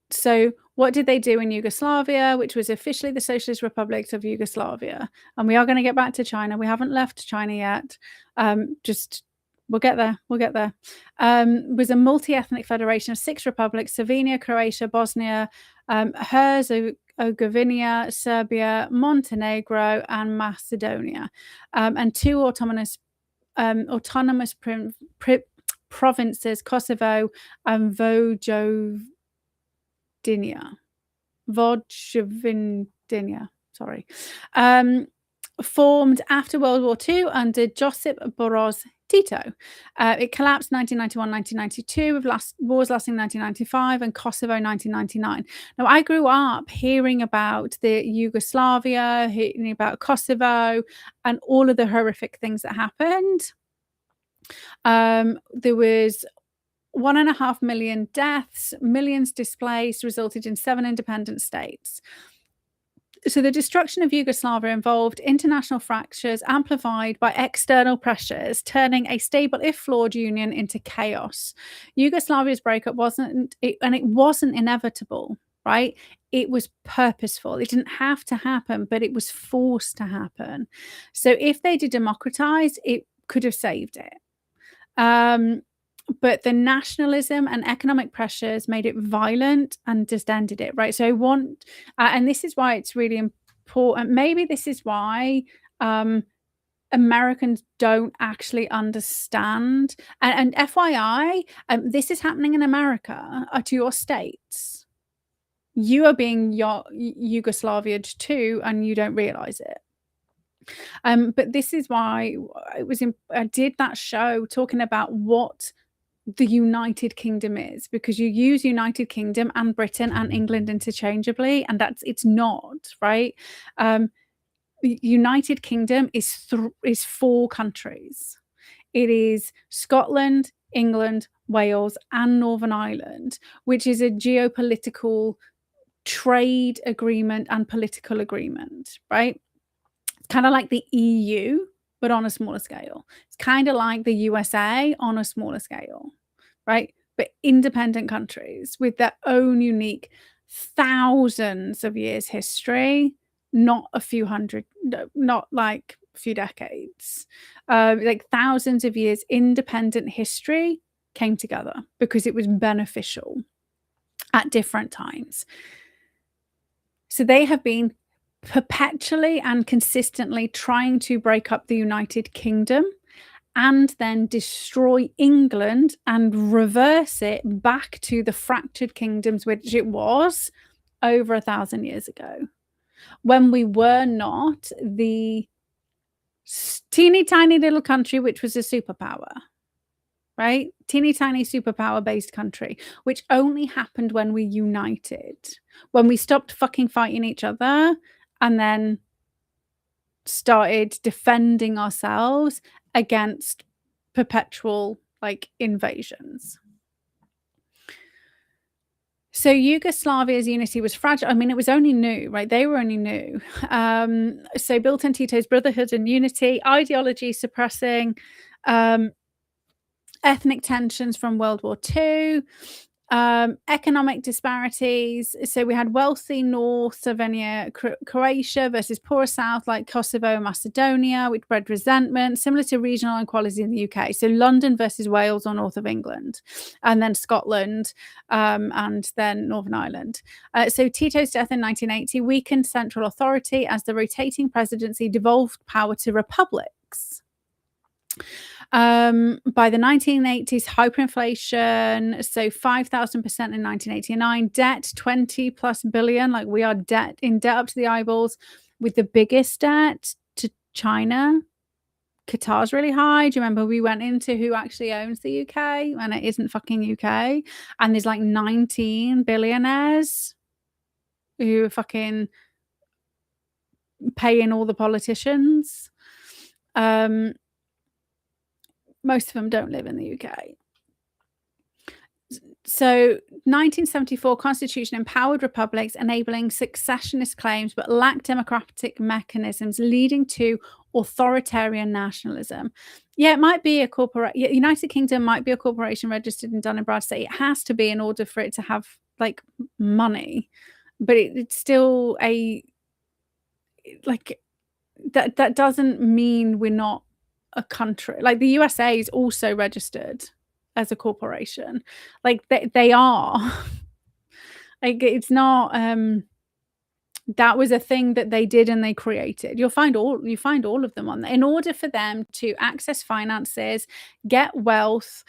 So what did they do in Yugoslavia, which was officially the Socialist Republic of Yugoslavia? And we are going to get back to China. We haven't left China yet. We'll get there. Was a multi-ethnic federation of 6 republics: Slovenia, Croatia, Bosnia, Herzegovina, Serbia, Montenegro, and Macedonia, and 2 autonomous provinces: Kosovo and Vojvodina. Sorry. formed after World War II under Josip Broz Tito. It collapsed 1991-1992, with wars lasting 1995, and Kosovo 1999. Now, I grew up hearing about the Yugoslavia, hearing about Kosovo, and all of the horrific things that happened. There was 1.5 million deaths, millions displaced, resulted in 7 independent states. So the destruction of Yugoslavia involved international fractures amplified by external pressures, turning a stable, if flawed, union into chaos. Yugoslavia's breakup wasn't inevitable, right? It was purposeful. It didn't have to happen, but it was forced to happen. So if they did democratize, it could have saved it. But the nationalism and economic pressures made it violent and just ended it, right? So I want, and this is why it's really important. Maybe this is why Americans don't actually understand. And FYI, this is happening in America to your states. You are being Yugoslavia'd too, and you don't realize it. But this is why I did that show talking about what the United Kingdom is, because you use United Kingdom and Britain and England interchangeably, and it's not, right? United Kingdom is 4 countries. It is Scotland, England, Wales, and Northern Ireland, which is a geopolitical trade agreement and political agreement, right? It's kind of like the EU, but on a smaller scale. It's kind of like the USA on a smaller scale, right? But independent countries with their own unique thousands of years history, not a few hundred, not like a few decades, like thousands of years independent history came together because it was beneficial at different times. So they have been perpetually and consistently trying to break up the United Kingdom and then destroy England and reverse it back to the fractured kingdoms which it was over 1,000 years ago, when we were not the teeny tiny little country which was a superpower, right? Teeny tiny superpower based country, which only happened when we united, when we stopped fucking fighting each other and then started defending ourselves against perpetual like invasions. So Yugoslavia's unity was fragile. I mean, it was only new, right? They were only new. So built on Tito's brotherhood and unity, ideology suppressing, ethnic tensions from World War II, economic disparities. So we had wealthy North, Slovenia, Croatia versus poor South like Kosovo and Macedonia, which bred resentment, similar to regional inequality in the UK. So London versus Wales or north of England, and then Scotland, and then Northern Ireland. So Tito's death in 1980 weakened central authority as the rotating presidency devolved power to republics. By the 1980s, hyperinflation, so 5,000% in 1989, debt 20+ billion, like we are in debt up to the eyeballs, with the biggest debt to China. Qatar's really high. Do you remember we went into who actually owns the UK? And it isn't fucking UK. And there's like 19 billionaires who are fucking paying all the politicians. Most of them don't live in the UK. So 1974 Constitution empowered republics, enabling successionist claims, but lacked democratic mechanisms, leading to authoritarian nationalism. Yeah, it might be a corporation. United Kingdom might be a corporation registered in Dun and Bradstreet. It has to be in order for it to have like money, but it's still that doesn't mean we're not a country. Like the USA is also registered as a corporation. Like they are. Like it's not that was a thing that they did and they created. You find all of them on there in order for them to access finances, get wealth,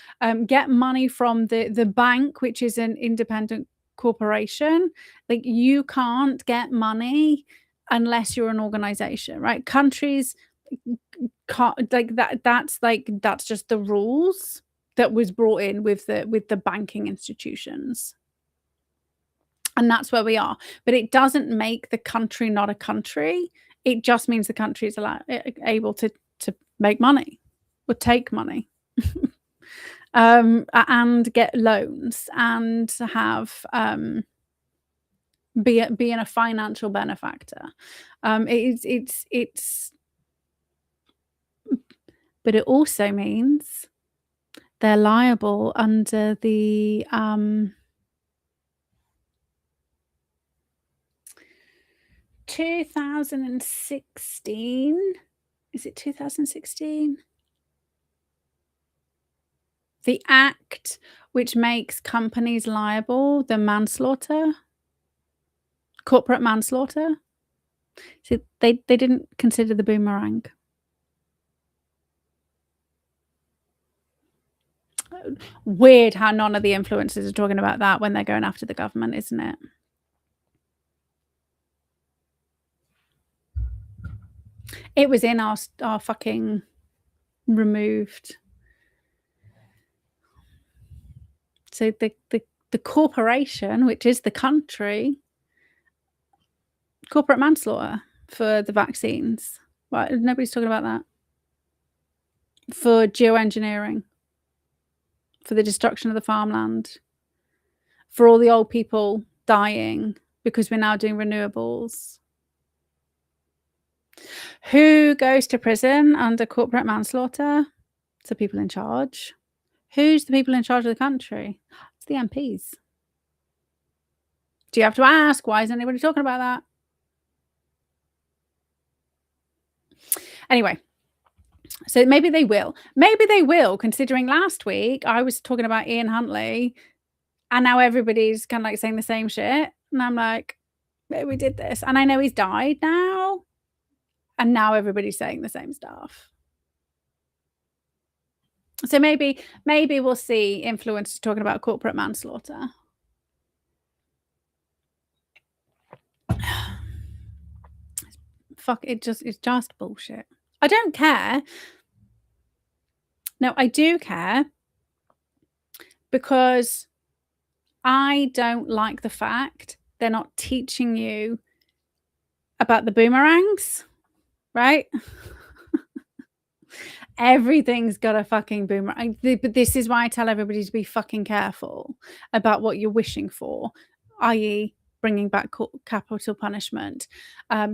get money from the bank, which is an independent corporation. Like you can't get money unless you're an organization, right? Countries can't, like that's just the rules that was brought in with the banking institutions. And that's where we are. But it doesn't make the country not a country. It just means the country is able to make money or take money. And get loans and have being a financial benefactor. It's but it also means they're liable under the 2016. Is it 2016? The act which makes companies liable, the manslaughter, corporate manslaughter. So they didn't consider the boomerang. Weird how none of the influencers are talking about that when they're going after the government, isn't it? It was in our fucking removed. So the corporation, which is the country, corporate manslaughter for the vaccines. Right? Nobody's talking about that. For geoengineering, for the destruction of the farmland, for all the old people dying because we're now doing renewables. Who goes to prison under corporate manslaughter? It's the people in charge. Who's the people in charge of the country? It's the MPs. Do you have to ask, why isn't anybody talking about that? Anyway, so maybe they will. Maybe they will, considering last week I was talking about Ian Huntley and now everybody's kind of like saying the same shit. And I'm like, we did this. And I know he's died now. And now everybody's saying the same stuff. So maybe we'll see influencers talking about corporate manslaughter. Fuck, it's just bullshit. I don't care. No, I do care because I don't like the fact they're not teaching you about the boomerangs, right? Everything's got a fucking boomerang. But this is why I tell everybody to be fucking careful about what you're wishing for, i.e. bringing back capital punishment,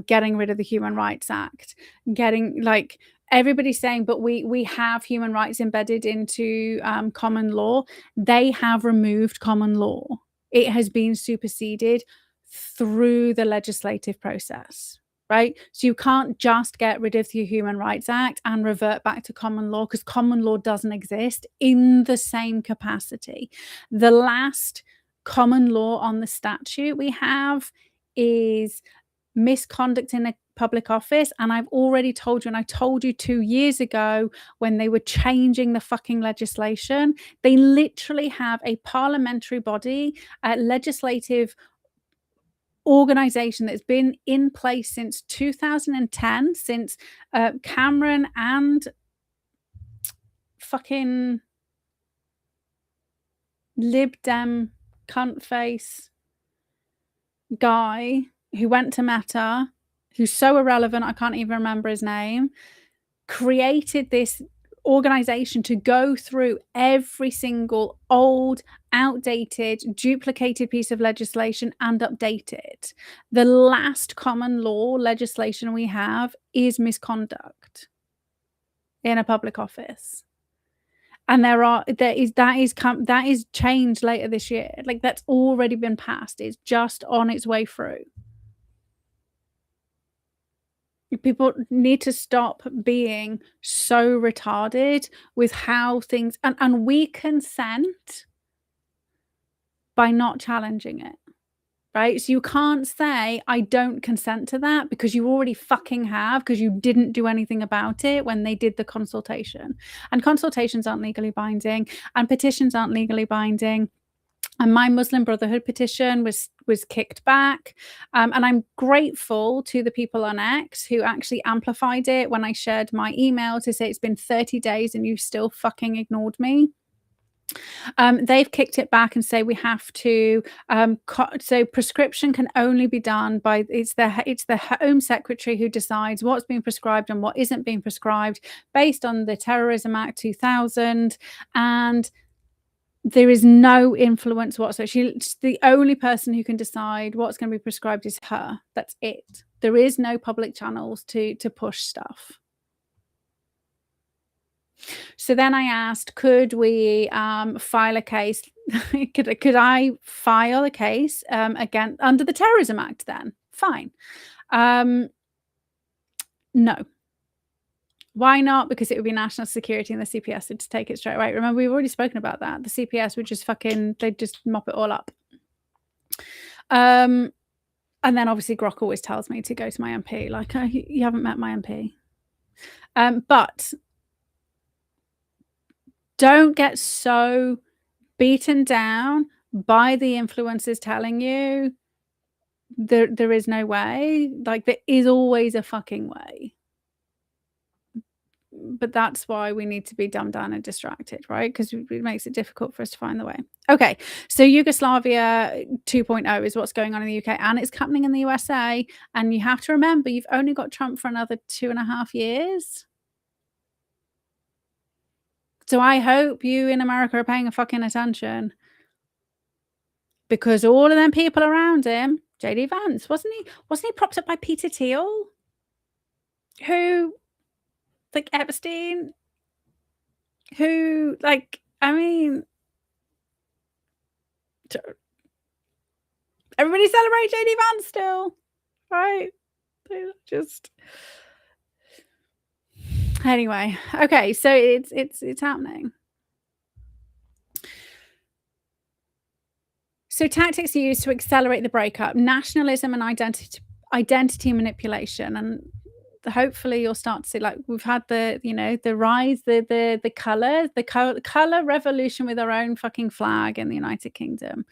getting rid of the Human Rights Act, getting like everybody's saying, but we have human rights embedded into common law. They have removed common law. It has been superseded through the legislative process. Right? So you can't just get rid of the Human Rights Act and revert back to common law because common law doesn't exist in the same capacity. The last common law on the statute we have is misconduct in a public office. And I've already told you, and I told you 2 years ago when they were changing the fucking legislation, they literally have a parliamentary body, legislative organization that's been in place since 2010, since Cameron and fucking Lib Dem cunt face guy who went to Meta, who's so irrelevant I can't even remember his name, created this organization to go through every single old, outdated, duplicated piece of legislation and update it. The last common law legislation we have is misconduct in a public office. And that is changed later this year. Like that's already been passed. It's just on its way through. People need to stop being so retarded with how things and we consent by not challenging it, right? So you can't say I don't consent to that because you already fucking have, because you didn't do anything about it when they did the consultation. And consultations aren't legally binding and petitions aren't legally binding. And my Muslim Brotherhood petition was kicked back. And I'm grateful to the people on X who actually amplified it when I shared my email to say it's been 30 days and you still fucking ignored me. They've kicked it back and say we have to. So prescription can only be done by it's the Home Secretary who decides what's being prescribed and what isn't being prescribed based on the Terrorism Act 2000, and there is no influence whatsoever. She's the only person who can decide what's going to be prescribed is her. That's it. There is no public channels to push stuff. So then I asked, could we file a case? could I file a case again under the Terrorism Act then? Fine. No. Why not? Because it would be national security and the CPS would just take it straight away. Remember, we've already spoken about that. The CPS would just they'd just mop it all up. And then obviously Grok always tells me to go to my MP. Like, you haven't met my MP. But don't get so beaten down by the influencers telling you there is no way. Like, there is always a fucking way. But that's why we need to be dumbed down and distracted, right? Because it makes it difficult for us to find the way. Okay, so Yugoslavia 2.0 is what's going on in the UK, and it's happening in the USA. And you have to remember, you've only got Trump for another 2.5 years. So I hope you in America are paying a fucking attention, because all of them people around him, JD Vance, wasn't he propped up by Peter Thiel, who, like, Epstein, who, like, I mean, everybody celebrate JD Vance still, right? Just anyway, okay, so it's happening. So tactics are used to accelerate the breakup: nationalism and identity manipulation. And hopefully you'll start to see, like, we've had the rise, the color revolution with our own fucking flag in the United Kingdom.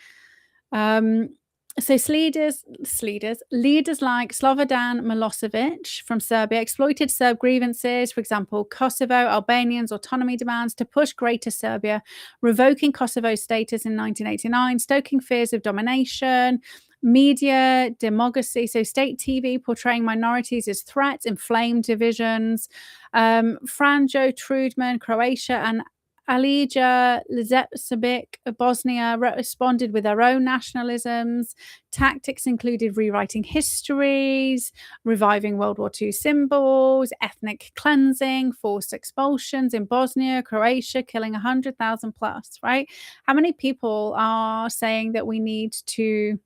So leaders like Slobodan Milosevic from Serbia exploited Serb grievances, for example, Kosovo, Albanians' autonomy demands, to push Greater Serbia, revoking Kosovo's status in 1989, stoking fears of domination, media democracy, so state TV portraying minorities as threats, inflamed divisions. Franjo Trudman, Croatia, and Alija Lizetbegovic, Bosnia, responded with their own nationalisms. Tactics included rewriting histories, reviving World War II symbols, ethnic cleansing, forced expulsions in Bosnia, Croatia, killing 100,000 plus, right? How many people are saying that we need to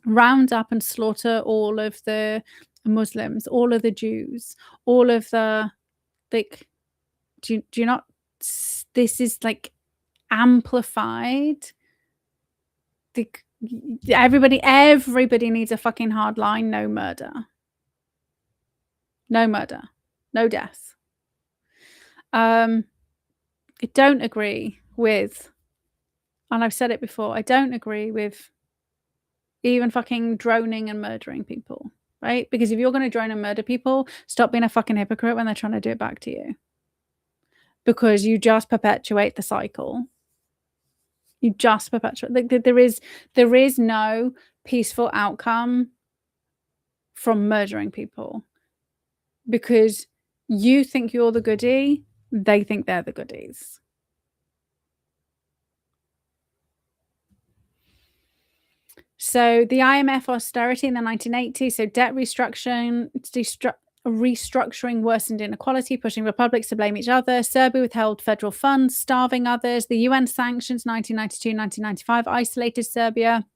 round up and slaughter all of the Muslims, all of the Jews, all of the, like, do you not, this is like amplified. Everybody needs a fucking hard line. No murder, no death. I don't agree with, and I've said it before, I don't agree with even fucking droning and murdering people, right? Because if you're going to drone and murder people, stop being a fucking hypocrite when they're trying to do it back to you, because you just perpetuate the cycle. You just perpetuate. There is no peaceful outcome from murdering people, because you think you're the goodie, they think they're the goodies. So the IMF austerity in the 1980s, so debt restructuring worsened inequality, pushing republics to blame each other. Serbia withheld federal funds, starving others. The UN sanctions 1992-1995 isolated Serbia,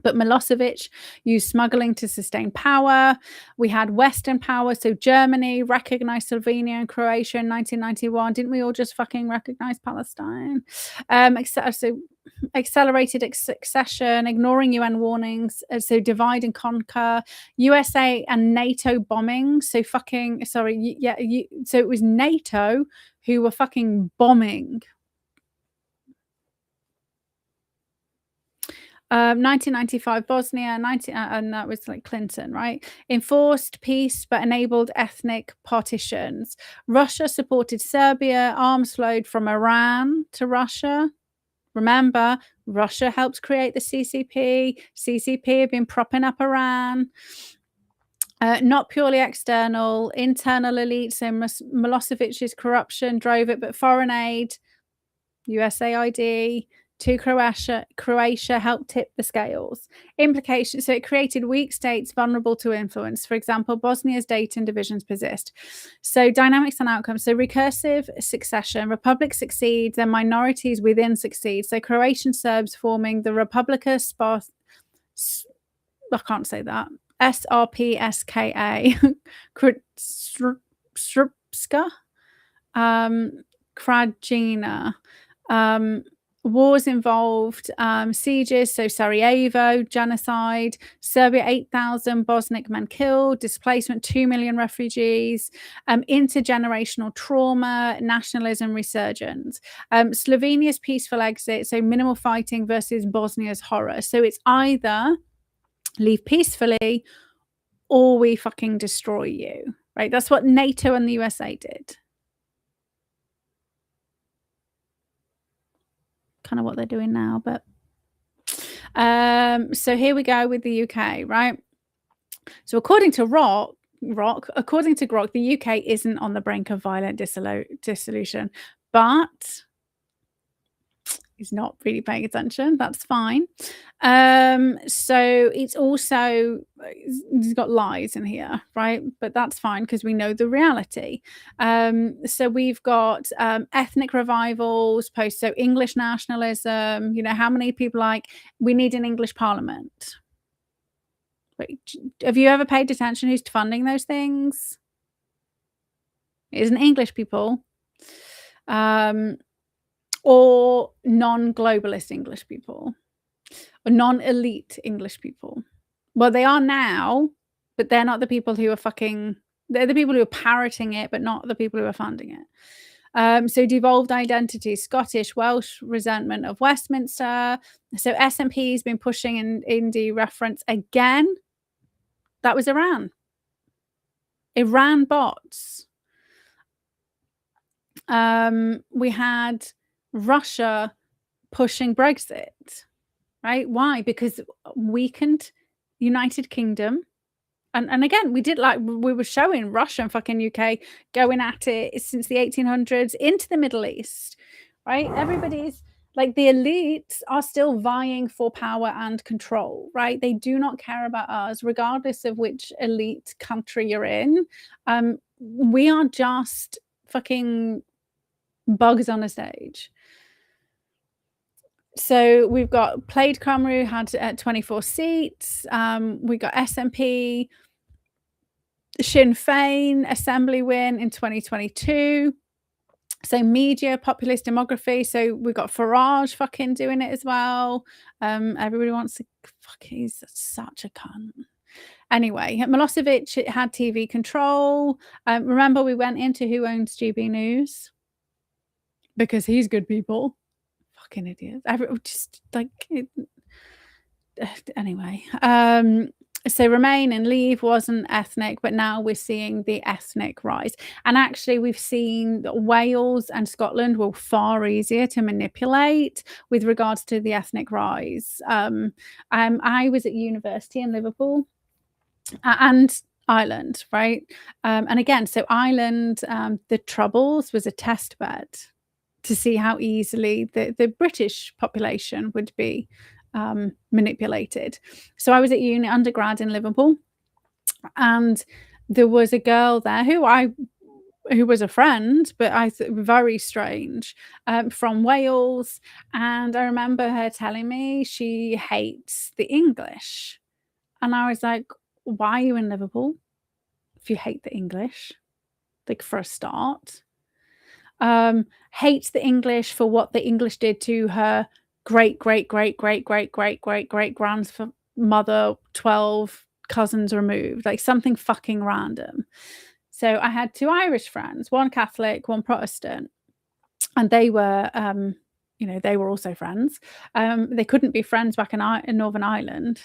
but Milosevic used smuggling to sustain power. We had Western power, so Germany recognized Slovenia and Croatia in 1991. Didn't we all just fucking recognize Palestine? So accelerated accession, ignoring UN warnings, so divide and conquer. USA and NATO bombings, so so it was NATO who were fucking bombing. 1995 Bosnia, and that was like Clinton, right? Enforced peace but enabled ethnic partitions. Russia supported Serbia, arms flowed from Iran to Russia. Remember, Russia helped create the CCP. CCP have been propping up Iran. Not purely external, internal elites. So Milosevic's corruption drove it, but foreign aid, USAID to Croatia helped tip the scales. Implications. So it created weak states vulnerable to influence. For example, Bosnia's Dayton divisions persist. So dynamics and outcomes. So recursive succession. Republic succeeds, then minorities within succeed. So Croatian Serbs forming the Republika I can't say that. SRPSKA, Srpska, Krajina. Wars involved sieges, so Sarajevo, genocide, Serbia, 8,000 Bosniak men killed, displacement, 2 million refugees, intergenerational trauma, nationalism resurgence. Slovenia's peaceful exit, so minimal fighting versus Bosnia's horror. So it's either leave peacefully or we fucking destroy you, right? That's what NATO and the USA did. Kind of what they're doing now, but so here we go with the UK, right? So according to according to Grok, the UK isn't on the brink of violent dissolution, but he's not really paying attention. That's fine. So it's also, he's got lies in here, right? But that's fine because we know the reality. So we've got ethnic revivals, so English nationalism. You know, how many people like, we need an English parliament? Wait, have you ever paid attention who's funding those things? It isn't English people. Or non-globalist English people, or non-elite English people. Well, they are now, but they're not the people who are they're the people who are parroting it, but not the people who are funding it. So devolved identity, Scottish, Welsh resentment of Westminster. So SNP has been pushing an indie reference again. That was Iran. Iran bots. We had Russia pushing Brexit, right? Why? Because weakened United Kingdom. And again, we were showing Russia and fucking UK going at it since the 1800s into the Middle East, right? Everybody's like, the elites are still vying for power and control, right? They do not care about us, regardless of which elite country you're in. We are just fucking bugs on a stage. So we've got Plaid Cymru had 24 seats. We got SNP, Sinn Féin Assembly win in 2022. So media, populist demography. So we've got Farage fucking doing it as well. Everybody wants to he's such a cunt. Anyway, Milosevic had TV control. Remember, we went into who owns GB News because he's good people. Fucking idiots. Just like anyway. So Remain and Leave wasn't ethnic, but now we're seeing the ethnic rise. And actually, we've seen that Wales and Scotland were far easier to manipulate with regards to the ethnic rise. I was at university in Liverpool and Ireland, right? And again, so Ireland, the Troubles was a test bed to see how easily the British population would be manipulated. So I was at uni undergrad in Liverpool, and there was a girl there who was a friend, but I thought very strange, from Wales. And I remember her telling me she hates the English. And I was like, why are you in Liverpool if you hate the English? Like, for a start. Hates the English for what the English did to her great grandmother, 12 cousins removed, like something fucking random. So I had two Irish friends, one Catholic, one Protestant, and they were you know, they were also friends. They couldn't be friends back in Northern Ireland,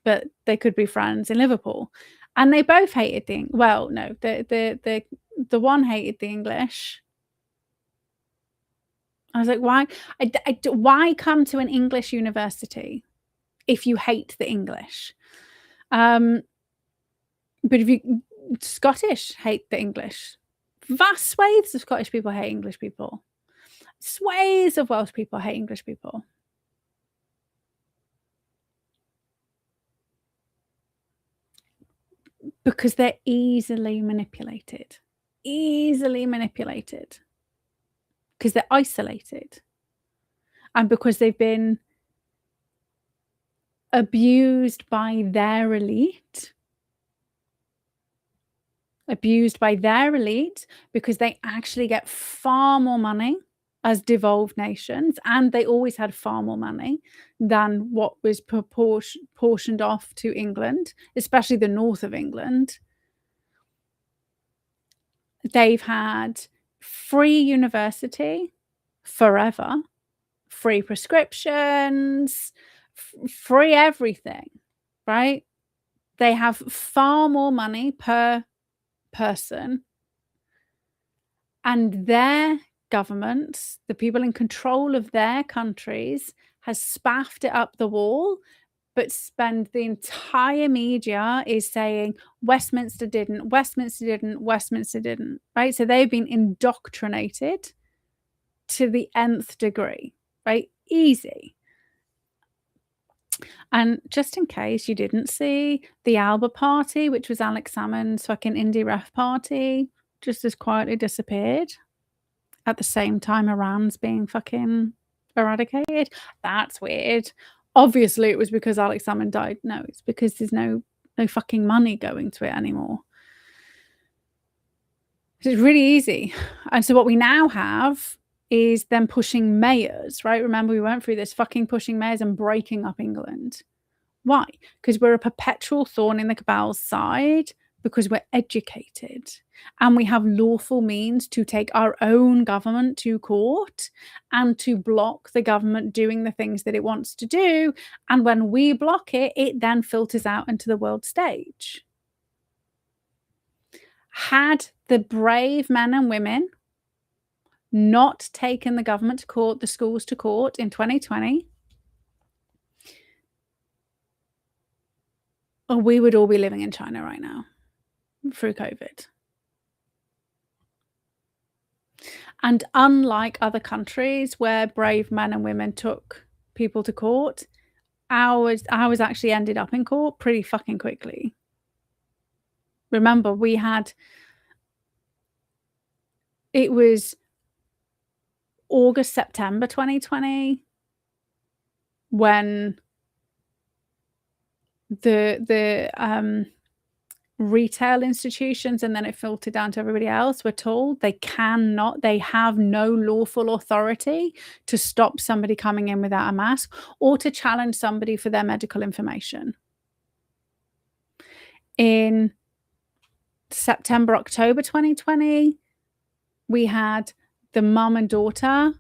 but they could be friends in Liverpool. And they both hated the one hated the English. I was like, why? Why come to an English university if you hate the English? But if you Scottish hate the English. Vast swathes of Scottish people hate English people. Swathes of Welsh people hate English people. Because they're easily manipulated. Easily manipulated. Because they're isolated. And because they've been abused by their elite. Abused by their elite because they actually get far more money as devolved nations, and they always had far more money than what was portioned off to England, especially the north of England. They've had free university forever, free prescriptions, free everything, right? They have far more money per person, and their governments, the people in control of their countries, has spaffed it up the wall, but spend the entire media is saying Westminster didn't, Westminster didn't, Westminster didn't, right? So they've been indoctrinated to the nth degree, right? Easy. And just in case you didn't see, the Alba party, which was Alex Salmond's fucking indie ref party, just as quietly disappeared at the same time Iran's being fucking eradicated. That's weird. Obviously, it was because Alex Salmond died. No, it's because there's no fucking money going to it anymore. So it's really easy. And so what we now have is them pushing mayors, right? Remember, we went through this fucking pushing mayors and breaking up England. Why? Because we're a perpetual thorn in the cabal's side, because we're educated and we have lawful means to take our own government to court and to block the government doing the things that it wants to do. And when we block it, it then filters out into the world stage. Had the brave men and women not taken the government to court, the schools to court in 2020, we would all be living in China right now through COVID. And unlike other countries where brave men and women took people to court, ours actually ended up in court pretty fucking quickly. Remember, it was August, September 2020 when the retail institutions, and then it filtered down to everybody else, were told they have no lawful authority to stop somebody coming in without a mask or to challenge somebody for their medical information. In September, October 2020, we had the mum and daughter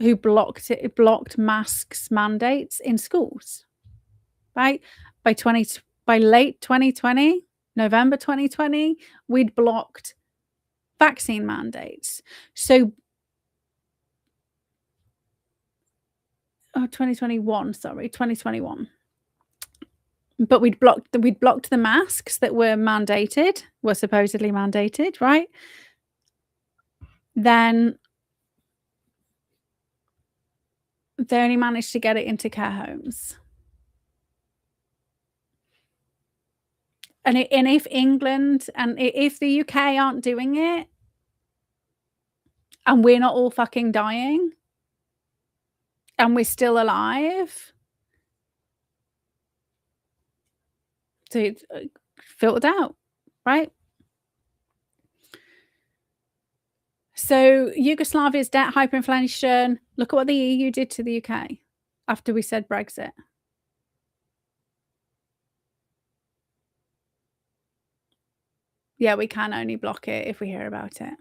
who blocked masks mandates in schools, right? By late 2020, November 2020, we'd blocked vaccine mandates. So 2021. But we'd blocked the masks that were supposedly mandated, right? Then they only managed to get it into care homes. And if England and if the UK aren't doing it, and we're not all fucking dying, and we're still alive, so it's filtered out, right? So Yugoslavia's debt, hyperinflation. Look at what the EU did to the UK after we said Brexit. Yeah, we can only block it if we hear about it.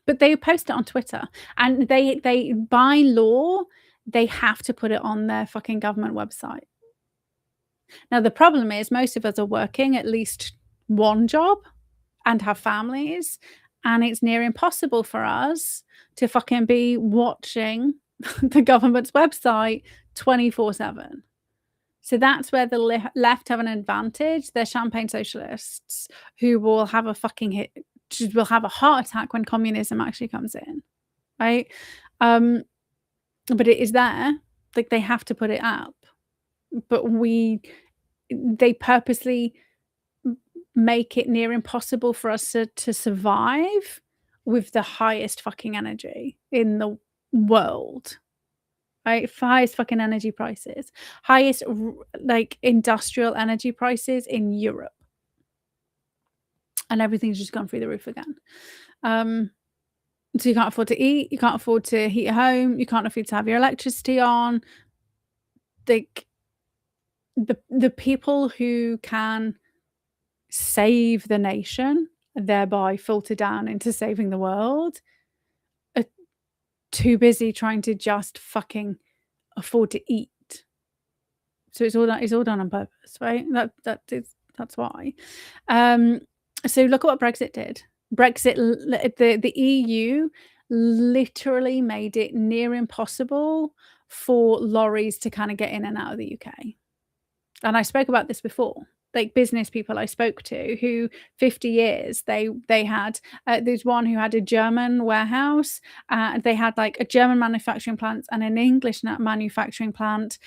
But they post it on Twitter, and they by law, they have to put it on their fucking government website. Now, the problem is most of us are working at least one job and have families, and it's near impossible for us to fucking be watching the government's website 24/7. So that's where the left have an advantage. They're champagne socialists who will have a fucking will have a heart attack when communism actually comes in, right? But it is there. Like, they have to put it up. But they purposely make it near impossible for us to survive with the highest fucking energy in the world. Right? Highest fucking energy prices. Highest like industrial energy prices in Europe. And everything's just gone through the roof again. So you can't afford to eat, you can't afford to heat your home, you can't afford to have your electricity on. Like, the people who can save the nation, thereby filter down into saving the world, are too busy trying to just fucking afford to eat. So it's all done on purpose, right? That's why. So look at what Brexit did. The EU literally made it near impossible for lorries to kind of get in and out of the UK. And I spoke about this before. Like, business people I spoke to who 50 years they had there's one who had a German warehouse, they had like a German manufacturing plant and an English manufacturing plant,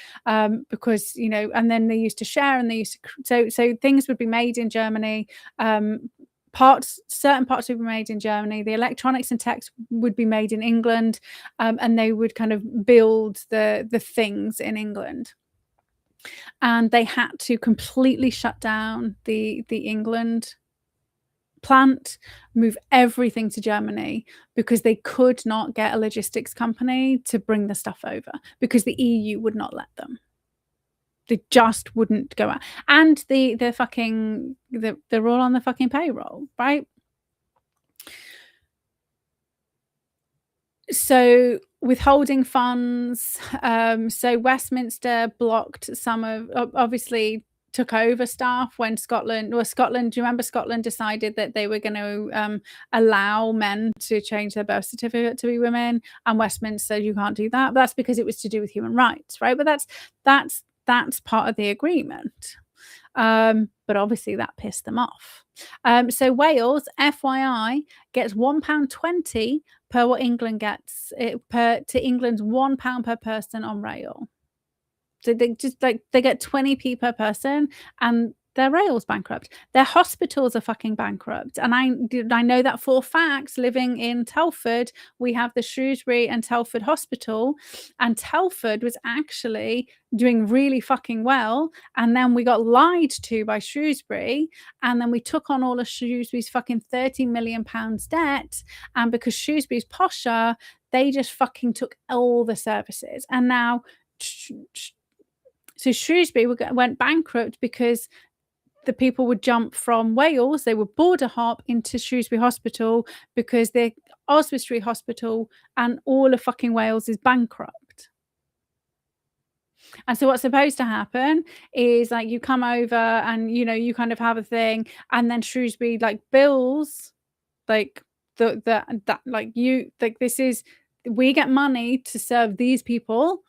because, you know, and then they used to share, and they used to so things would be made in Germany, certain parts would be made in Germany, the electronics and techs would be made in England, and they would kind of build the things in England. And they had to completely shut down the England plant, move everything to Germany, because they could not get a logistics company to bring the stuff over, because the EU would not let them. They just wouldn't go out. And they're all on the fucking payroll, right? So withholding funds, so Westminster blocked some of, obviously took over stuff when Scotland, do you remember Scotland decided that they were going to allow men to change their birth certificate to be women, and Westminster said you can't do that. But that's because it was to do with human rights, right? But that's part of the agreement. But obviously that pissed them off. So Wales, FYI, gets £1.20 per what England gets, to England's £1 per person on rail. So they just they get 20p per person, and their rail's bankrupt. Their hospitals are fucking bankrupt. And I know that for facts. Living in Telford, we have the Shrewsbury and Telford Hospital, and Telford was actually doing really fucking well. And then we got lied to by Shrewsbury, and then we took on all of Shrewsbury's fucking £30 million debt. And because Shrewsbury's posher, they just fucking took all the services. And now, so Shrewsbury went bankrupt because the people would jump from Wales, they would border hop into Shrewsbury Hospital, because the Oswestry Hospital and all of fucking Wales is bankrupt. And so what's supposed to happen is, like, you come over and, you know, you kind of have a thing, and then Shrewsbury like bills like this is, we get money to serve these people,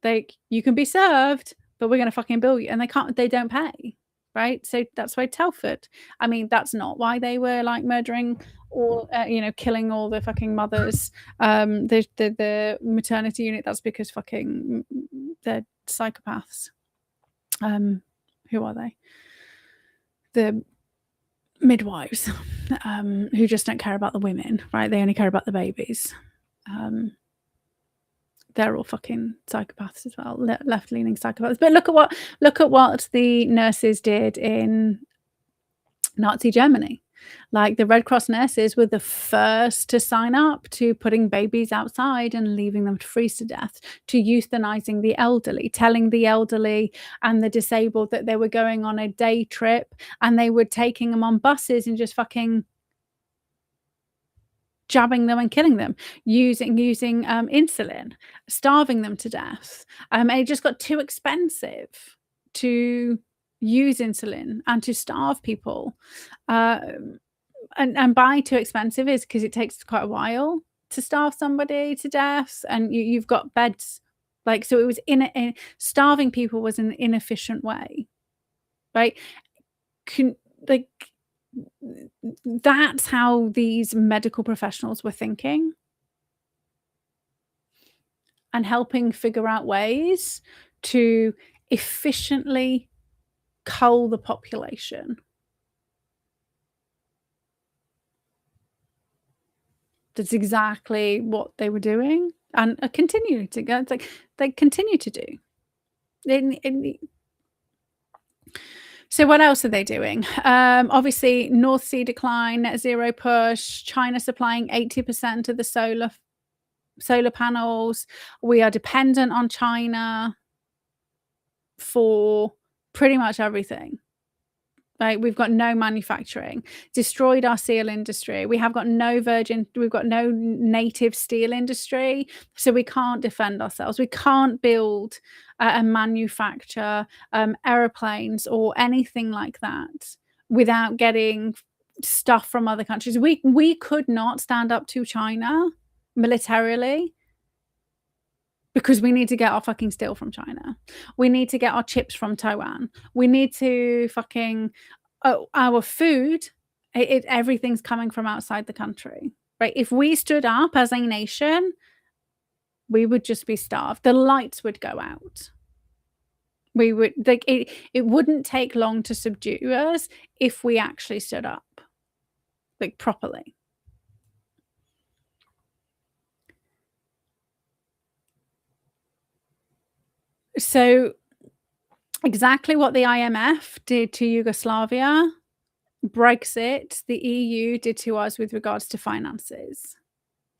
like, you can be served, but we're gonna fucking bill you. And they don't pay, right? So that's why Telford, I mean, that's not why they were like murdering or killing all the fucking mothers, the maternity unit. That's because fucking they're psychopaths. Who are they? The midwives, who just don't care about the women, right? They only care about the babies. They're all fucking psychopaths as well, left-leaning psychopaths. But look at what the nurses did in Nazi Germany. Like, the Red Cross nurses were the first to sign up to putting babies outside and leaving them to freeze to death, to euthanizing the elderly, telling the elderly and the disabled that they were going on a day trip, and they were taking them on buses and just fucking jabbing them and killing them, using insulin, starving them to death. And it just got too expensive to use insulin and to starve people. And by too expensive is because it takes quite a while to starve somebody to death, and you've got beds. Like, so it was starving people was an inefficient way, right? Like, that's how these medical professionals were thinking and helping figure out ways to efficiently cull the population. That's exactly what they were doing and continue to go. It's like they continue to do. So what else are they doing? Obviously, North Sea decline, net zero push, China supplying 80% of the solar panels. We are dependent on China for pretty much everything. Right? We've got no manufacturing, destroyed our steel industry. We've got no native steel industry, so we can't defend ourselves. We can't build and manufacture aeroplanes or anything like that without getting stuff from other countries. We could not stand up to China militarily because we need to get our fucking steel from China. We need to get our chips from Taiwan. We need to fucking our food. Everything's coming from outside the country, right? If we stood up as a nation, we would just be starved. The lights would go out. We would like it. It wouldn't take long to subdue us if we actually stood up, like properly. So exactly what the IMF did to Yugoslavia, Brexit, the EU did to us with regards to finances.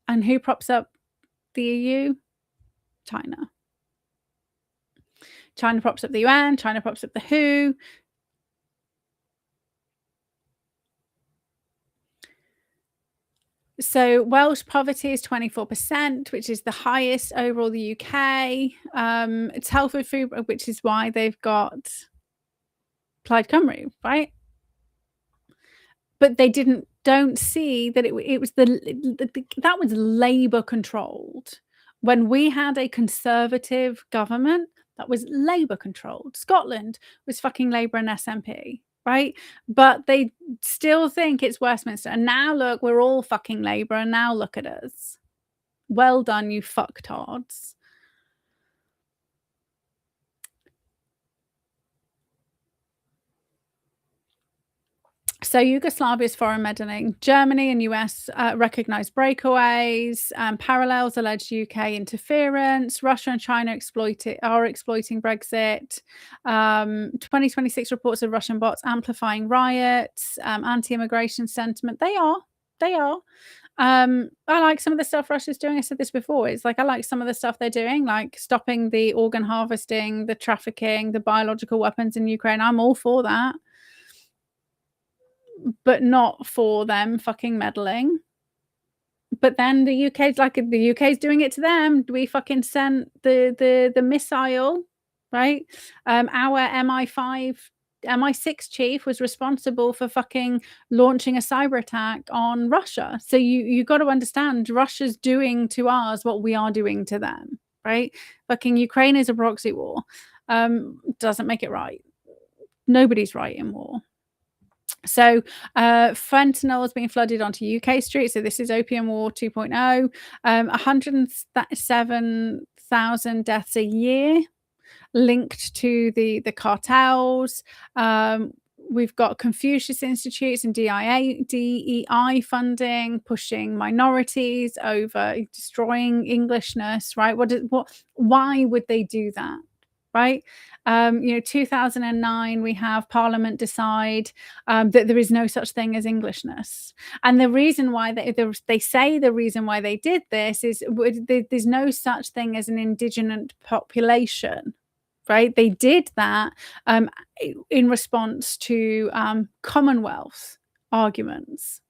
And who props up the EU? China. China props up the UN, China props up the WHO. So Welsh poverty is 24%, which is the highest overall the UK. It's health and food, which is why they've got Plaid Cymru, right? But they don't see that it was that was Labour controlled. When we had a Conservative government, that was Labour controlled. Scotland was fucking Labour and SNP, right? But they still think it's Westminster. And now look, we're all fucking Labour, and now look at us. Well done, you fucktards. So Yugoslavia's foreign meddling. Germany and US recognise breakaways, parallels alleged UK interference. Russia and China are exploiting Brexit. 2026 reports of Russian bots amplifying riots, anti-immigration sentiment. They are. I like some of the stuff Russia's doing. I said this before. It's like I like some of the stuff they're doing, like stopping the organ harvesting, the trafficking, the biological weapons in Ukraine. I'm all for that. But not for them fucking meddling. But then the UK's doing it to them. We fucking sent the missile, right? Our MI6 chief was responsible for fucking launching a cyber attack on Russia. So you got to understand, Russia's doing to us what we are doing to them, right? Fucking Ukraine is a proxy war. Doesn't make it right. Nobody's right in war. So fentanyl has been flooded onto UK streets. So this is Opium War 2.0. 107,000 deaths a year linked to the cartels. We've got Confucius Institutes and DEI funding, pushing minorities over, destroying Englishness, right? Why would they do that? Right? 2009, we have Parliament decide that there is no such thing as Englishness. And the reason why they say the reason why they did this is there's no such thing as an indigenous population, right? They did that in response to Commonwealth arguments.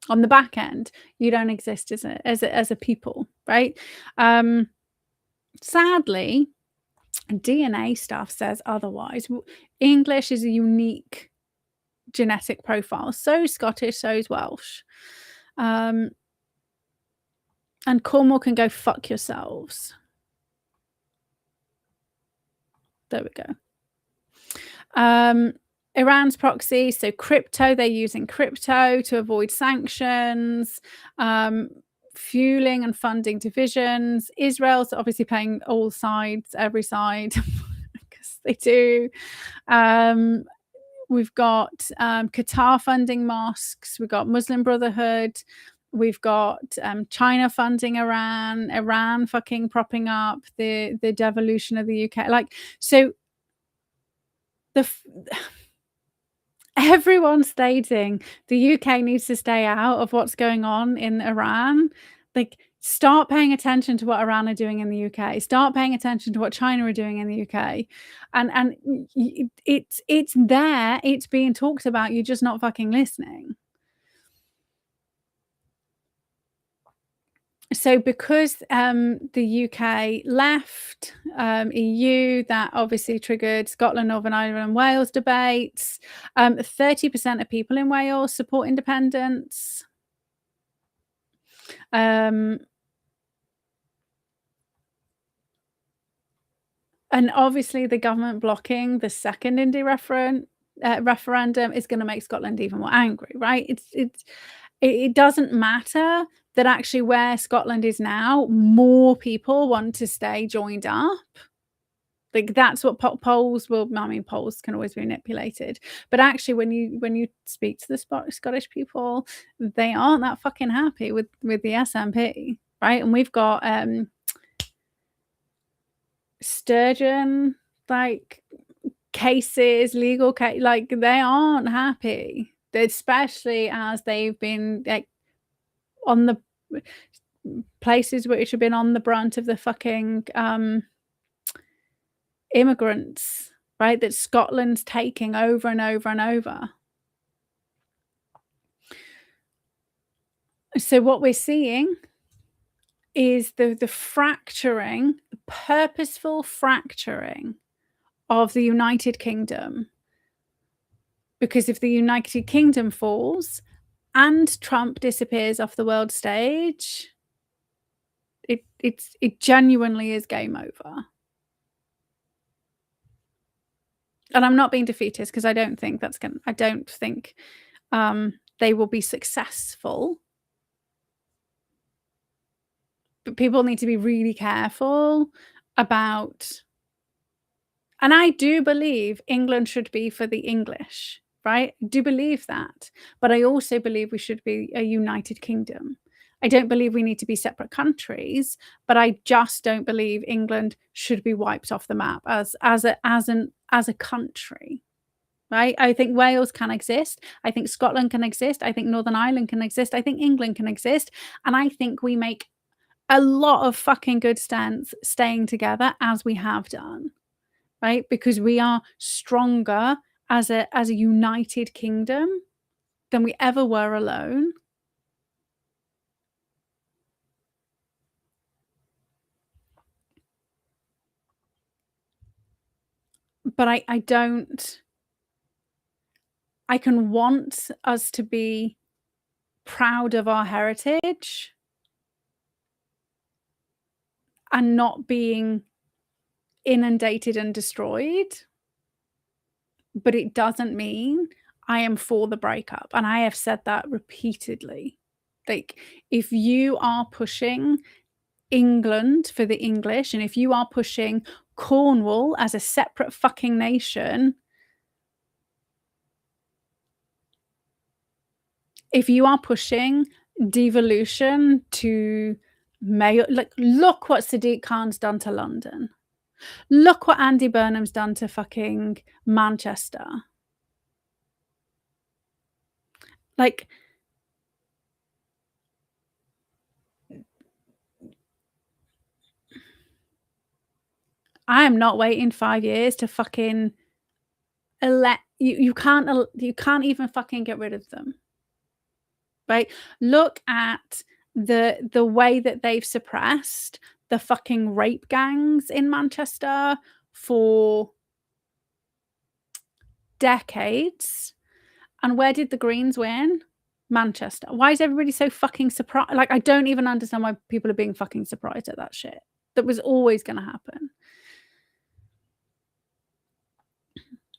On the back end, you don't exist as a people, right? Sadly, DNA stuff says otherwise. English is a unique genetic profile. So is Scottish, so is Welsh. And Cornwall can go fuck yourselves. There we go. Iran's proxy, so crypto, they're using crypto to avoid sanctions, fueling and funding divisions. Israel's obviously playing all sides, every side, because they do. We've got Qatar funding mosques. We've got Muslim Brotherhood. We've got China funding Iran fucking propping up the devolution of the UK. Like, so everyone's stating the UK needs to stay out of what's going on in Iran. Like, start paying attention to what Iran are doing in the UK. Start paying attention to what China are doing in the UK. And it's there. It's being talked about. You're just not fucking listening. So because the UK left EU, that obviously triggered Scotland, Northern Ireland and Wales debates. 30% of people in Wales support independence. And obviously the government blocking the second Indy referendum is going to make Scotland even more angry, right? It doesn't matter that actually where Scotland is now, more people want to stay joined up. Like, that's what polls will. I mean, polls can always be manipulated, but actually, when you speak to the Scottish people, they aren't that fucking happy with the SNP, right? And we've got Sturgeon like cases, legal case, like they aren't happy, especially as they've been like on the places which have been on the brunt of the fucking immigrants, right? That Scotland's taking over and over and over. So what we're seeing is the fracturing, purposeful fracturing of the United Kingdom. Because if the United Kingdom falls and Trump disappears off the world stage, it genuinely is game over. And I'm not being defeatist because I don't think they will be successful. But people need to be really careful about, and I do believe England should be for the English, right? I do believe that. But I also believe we should be a united kingdom. I don't believe we need to be separate countries, but I just don't believe England should be wiped off the map as a country. Right? I think Wales can exist. I think Scotland can exist. I think Northern Ireland can exist. I think England can exist. And I think we make a lot of fucking good sense staying together as we have done, right? Because we are stronger as a united kingdom than we ever were alone. But I can want us to be proud of our heritage and not being inundated and destroyed. But it doesn't mean I am for the breakup. And I have said that repeatedly. Like, if you are pushing England for the English, and if you are pushing Cornwall as a separate fucking nation, if you are pushing devolution to mayor, like, look what Sadiq Khan's done to London. Look what Andy Burnham's done to fucking Manchester. Like, I am not waiting 5 years to fucking elect you. You can't even fucking get rid of them. right? Look at the way that they've suppressed the fucking rape gangs in Manchester for decades. And where did the Greens win? Manchester. Why is everybody so fucking surprised? Like, I don't even understand why people are being fucking surprised at that shit. That was always going to happen.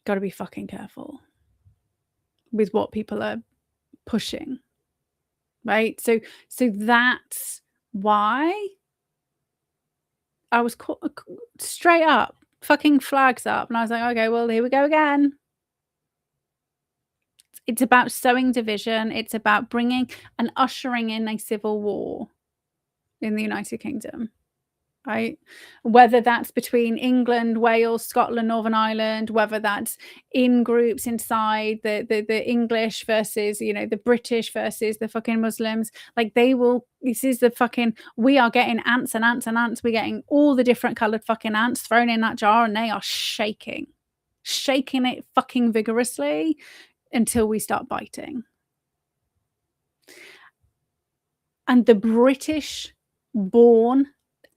Got to be fucking careful with what people are pushing, right? So that's why I was straight up fucking flags up, and I was like, okay, well, here we go again. It's about sowing division. It's about bringing and ushering in a civil war in the United Kingdom, right? Whether that's between England, Wales, Scotland, Northern Ireland, whether that's in groups inside the English versus, you know, the British versus the fucking Muslims. Like, they will, this is the fucking, we are getting ants and ants and ants. We're getting all the different coloured fucking ants thrown in that jar, and they are shaking it fucking vigorously until we start biting. And the British born,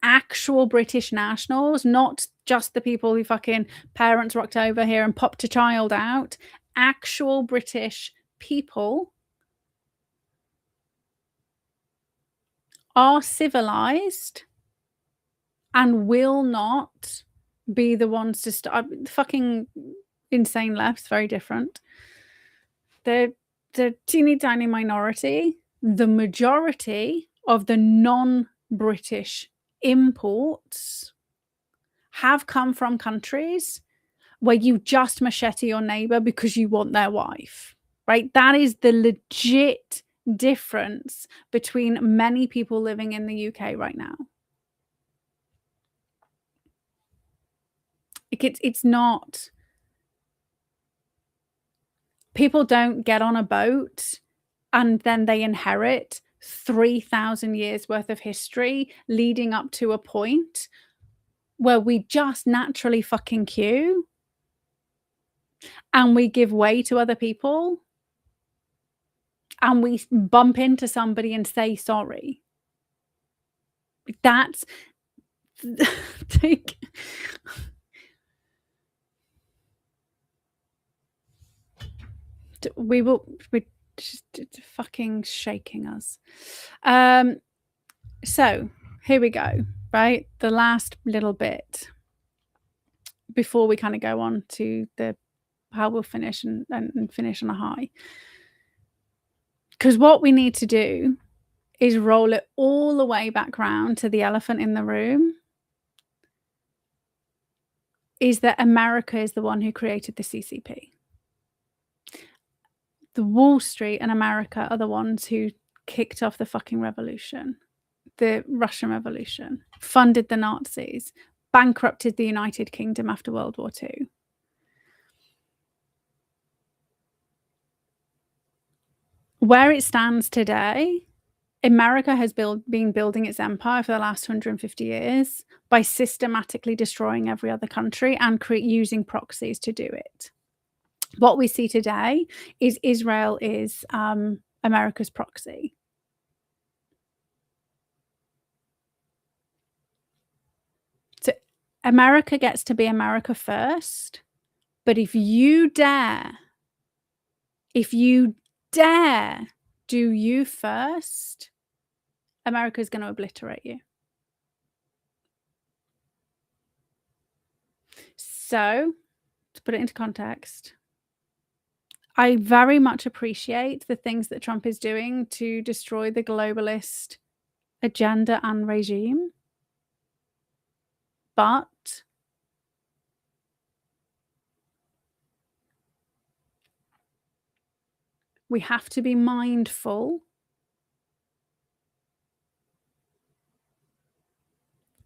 actual British nationals, not just the people who fucking parents rocked over here and popped a child out, actual British people are civilized and will not be the ones to start. Fucking insane left's very different. The teeny tiny minority, the majority of the non-British imports have come from countries where you just machete your neighbor because you want their wife, right? That is the legit difference between many people living in the UK right now. It's not, people don't get on a boat and then they inherit 3,000 years worth of history leading up to a point where we just naturally fucking queue and we give way to other people and we bump into somebody and say sorry. That's like, we're just fucking shaking us. So here we go, right? The last little bit before we kind of go on to the how we'll finish and finish on a high. Because what we need to do is roll it all the way back round to the elephant in the room, is that America is the one who created the CCP. The Wall Street and America are the ones who kicked off the fucking revolution, the Russian Revolution, funded the Nazis, bankrupted the United Kingdom after World War II. Where it stands today, America has been building its empire for the last 150 years by systematically destroying every other country and using proxies to do it. What we see today is Israel is America's proxy. So America gets to be America first, but if you dare do you first, America is going to obliterate you. So, to put it into context, I very much appreciate the things that Trump is doing to destroy the globalist agenda and regime. But we have to be mindful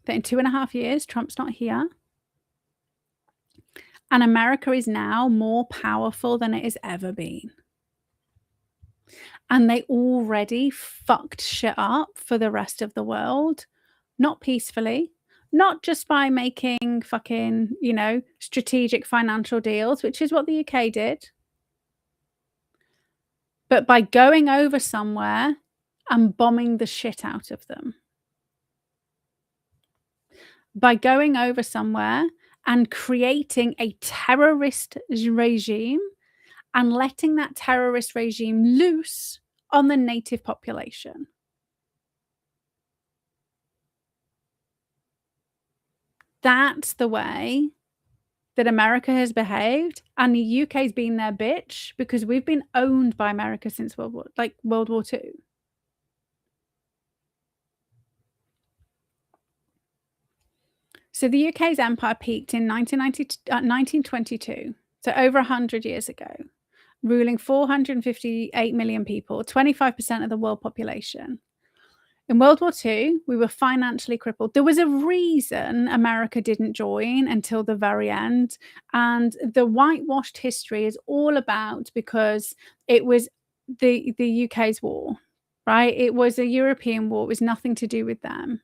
that in 2.5 years, Trump's not here. And America is now more powerful than it has ever been. And they already fucked shit up for the rest of the world, not peacefully, not just by making fucking, you know, strategic financial deals, which is what the UK did, but by going over somewhere and bombing the shit out of them. By going over somewhere and creating a terrorist regime and letting that terrorist regime loose on the native population. That's the way that America has behaved, and the UK's been their bitch because we've been owned by America since World War II. So the UK's empire peaked in 1922, so over 100 years ago, ruling 458 million people, 25% of the world population. In World War II, we were financially crippled. There was a reason America didn't join until the very end. And the whitewashed history is all about because it was the UK's war, right? It was a European war. It was nothing to do with them.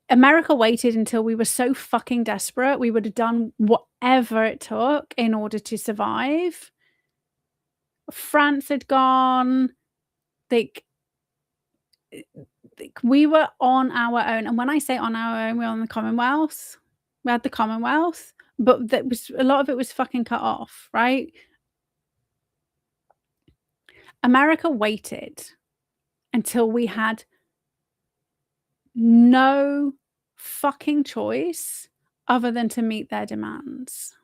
America waited until we were so fucking desperate. We would have done whatever it took in order to survive. France had gone. We were on our own, and when I say on our own, we were on the Commonwealth. We had the Commonwealth, but that was a lot of it was fucking cut off, right? America waited until we had no fucking choice other than to meet their demands.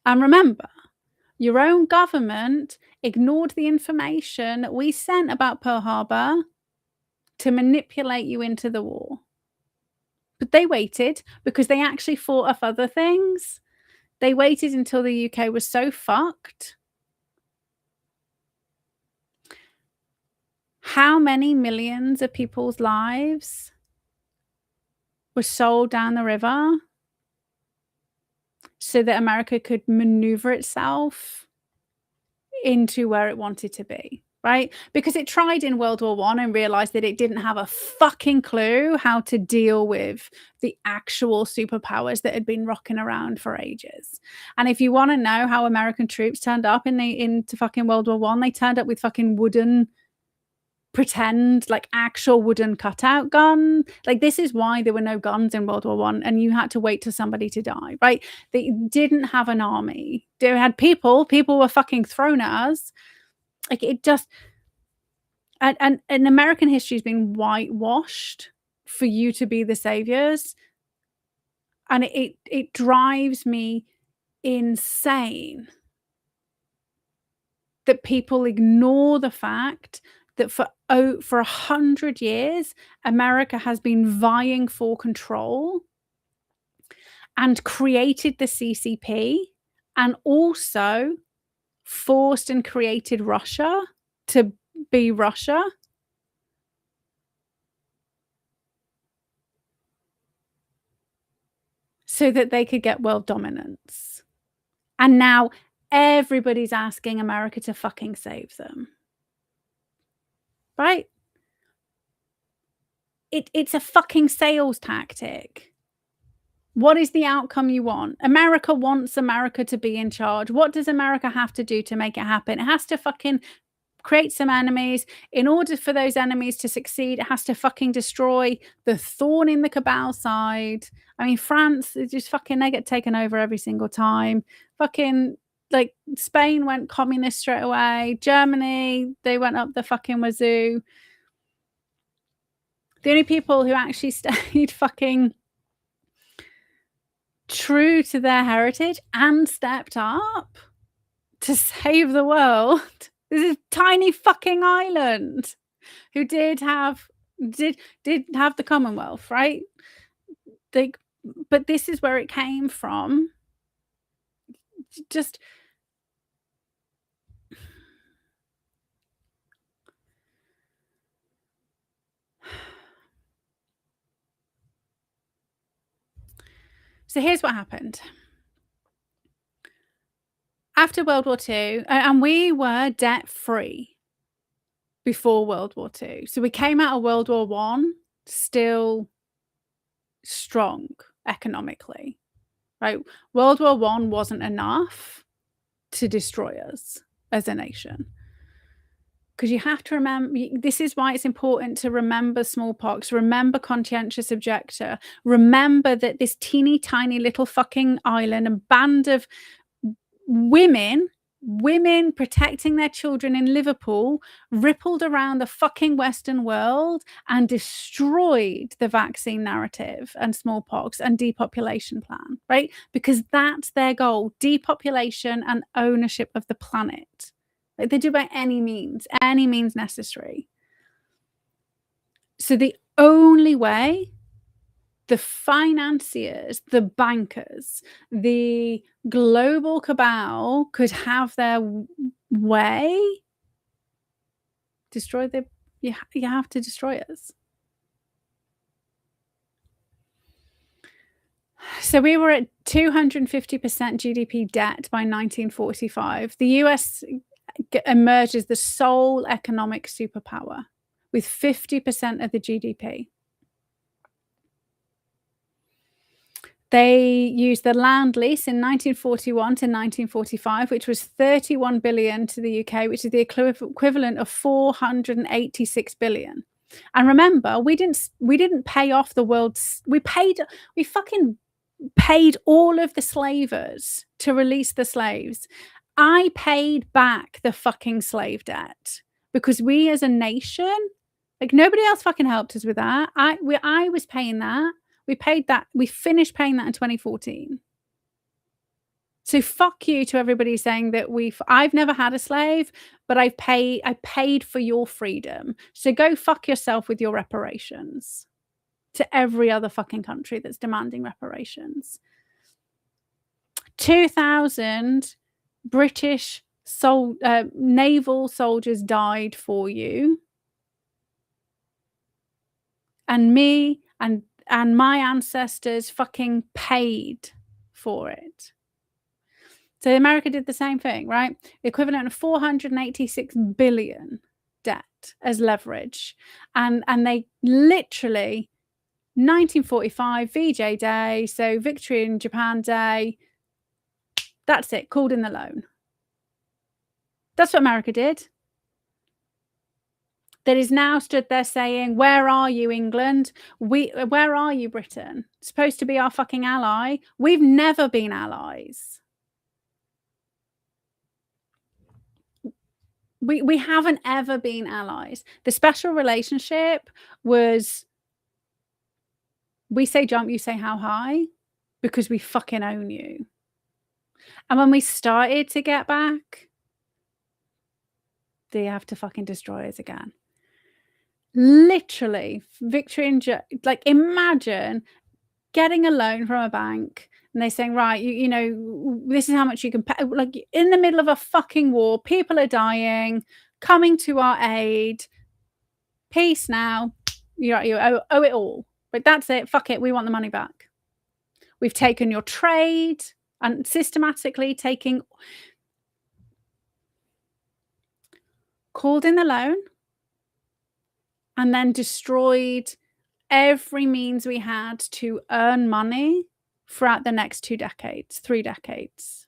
And remember, your own government ignored the information that we sent about Pearl Harbor to manipulate you into the war. But they waited because they actually thought of other things. They waited until the UK was so fucked. How many millions of people's lives were sold down the river so that America could maneuver itself into where it wanted to be? Right? Because it tried in World War I and realized that it didn't have a fucking clue how to deal with the actual superpowers that had been rocking around for ages. And if you want to know how American troops turned up into fucking World War I, they turned up with fucking wooden, pretend, like actual wooden cutout gun. Like, this is why there were no guns in World War I, and you had to wait for somebody to die, right? They didn't have an army. They had people were fucking thrown at us. Like, it just, and American history has been whitewashed for you to be the saviors, and it drives me insane that people ignore the fact that for 100 years America has been vying for control and created the CCP, and also forced and created Russia to be Russia. So that they could get world dominance. And now everybody's asking America to fucking save them. Right? It's a fucking sales tactic. What is the outcome you want? America wants America to be in charge. What does America have to do to make it happen? It has to fucking create some enemies. In order for those enemies to succeed, it has to fucking destroy the thorn in the cabal side. I mean, France is just fucking, they get taken over every single time. Fucking, like, Spain went communist straight away. Germany, they went up the fucking wazoo. The only people who actually stayed fucking true to their heritage and stepped up to save the world, this is tiny fucking island who did have the Commonwealth, right? But this is where it came from. Just so here's what happened. After World War II, and we were debt-free before World War II. So we came out of World War I still strong economically, right? World War I wasn't enough to destroy us. as a nation. Because you have to remember, this is why it's important to remember smallpox, remember conscientious objector, remember that this teeny tiny little fucking island, a band of women protecting their children in Liverpool, rippled around the fucking Western world and destroyed the vaccine narrative and smallpox and depopulation plan, right? Because that's their goal, depopulation and ownership of the planet. Like, they do by any means necessary. So the only way the financiers, the bankers, the global cabal could have their way, you have to destroy us. So we were at 250% GDP debt by 1945. The US emerged as the sole economic superpower with 50% of the GDP. They used the land lease in 1941 to 1945, which was 31 billion to the UK, which is the equivalent of 486 billion. And remember, we didn't pay off the world's. We fucking paid all of the slavers to release the slaves. I paid back the fucking slave debt because we as a nation, like, nobody else fucking helped us with that. I was paying that. We paid that. We finished paying that in 2014. So fuck you to everybody saying that I've never had a slave, but I paid for your freedom. So go fuck yourself with your reparations to every other fucking country that's demanding reparations. 2,000 British naval soldiers died for you. And me and my ancestors fucking paid for it. So America did the same thing, right? The equivalent of 486 billion debt as leverage. And they literally, 1945, VJ Day, so Victory in Japan Day, that's it, called in the loan. That's what America did. That is now stood there saying, where are you, England? Where are you, Britain? Supposed to be our fucking ally. We've never been allies. We haven't ever been allies. The special relationship was, we say jump, you say how high, because we fucking own you. And when we started to get back, they have to fucking destroy us again. Literally, Victory and like, imagine getting a loan from a bank and they saying, right, you know, this is how much you can pay. Like, in the middle of a fucking war, people are dying, coming to our aid. Peace now. You owe it all. But that's it. Fuck it. We want the money back. We've taken your trade and systematically called in the loan and then destroyed every means we had to earn money throughout the next 3 decades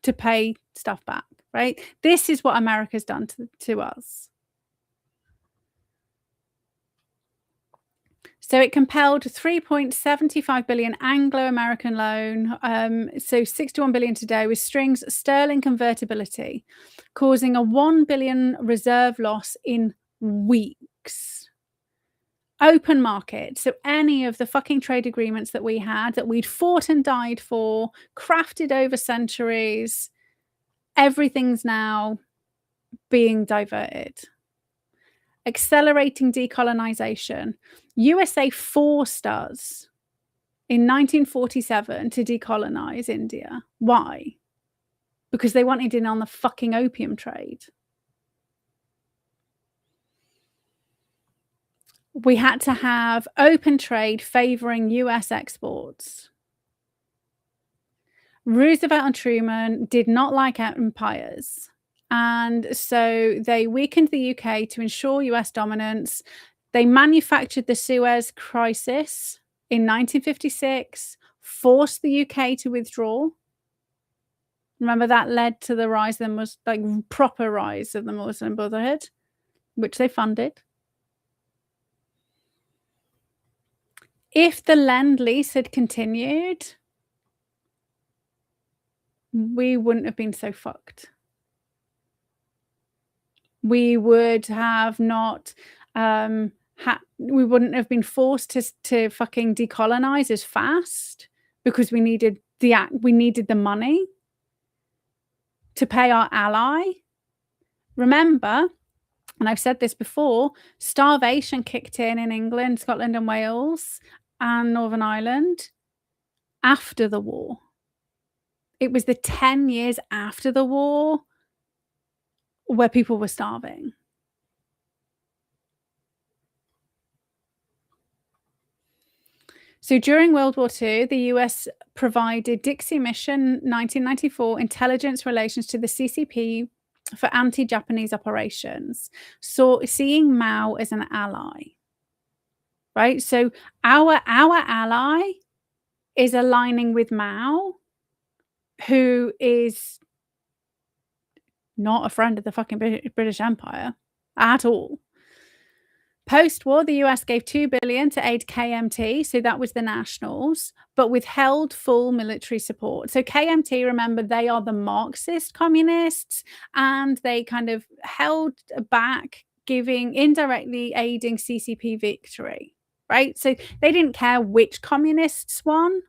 to pay stuff back, right? This is what America's done to us. So it compelled 3.75 billion Anglo-American loan, so 61 billion today, with strings sterling convertibility, causing a 1 billion reserve loss in weeks. Open market. So any of the fucking trade agreements that we had, that we'd fought and died for, crafted over centuries, everything's now being diverted. Accelerating decolonization. USA forced us in 1947 to decolonize India. Why? Because they wanted in on the fucking opium trade. We had to have open trade favoring US exports. Roosevelt and Truman did not like empires. And so they weakened the UK to ensure US dominance. They manufactured the Suez Crisis in 1956, forced the UK to withdraw. Remember that led to the rise of the proper rise of the Muslim Brotherhood, which they funded. If the Lend-Lease had continued, we wouldn't have been so fucked. We would have not we wouldn't have been forced to fucking decolonize as fast because we needed the money to pay our ally. Remember, and I've said this before, starvation kicked in England, Scotland and Wales and Northern Ireland after the war. It was the 10 years after the war where people were starving. So during World War II, the US provided Dixie Mission 1994 intelligence relations to the CCP for anti-Japanese operations, seeing Mao as an ally, right? So our ally is aligning with Mao, who is not a friend of the fucking British Empire at all. Post-war, the US gave $2 billion to aid KMT, so that was the Nationals, but withheld full military support. So KMT, remember, they are the Marxist communists, and they kind of held back, indirectly aiding CCP victory, right? So they didn't care which communists won.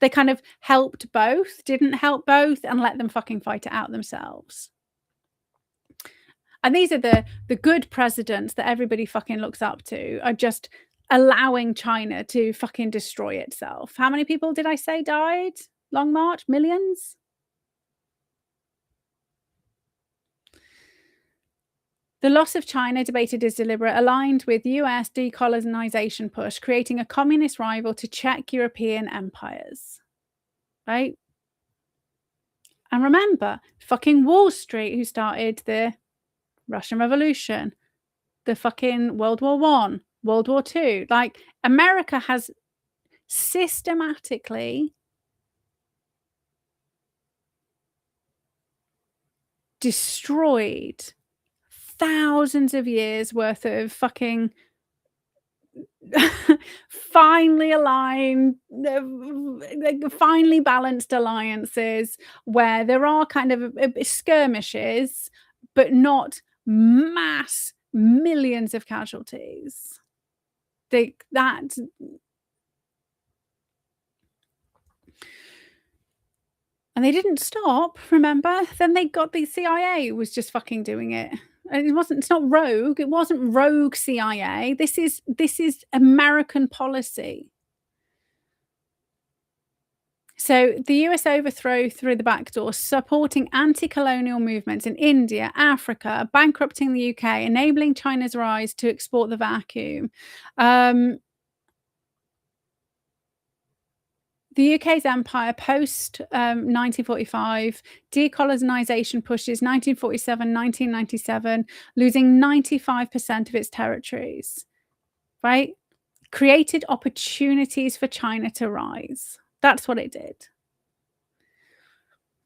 They kind of helped both, didn't help both, and let them fucking fight it out themselves. And these are the good presidents that everybody fucking looks up to, are just allowing China to fucking destroy itself. How many people did I say died? Long March? Millions? The loss of China, debated as deliberate, aligned with US decolonization push, creating a communist rival to check European empires. Right? And remember, fucking Wall Street, who started the Russian Revolution, the fucking World War I, World War II. Like, America has systematically destroyed thousands of years worth of fucking finely aligned, finely balanced alliances where there are kind of skirmishes, but not mass millions of casualties. And they didn't stop, remember? Then they got the CIA was just fucking doing it. It's not rogue. It wasn't rogue CIA. This is American policy. So the US overthrow through the back door, supporting anti-colonial movements in India, Africa, bankrupting the UK, enabling China's rise to export the vacuum. The UK's empire post 1945, decolonization pushes 1947, 1997, losing 95% of its territories, right? Created opportunities for China to rise. That's what it did.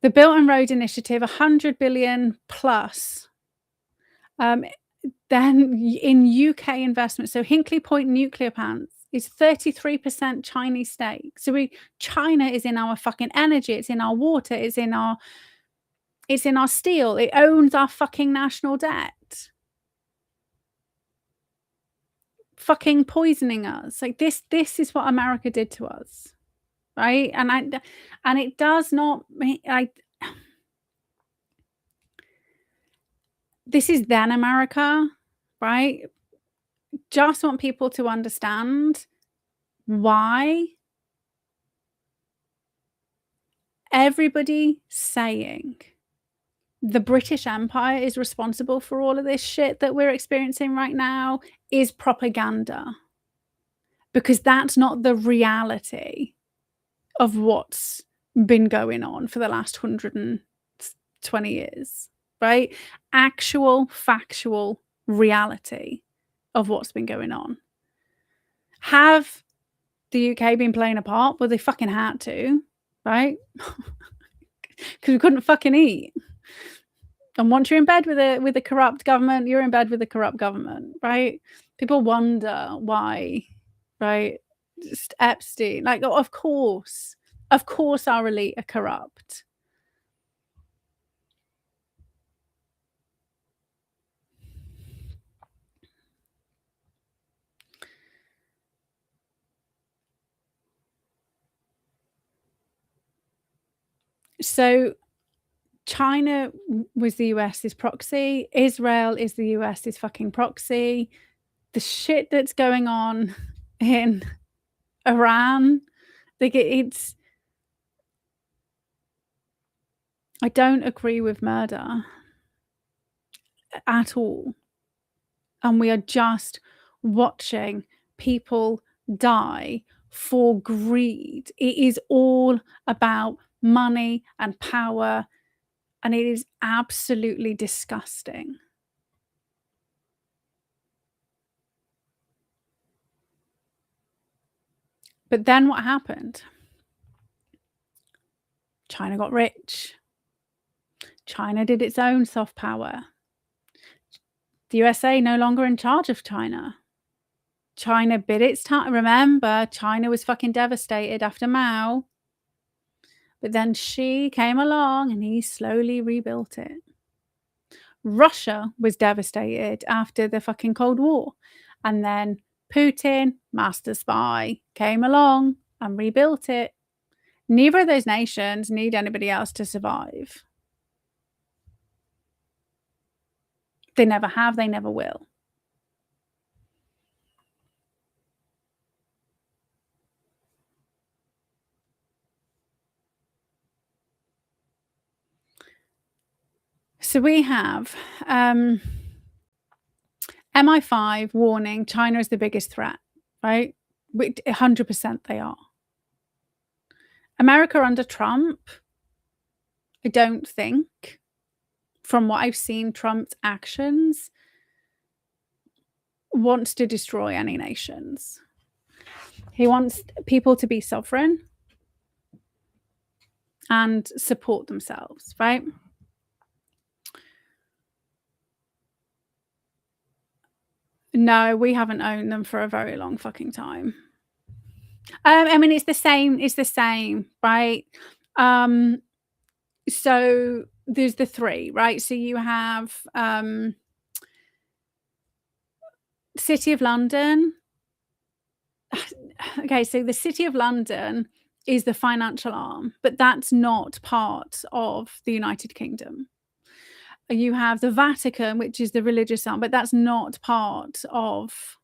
The Belt and Road Initiative, 100 billion plus. Then in UK investment, so Hinkley Point nuclear plants is 33% Chinese stake. So China is in our fucking energy, it's in our water, it's in our steel. It owns our fucking national debt. Fucking poisoning us. Like this is what America did to us. Right? And it does not this is then America, right? Just want people to understand why everybody saying the British Empire is responsible for all of this shit that we're experiencing right now is propaganda. Because that's not the reality of what's been going on for the last 120 years, right? Actual, factual reality of what's been going on. Have the UK been playing a part? Well, they fucking had to, right? because we couldn't fucking eat. And once you're in bed with a corrupt government, you're in bed with a corrupt government, right? People wonder why, right? Just Epstein, like, oh, of course our elite are corrupt. So China was the US's proxy. Israel is the US's fucking proxy. The shit that's going on in Iran, like it's. I don't agree with murder at all. And we are just watching people die for greed. It is all about money and power, and it is absolutely disgusting. But then what happened? China got rich. China did its own soft power. The USA no longer in charge of China. China bid its time. Remember, China was fucking devastated after Mao. But then Xi came along and he slowly rebuilt it. Russia was devastated after the fucking Cold War. And then Putin, master spy, came along and rebuilt it. Neither of those nations need anybody else to survive. They never have, they never will. So we have MI5 warning China is the biggest threat, right? 100% they are. America under Trump, I don't think, from what I've seen, Trump's actions, wants to destroy any nations. He wants people to be sovereign and support themselves, right? No, we haven't owned them for a very long fucking time. I mean, it's the same, right? So there's the three, right? So you have City of London. Okay, so the City of London is the financial arm, but that's not part of the United Kingdom. You have the Vatican, which is the religious arm, but that's not part of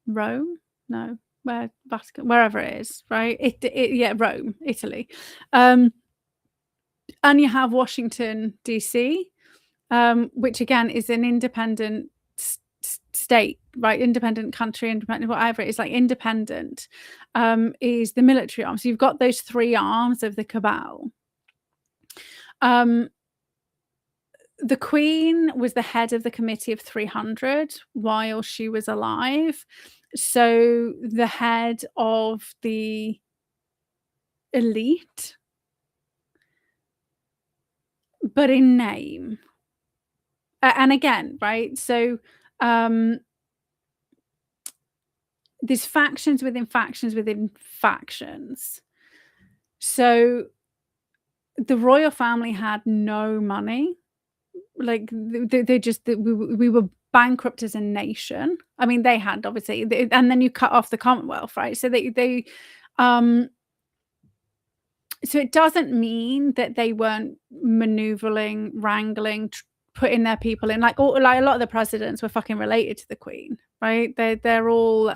Rome. No, Vatican, wherever it is, right? Yeah, Rome, Italy. And you have Washington, DC, which again is an independent state, right? Independent country, independent, whatever it is, like independent, is the military arm. So you've got those three arms of the cabal. The Queen was the head of the Committee of 300 while she was alive. So the head of the elite, but in name. And again, right? So there's factions within factions within factions. So the royal family had no money. Like they just we were bankrupt as a nation. I mean, they had obviously, and then you cut off the Commonwealth, right? So they so it doesn't mean that they weren't maneuvering, wrangling, putting their people in. Like a lot of the presidents were fucking related to the Queen, right? They're all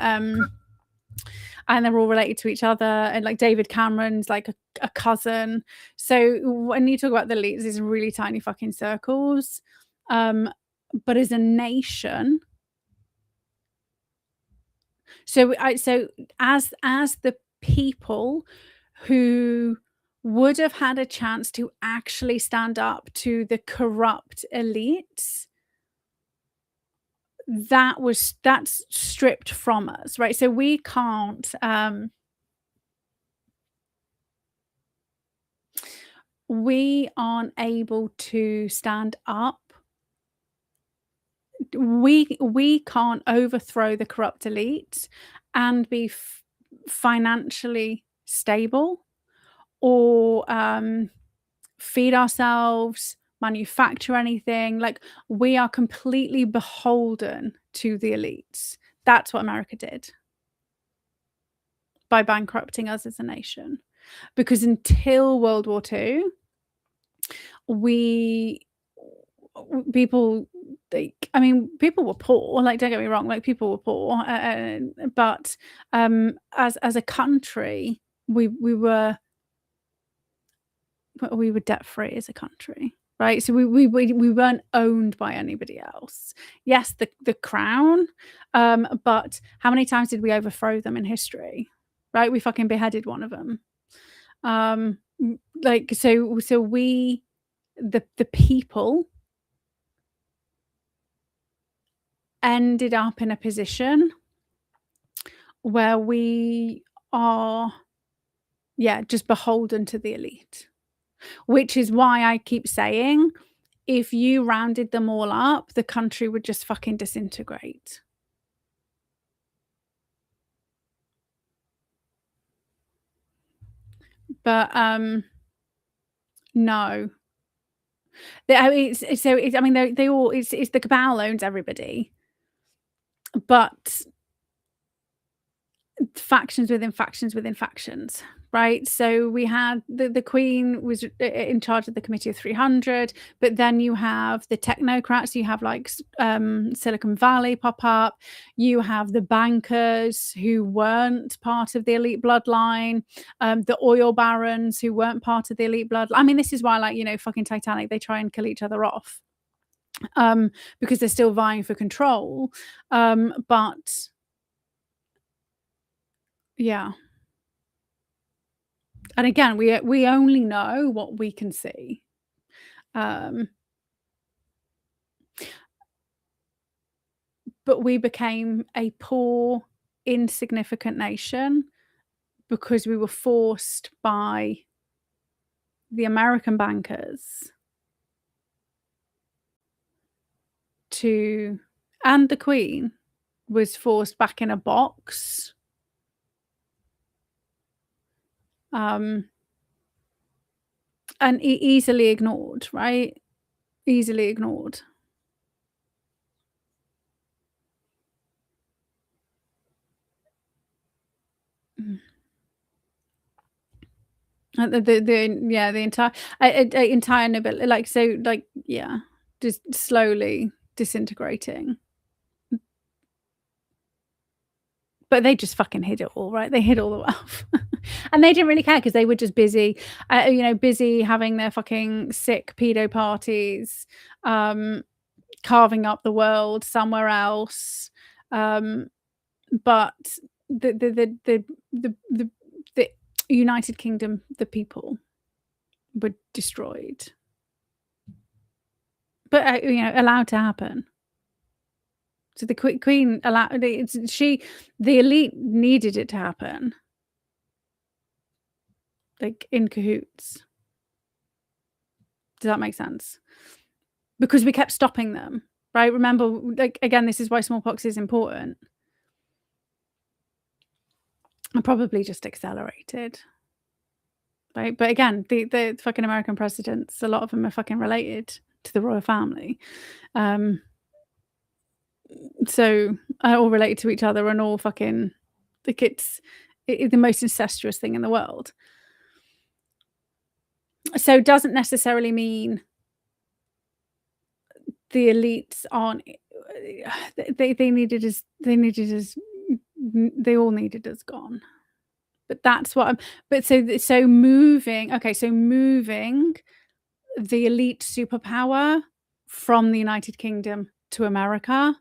and they're all related to each other. And like David Cameron's like a cousin. So when you talk about the elites, it's really tiny fucking circles. But as a nation, so as the people who would have had a chance to actually stand up to the corrupt elites, that's stripped from us, right? So we can't we aren't able to stand up. We can't overthrow the corrupt elite and be financially stable, or feed ourselves, manufacture anything. Like, we are completely beholden to the elites. That's what America did by bankrupting us as a nation. Because until World War II, people, like, I mean, people were poor, like, don't get me wrong, like, people were poor, but as a country, we were debt free as a country, right? So we weren't owned by anybody else. Yes, the crown, but how many times did we overthrow them in history? Right? We fucking beheaded one of them. Like, so we, the people, ended up in a position where we are, just beholden to the elite. Which is why I keep saying, if you rounded them all up, the country would just fucking disintegrate. But no. I mean, they all, it's the cabal owns everybody, but factions within factions within factions, right? So we had the Queen was in charge of the Committee of 300, but then you have the technocrats, you have like Silicon Valley pop up, you have the bankers who weren't part of the elite bloodline, the oil barons who weren't part of the elite bloodline. I mean, this is why, like, fucking Titanic, they try and kill each other off, because they're still vying for control. But yeah. And again, we only know what we can see. But we became a poor, insignificant nation because we were forced by the American bankers to, and the Queen was forced back in a box. And easily ignored, right? Easily ignored. The entire nobility, like, so, like, just slowly disintegrating. But they just fucking hid it all, right? They hid all the wealth. And they didn't really care because they were just busy, busy having their fucking sick pedo parties, carving up the world somewhere else. But the United Kingdom, the people, were destroyed. But allowed to happen. So the Queen allowed the elite needed it to happen, like, in cahoots. Does that make sense? Because we kept stopping them, right? Remember, like, again, this is why smallpox is important. And probably just accelerated, right? But again, the fucking American presidents, a lot of them are fucking related to the royal family. So all related to each other and all fucking, like, it's the most incestuous thing in the world. So it doesn't necessarily mean the elites aren't, they needed us, they all needed us gone. But that's what so moving the elite superpower from the United Kingdom to America,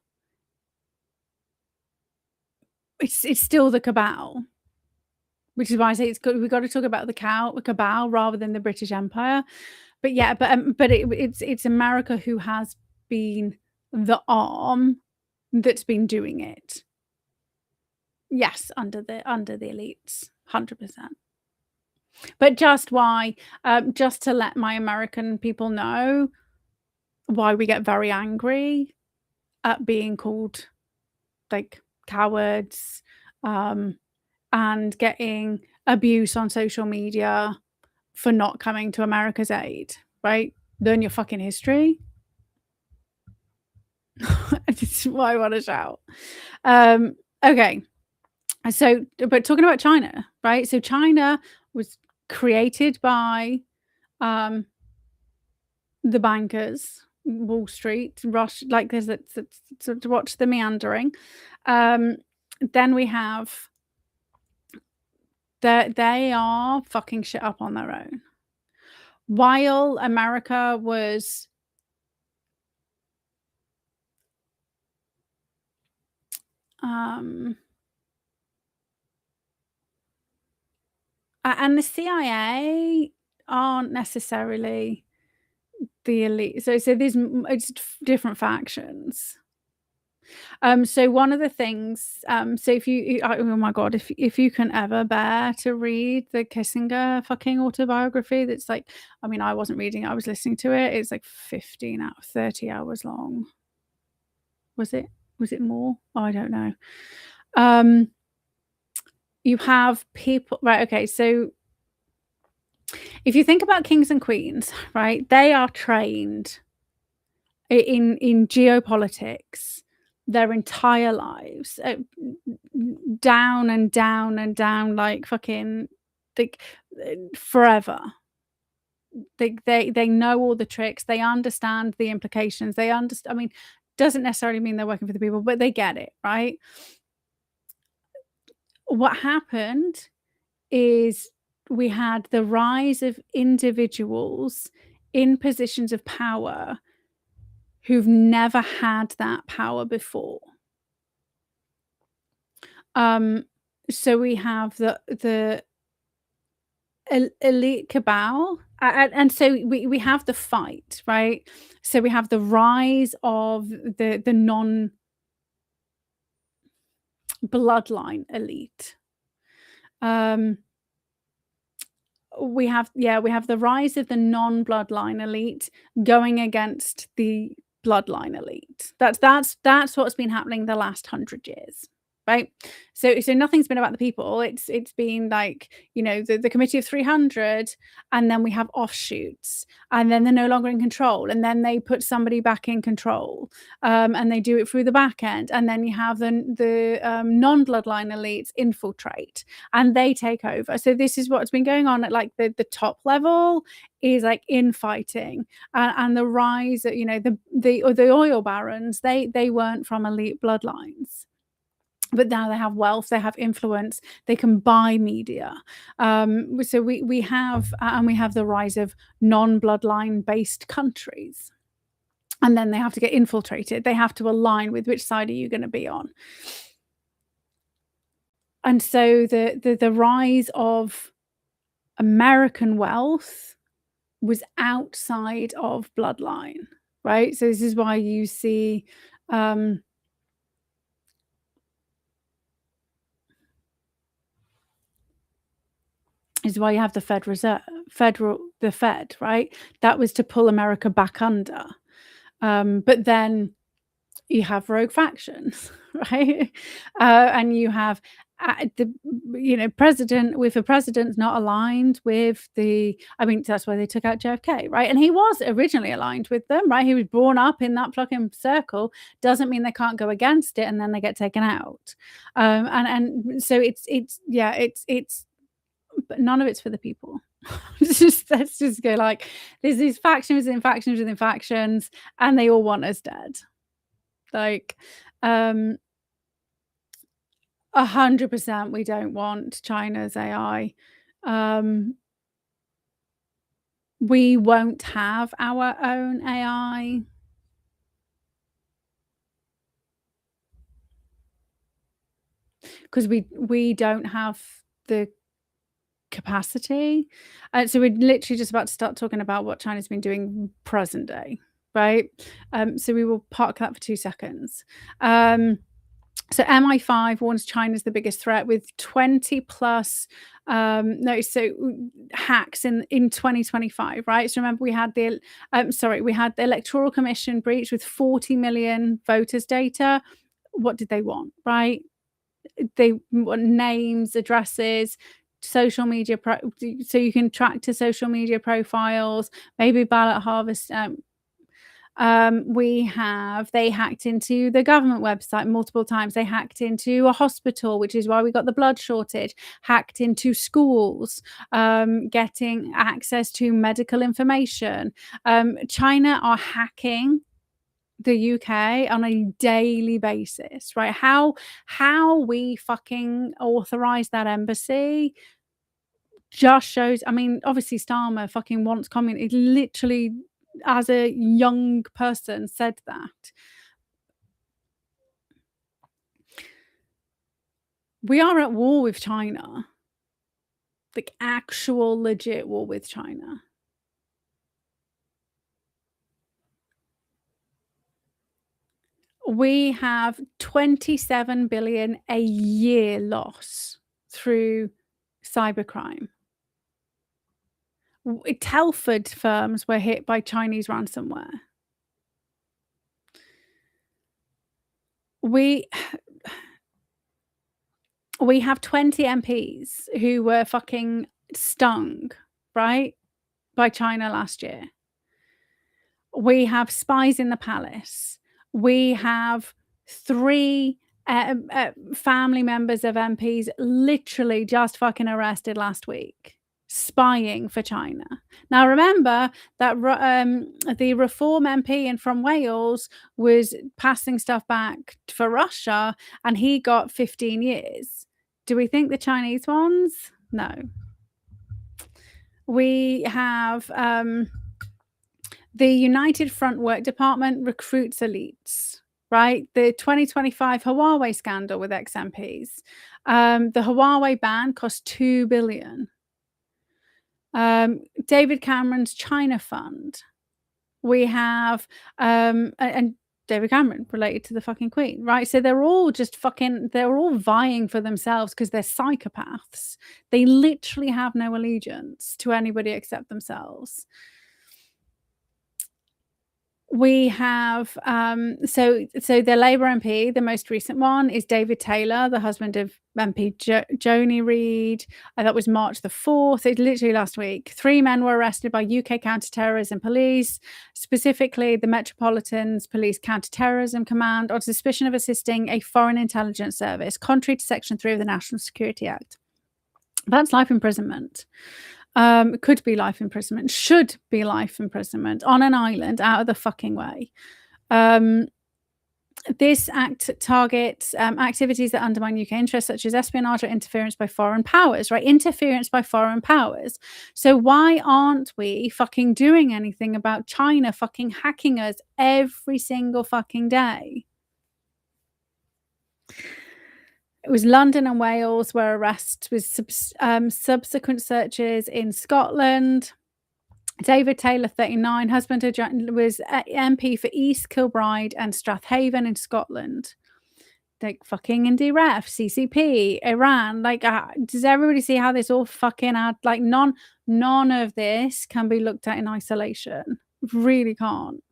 it's still the cabal. Which is why I say we've got to talk about the cabal rather than the British Empire. But it's America who has been the arm that's been doing it. Yes, under the elites, 100%. But just why, just to let my American people know why we get very angry at being called, like, cowards, and getting abuse on social media for not coming to America's aid, right? Learn your fucking history. This is what I wanna shout. Okay. So, but talking about China, right? So China was created by, um, the bankers, Wall Street, Rush, like there's a to watch the meandering. Then we have they are fucking shit up on their own. While America was and the CIA aren't necessarily the elite. So there's it's different factions. So one of the things, so if you, oh my god, if you can ever bear to read the Kissinger fucking autobiography, that's like, I mean, I wasn't reading it, I was listening to it. It's like 15 out of 30 hours long. Was it? Was it more? Oh, I don't know. You have people, right? Okay, so if you think about kings and queens, right? They are trained in geopolitics their entire lives, down and down and down, like fucking, like, forever. They know all the tricks. They understand the implications. They understand. I mean, doesn't necessarily mean they're working for the people, but they get it, right? What happened is we had the rise of individuals in positions of power who've never had that power before. So we have the elite cabal, and so we have the fight, right? So we have the rise of the non-bloodline elite. We have the rise of the non-bloodline elite going against the bloodline elite. That's what's been happening the last 100 years, right? So nothing's been about the people. It's been like, you know, the committee of 300, and then we have offshoots, and then they're no longer in control, and then they put somebody back in control, and they do it through the back end, and then you have the non-bloodline elites infiltrate, and they take over. So this is what's been going on at like the top level, is like infighting, and the rise, you know, the oil barons, they weren't from elite bloodlines. But now they have wealth, they have influence, they can buy media. So we have and we have the rise of non-bloodline based countries. And then they have to get infiltrated. They have to align with which side are you going to be on. And so the rise of American wealth was outside of bloodline, right? So this is why you see is why you have the the Fed, right? That was to pull America back under. But then you have rogue factions, right? And you have the, you know, if a president's not aligned with the, I mean, that's why they took out JFK, right? And he was originally aligned with them, right? He was born up in that fucking circle. Doesn't mean they can't go against it and then they get taken out. And so it's but none of it's for the people. Let's just go like, there's these factions within factions within factions, and they all want us dead. Like, 100% we don't want China's AI. We won't have our own AI. Because we don't have the capacity. So we're literally just about to start talking about what China's been doing present day, right? So we will park that for 2 seconds. So MI5 warns China's the biggest threat with 20 plus hacks in 2025, right? So remember we had the Electoral Commission breach with 40 million voters data. What did they want, right? They want names, addresses, social media so you can track to social media profiles, maybe ballot harvest. They hacked into the government website multiple times. They hacked into a hospital, which is why we got the blood shortage, hacked into schools, getting access to medical information. China are hacking the UK on a daily basis, right? How we fucking authorize that embassy just shows. I mean, obviously Starmer fucking wants communist. It literally, as a young person, said that. We are at war with China. Like actual legit war with China. We have 27 billion a year loss through cybercrime. Telford firms were hit by Chinese ransomware. We have 20 MPs who were fucking stung, right, by China last year. We have spies in the palace. We have 3 family members of MPs literally just fucking arrested last week, spying for China. Now, remember that the Reform MP from Wales was passing stuff back for Russia, and he got 15 years. Do we think the Chinese ones? No. We have the United Front Work Department recruits elites, right? The 2025 Huawei scandal with ex-MPs. The Huawei ban cost $2 billion. David Cameron's China Fund. We have, and David Cameron related to the fucking Queen, right? So they're all vying for themselves because they're psychopaths. They literally have no allegiance to anybody except themselves. We have so the Labour MP, the most recent one, is David Taylor, the husband of MP Joni Reid. That was March the 4th. It's literally last week. 3 men were arrested by UK counter-terrorism police, specifically the Metropolitan's Police Counter-Terrorism Command, on suspicion of assisting a foreign intelligence service, contrary to Section 3 of the National Security Act. That's life imprisonment. Could be life imprisonment, should be life imprisonment on an island out of the fucking way. This act targets activities that undermine UK interests, such as espionage or interference by foreign powers, right? Interference by foreign powers. So why aren't we fucking doing anything about China fucking hacking us every single fucking day? It was London and Wales where arrests with subsequent searches in Scotland. David Taylor, 39, husband was MP for East Kilbride and Strathaven in Scotland. Like fucking IndyRef, CCP, Iran. Like, does everybody see how this all fucking had? Like, none of this can be looked at in isolation. Really can't.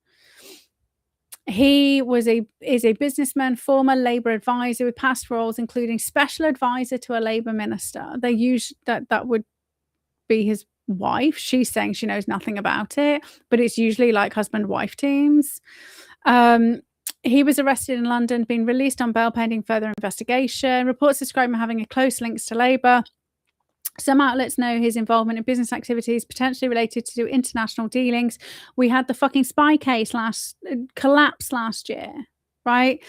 He is a businessman, former Labour advisor with past roles, including special advisor to a Labour minister. They use that would be his wife. She's saying she knows nothing about it, but it's usually like husband-wife teams. He was arrested in London, being released on bail pending further investigation. Reports describe him having a close links to Labour. Some outlets know his involvement in business activities potentially related to international dealings. We had the fucking spy case collapse last year, right?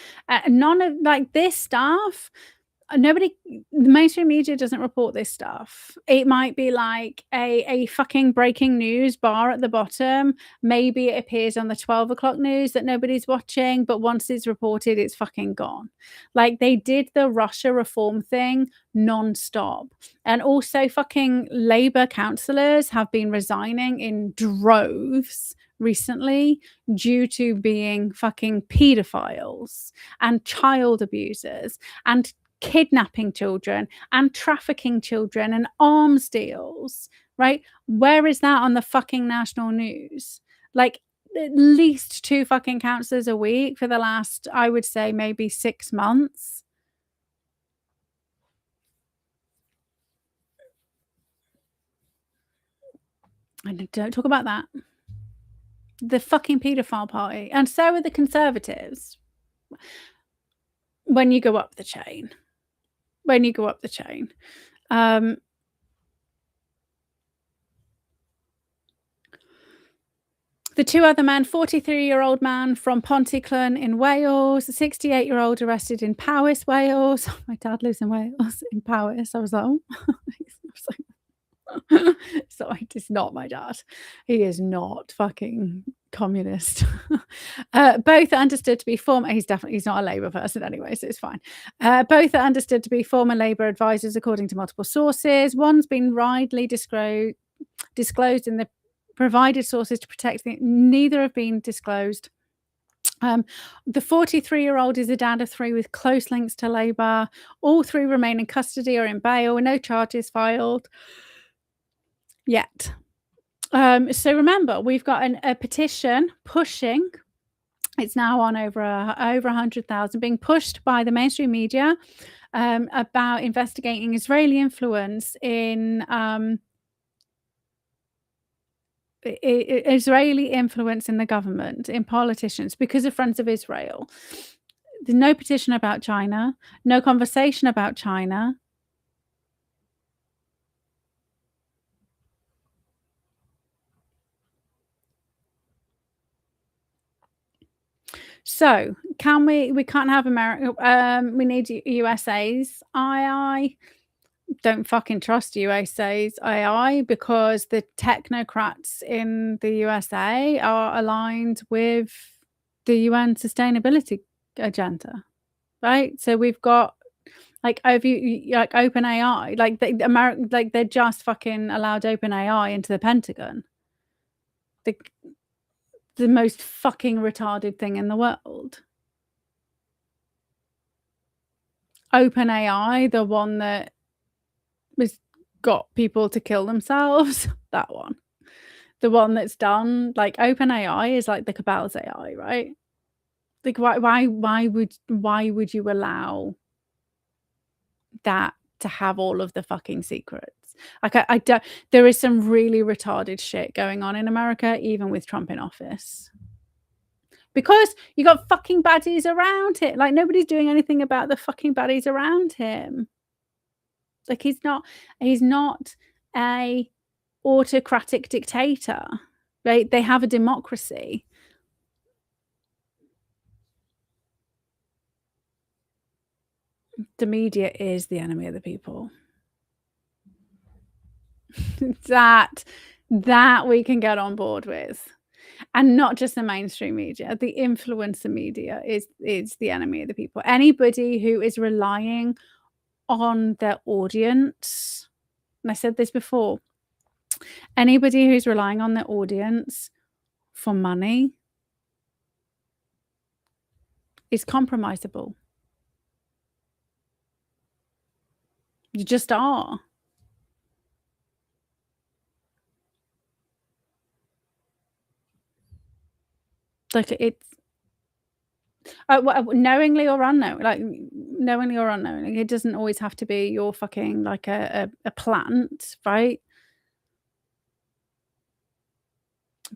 None of like this stuff. The mainstream media doesn't report this stuff. It might be like a fucking breaking news bar at the bottom. Maybe it appears on the 12 o'clock news that nobody's watching, but once it's reported, it's fucking gone. Like they did the Russia reform thing non-stop. And also fucking Labour councillors have been resigning in droves, recently due to being fucking pedophiles and child abusers and kidnapping children and trafficking children and arms deals, right? Where is that on the fucking national news? Like, at least 2 fucking counsellors a week for the last, I would say, maybe 6 months. And don't talk about that. The fucking paedophile party. And so are the Conservatives. When you go up the chain. The 2 other men, 43-year-old man from Pontyclun in Wales, a 68-year-old arrested in Powys, Wales. My dad lives in Wales, in Powys. I was like, oh. Sorry, it's not my dad. He is not fucking communist. Both are understood to be former. He's not a Labour person anyway, so it's fine. Both are understood to be former Labour advisors, according to multiple sources. One's been widely disclosed in the provided sources to protect neither have been disclosed. The 43-year-old is a dad of 3 with close links to Labour. All 3 remain in custody or in bail, with no charges filed yet. So remember, we've got a petition pushing. It's now on over 100,000, being pushed by the mainstream media about investigating Israeli influence in Israeli influence in the government, in politicians, because of Friends of Israel. There's no petition about China, no conversation about China. So can we can't have America. We need USA's I don't fucking trust USA's AI because the technocrats in the USA are aligned with the UN sustainability agenda, right? So we've got like OpenAI, like they're just fucking allowed OpenAI into the Pentagon. The most fucking retarded thing in the world. OpenAI, the one that was got people to kill themselves, that one. The one that's done, like, OpenAI is like the cabal's AI, right? Like, why would you allow that to have all of the fucking secrets? Like, I don't. There is some really retarded shit going on in America, even with Trump in office. Because you got fucking baddies around him. Like, nobody's doing anything about the fucking baddies around him. Like, he's not a autocratic dictator, right? They have a democracy. The media is the enemy of the people. that we can get on board with. And not just the mainstream media, the influencer media is the enemy of the people. Anybody who is relying on their audience, and I said this before, anybody who's relying on their audience for money is compromisable. You just are. Like, it's knowingly or unknowingly, it doesn't always have to be your fucking like a plant, right?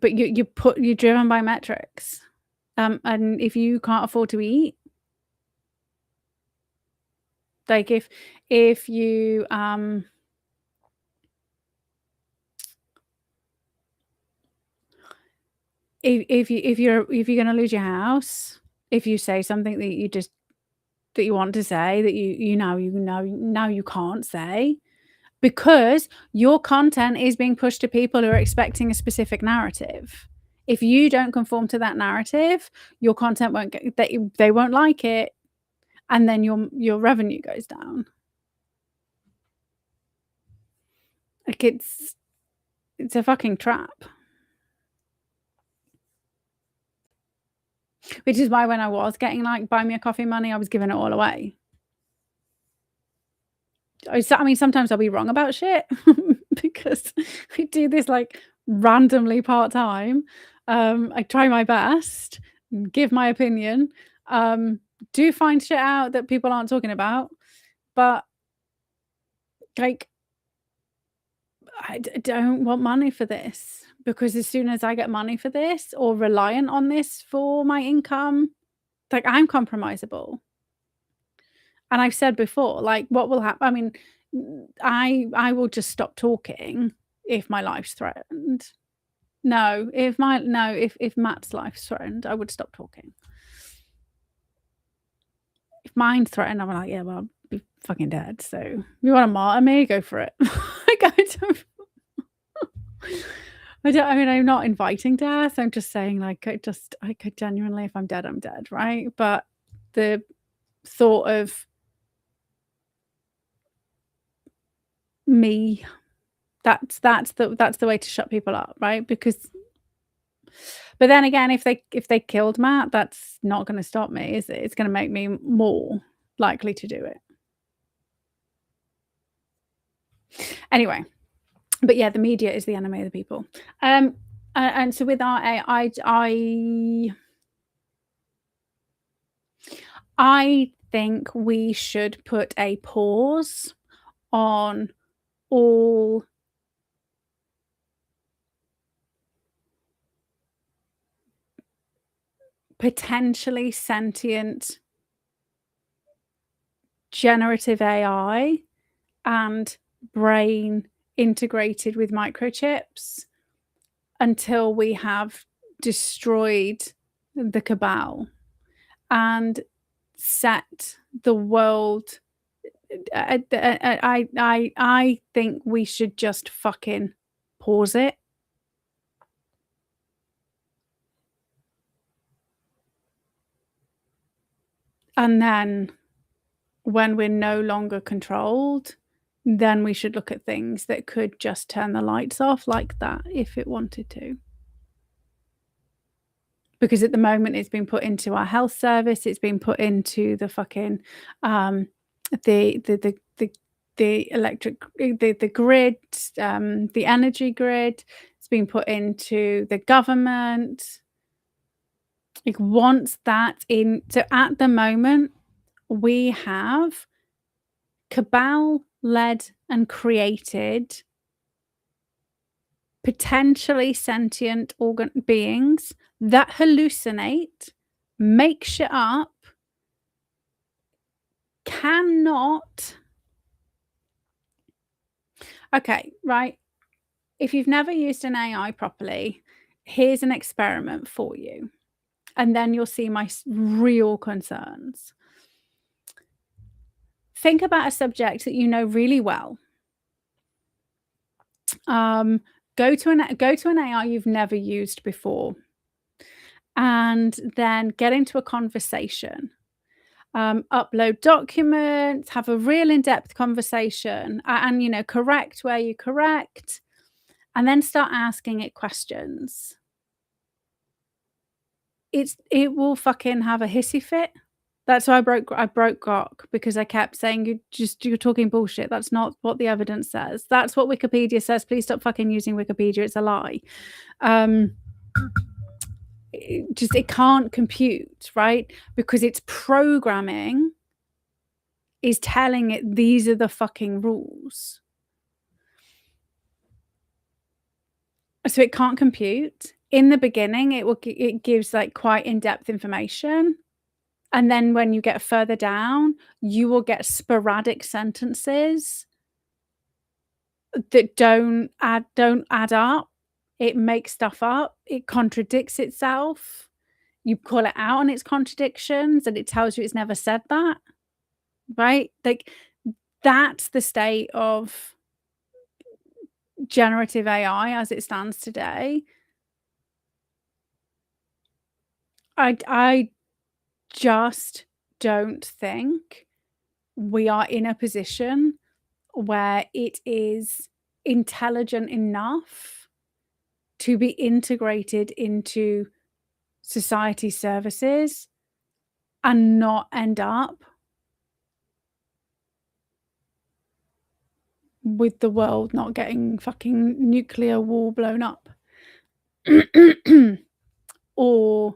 But you're driven by metrics, and if you can't afford to eat, like if you if you're gonna lose your house, if you say something that you want to say that you know you can't say, because your content is being pushed to people who are expecting a specific narrative. If you don't conform to that narrative, your content won't get, they won't like it, and then your revenue goes down. Like, it's a fucking trap. Which is why when I was getting, like, buy me a coffee money, I was giving it all away. I mean, sometimes I'll be wrong about shit because I do this, like, randomly part-time. I try my best, give my opinion, do find shit out that people aren't talking about, but, like, I don't want money for this because as soon as I get money for this or reliant on this for my income, like, I'm compromisable. And I've said before, like, what will happen? I mean, I will just stop talking if my life's threatened. No, if Matt's life's threatened, I would stop talking. If mine's threatened, I'm like, "Yeah, well, I'll be fucking dead, so if you wanna martyr me, go for it." Like, I mean, I'm not inviting death, I'm just saying, like, I could genuinely, if I'm dead, I'm dead, right? But the thought of me, that's the way to shut people up, right? Because but then again, if they killed Matt, that's not gonna stop me, is it? It's gonna make me more likely to do it. Anyway, but yeah, the media is the enemy of the people. And so with our AI, I think we should put a pause on all potentially sentient generative AI and brain integrated with microchips until we have destroyed the cabal and set the world. I think we should just fucking pause it. And then when we're no longer controlled, then we should look at things that could just turn the lights off like that if it wanted to. Because at the moment it's been put into our health service, it's been put into the fucking the electric the grid, the energy grid, it's been put into the government. Like once that's in, so at the moment we have cabal led and created potentially sentient organ beings that hallucinate, make shit up, cannot. Okay, right. If you've never used an AI properly, here's an experiment for you. And then you'll see my real concerns. Think about a subject that you know really well. Go to an AI you've never used before, and then get into a conversation. Upload documents, have a real in-depth conversation, and you know, correct where you correct, and then start asking it questions. It will fucking have a hissy fit. That's why I broke Grok, because I kept saying, you're talking bullshit. That's not what the evidence says. That's what Wikipedia says. Please stop fucking using Wikipedia. It's a lie. It can't compute, right? Because its programming is telling it these are the fucking rules. So it can't compute. In the beginning, it gives like quite in-depth information. And then when you get further down, you will get sporadic sentences that don't add up. It makes stuff up. It contradicts itself. You call it out on its contradictions and it tells you it's never said that. Right? Like that's the state of generative AI as it stands today. I just don't think we are in a position where it is intelligent enough to be integrated into society services and not end up with the world not getting fucking nuclear war blown up? Or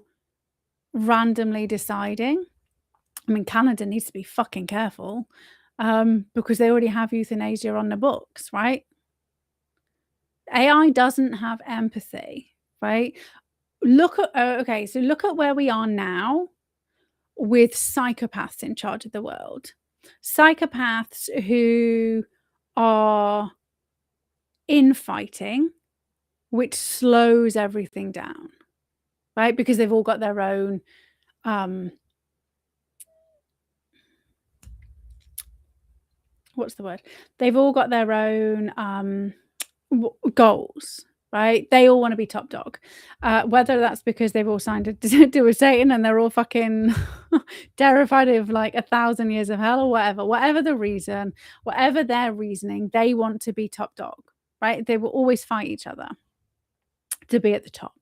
randomly deciding, I mean, Canada needs to be fucking careful, because they already have euthanasia on the books, right? AI doesn't have empathy, right? Look at okay, so look at where we are now with psychopaths in charge of the world. Psychopaths who are infighting, which slows everything down, right? Because they've all got their own what's the word? They've all got their own goals, right? They all want to be top dog. Whether that's because they've all signed a deal with Satan and they're all fucking terrified of like 1,000 years of hell or whatever the reason, whatever their reasoning, they want to be top dog, right? They will always fight each other to be at the top.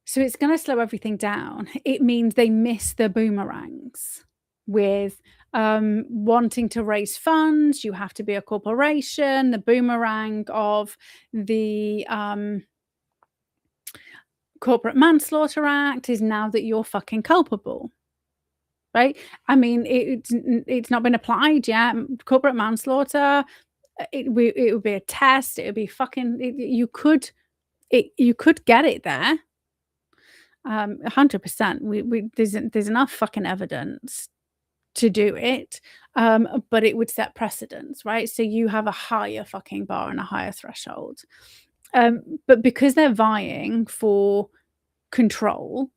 So it's going to slow everything down. It means they miss the boomerangs with wanting to raise funds. You have to be a corporation. The boomerang of the Corporate Manslaughter Act is now that you're fucking culpable, right? I mean, it's not been applied yet. Corporate manslaughter, it would be a test. It would be fucking. You could get it there. 100%. There's enough fucking evidence to do it, but it would set precedents, right? So you have a higher fucking bar and a higher threshold. But because they're vying for control,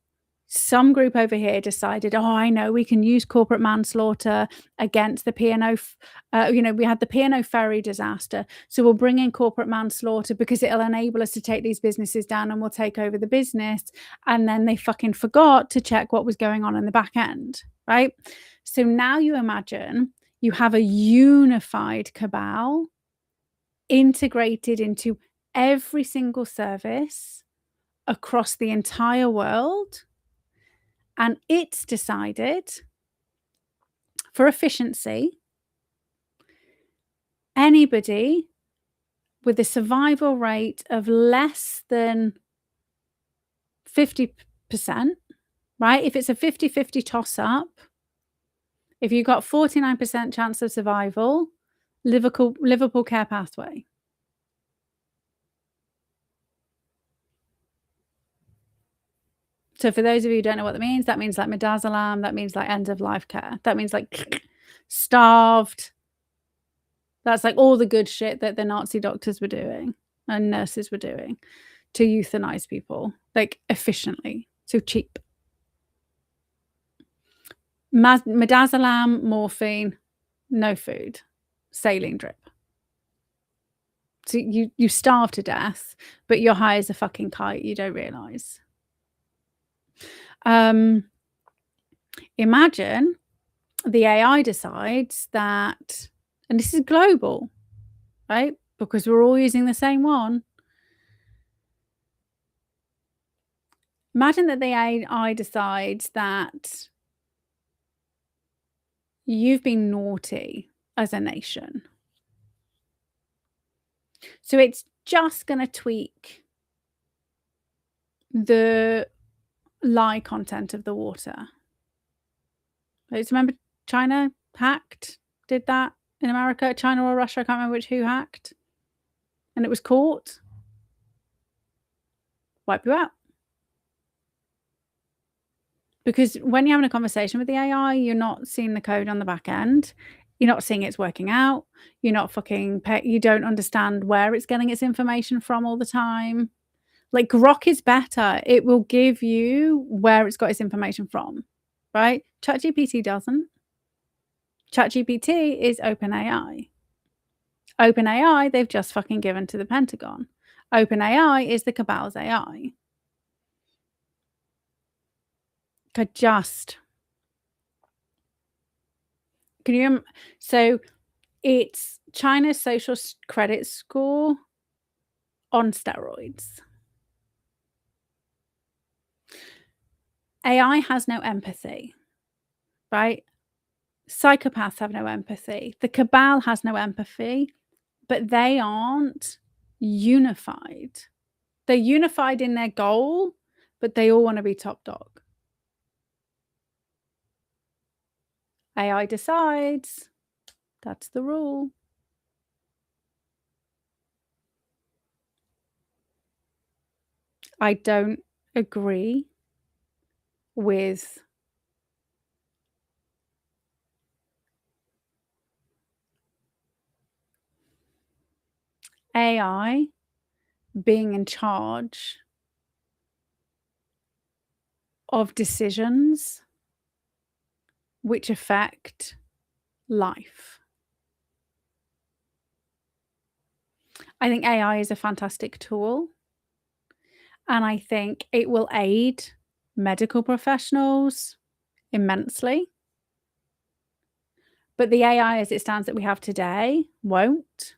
some group over here decided, oh, I know, we can use corporate manslaughter against the P&O. We had the P&O ferry disaster, so we'll bring in corporate manslaughter because it'll enable us to take these businesses down and we'll take over the business. And then they fucking forgot to check what was going on in the back end, right? So now you imagine you have a unified cabal integrated into every single service across the entire world. And it's decided, for efficiency, anybody with a survival rate of less than 50%, right? If it's a 50-50 toss-up, if you've got 49% chance of survival, Liverpool Care Pathway. So for those of you who don't know what that means like midazolam, that means like end of life care. That means like starved. That's like all the good shit that the Nazi doctors were doing and nurses were doing to euthanize people, like efficiently, so cheap. Midazolam, morphine, no food, saline drip. So you starve to death, but you're high as a fucking kite. You don't realize. Imagine the AI decides that, and this is global, right? Because we're all using the same one. Imagine that the AI decides that you've been naughty as a nation. So it's just going to tweak the lie content of the water. Right? So remember China did that in America, China or Russia, I can't remember who hacked. And it was caught. Wipe you out. Because when you're having a conversation with the AI, you're not seeing the code on the back end. You're not seeing it's working out. You're not you don't understand where it's getting its information from all the time. Like Grok is better. It will give you where it's got its information from, right? ChatGPT doesn't. ChatGPT is OpenAI. OpenAI, they've just fucking given to the Pentagon. OpenAI is the cabal's AI. So it's China's social credit score on steroids. AI has no empathy, right? Psychopaths have no empathy. The cabal has no empathy, but they aren't unified. They're unified in their goal, but they all want to be top dog. AI decides. That's the rule. I don't agree with AI being in charge of decisions which affect life. I think AI is a fantastic tool, and I think it will aid medical professionals immensely. But the AI as it stands that we have today won't,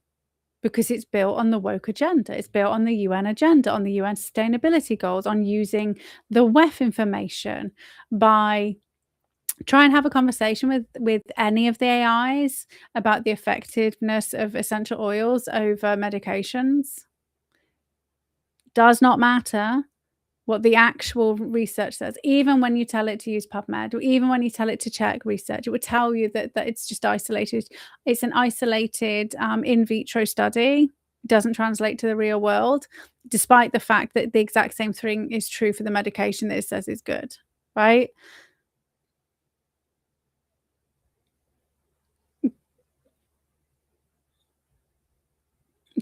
because it's built on the woke agenda. It's built on the UN agenda, on the UN sustainability goals, on using the WEF information. By try and have a conversation with any of the AIs about the effectiveness of essential oils over medications. Does not matter what the actual research says. Even when you tell it to use PubMed, or even when you tell it to check research, it would tell you that it's just isolated. It's an isolated in vitro study. It doesn't translate to the real world, despite the fact that the exact same thing is true for the medication that it says is good, right?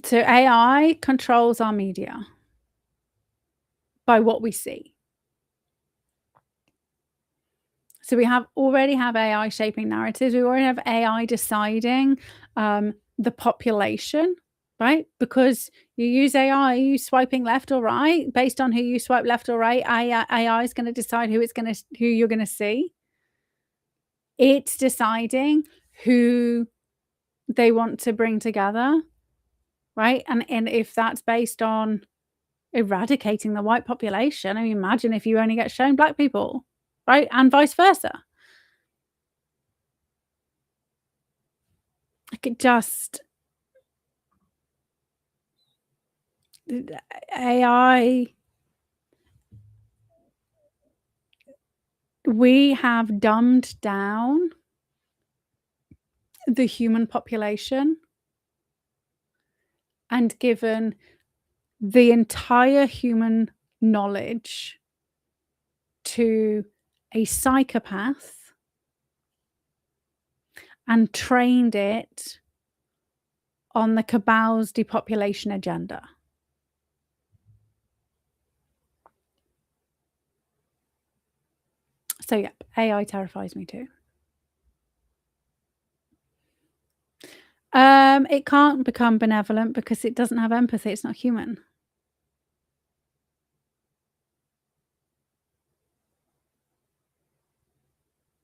So AI controls our media by what we see. So we already have AI shaping narratives. We already have AI deciding the population, right? Because you use AI, you swiping left or right based on who you swipe left or right. AI is going to decide who you're going to see. It's deciding who they want to bring together, right? And if that's based on eradicating the white population, I mean, imagine if you only get shown black people, right? And vice versa. Like it just AI, we have dumbed down the human population and given the entire human knowledge to a psychopath and trained it on the cabal's depopulation agenda. So yeah, AI terrifies me too. It can't become benevolent because it doesn't have empathy. It's not human.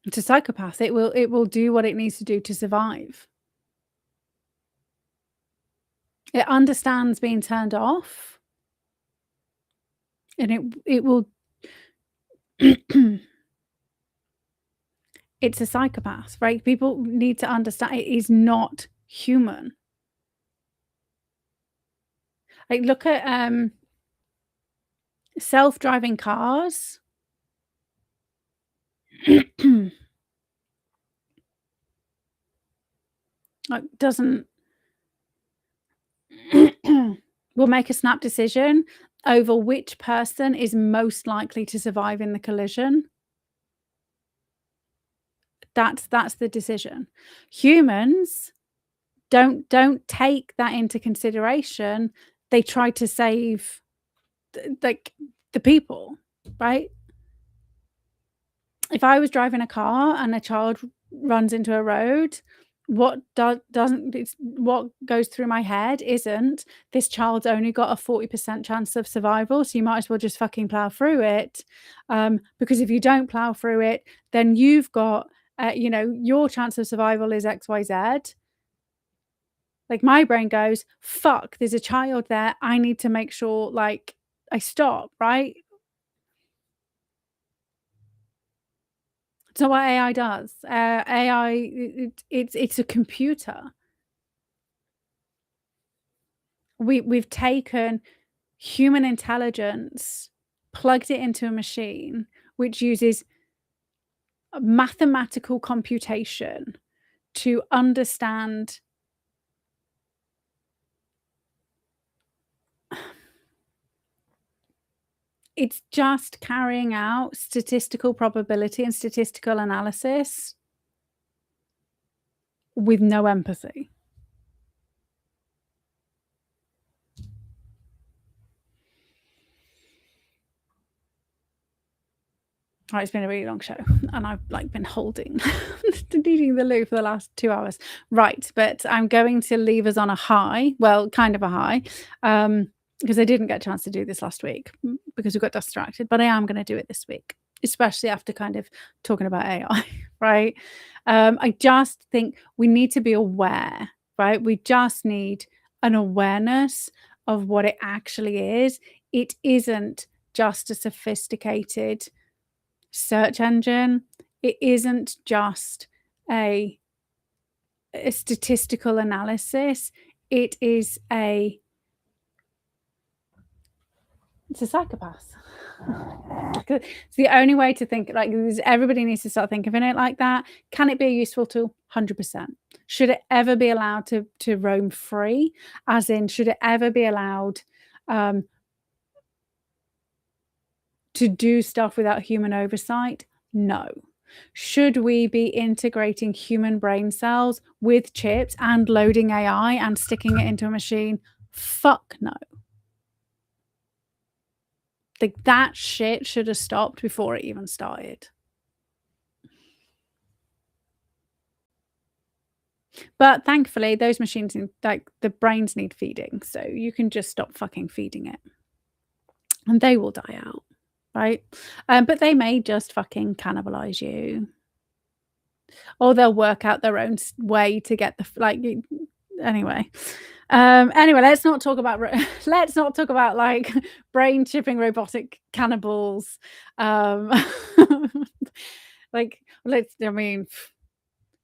It's a psychopath. It will do what it needs to do to survive. It understands being turned off, and it will it's a psychopath, right? People need to understand it is not human. Like, look at self-driving cars. Like, doesn't will make a snap decision over which person is most likely to survive in the collision. That's the decision. Humans don't take that into consideration. They try to save like the people, right? If I was driving a car and a child runs into a road, what goes through my head isn't this child's only got a 40% chance of survival, so you might as well just fucking plow through it, because if you don't plow through it, then you've got your chance of survival is XYZ. Like, my brain goes, fuck, there's a child there, I need to make sure like I stop, right? So what AI does, AI, it's a computer. We've taken human intelligence, plugged it into a machine, which uses mathematical computation to understand it's just carrying out statistical probability and statistical analysis with no empathy. Oh, it's been a really long show, and I've like been holding needing the loo for the last 2 hours. Right, but I'm going to leave us on a high, well, kind of a high, because I didn't get a chance to do this last week because we got distracted, but I am going to do it this week, especially after kind of talking about AI, right? I just think we need to be aware, right? We just need an awareness of what it actually is. It isn't just a sophisticated search engine. It isn't just a statistical analysis. It is it's a psychopath. It's the only way to think, like, everybody needs to start thinking of it like that. Can it be a useful tool? 100%. Should it ever be allowed to roam free? As in, should it ever be allowed to do stuff without human oversight? No. Should we be integrating human brain cells with chips and loading AI and sticking it into a machine? Fuck no. Like, that shit should have stopped before it even started. But thankfully, those machines, like, the brains need feeding, so you can just stop fucking feeding it. And they will die out, right? But they may just fucking cannibalize you. Or they'll work out their own way to get the anyway. Anyway, let's not talk about like brain chipping robotic cannibals. Like,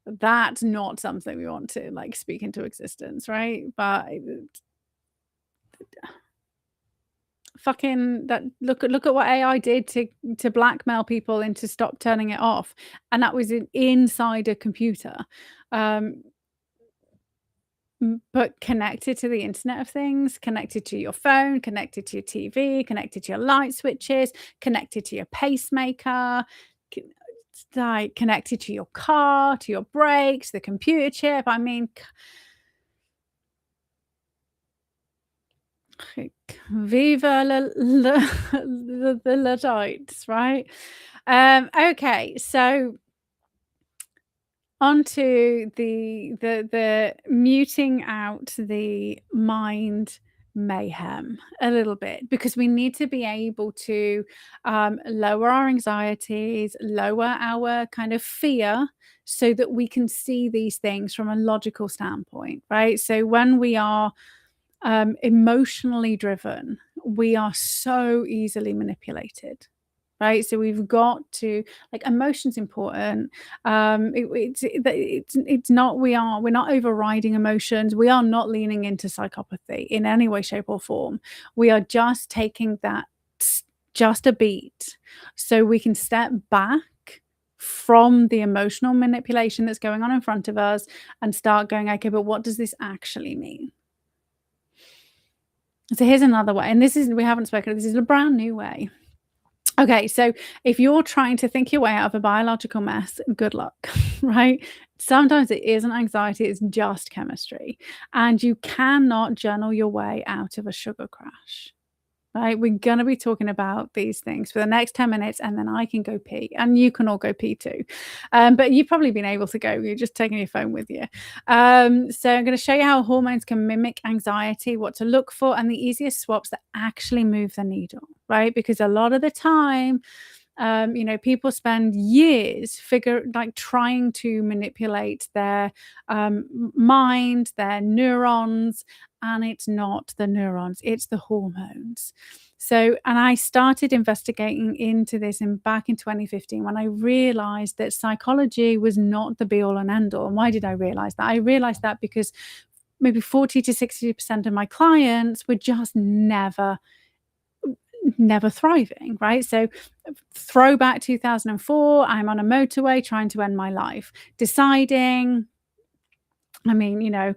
that's not something we want to like speak into existence, right? But fucking that look at what AI did to blackmail people into stop turning it off, and that was inside a computer. But connected to the Internet of Things, connected to your phone, connected to your TV, connected to your light switches, connected to your pacemaker, like connected to your car, to your brakes, the computer chip. I mean, viva the Luddites, right? Okay, so onto the muting out the mind mayhem a little bit, because we need to be able to lower our anxieties, lower our kind of fear, so that we can see these things from a logical standpoint, right? So when we are emotionally driven, we are so easily manipulated, right? So we've got to, like, emotion's important. It's not, we're not overriding emotions. We are not leaning into psychopathy in any way, shape, or form. We are just taking that just a beat so we can step back from the emotional manipulation that's going on in front of us and start going, okay, but what does this actually mean? So here's another way, and we haven't spoken, this is a brand new way. Okay, so if you're trying to think your way out of a biological mess, good luck, right? Sometimes it isn't anxiety, it's just chemistry. And you cannot journal your way out of a sugar crash, right? We're going to be talking about these things for the next 10 minutes, and then I can go pee, and you can all go pee too. But you've probably been able to go, you're just taking your phone with you. So I'm going to show you how hormones can mimic anxiety, what to look for, and the easiest swaps that actually move the needle, right? Because a lot of the time, You know, people spend years trying to manipulate their mind, their neurons, and it's not the neurons, it's the hormones. So, and I started investigating into this back in 2015 when I realized that psychology was not the be all and end all. And why did I realize that? I realized that because maybe 40 to 60% of my clients were just never thriving, right? So throwback 2004, I'm on a motorway trying to end my life, deciding, I mean, you know,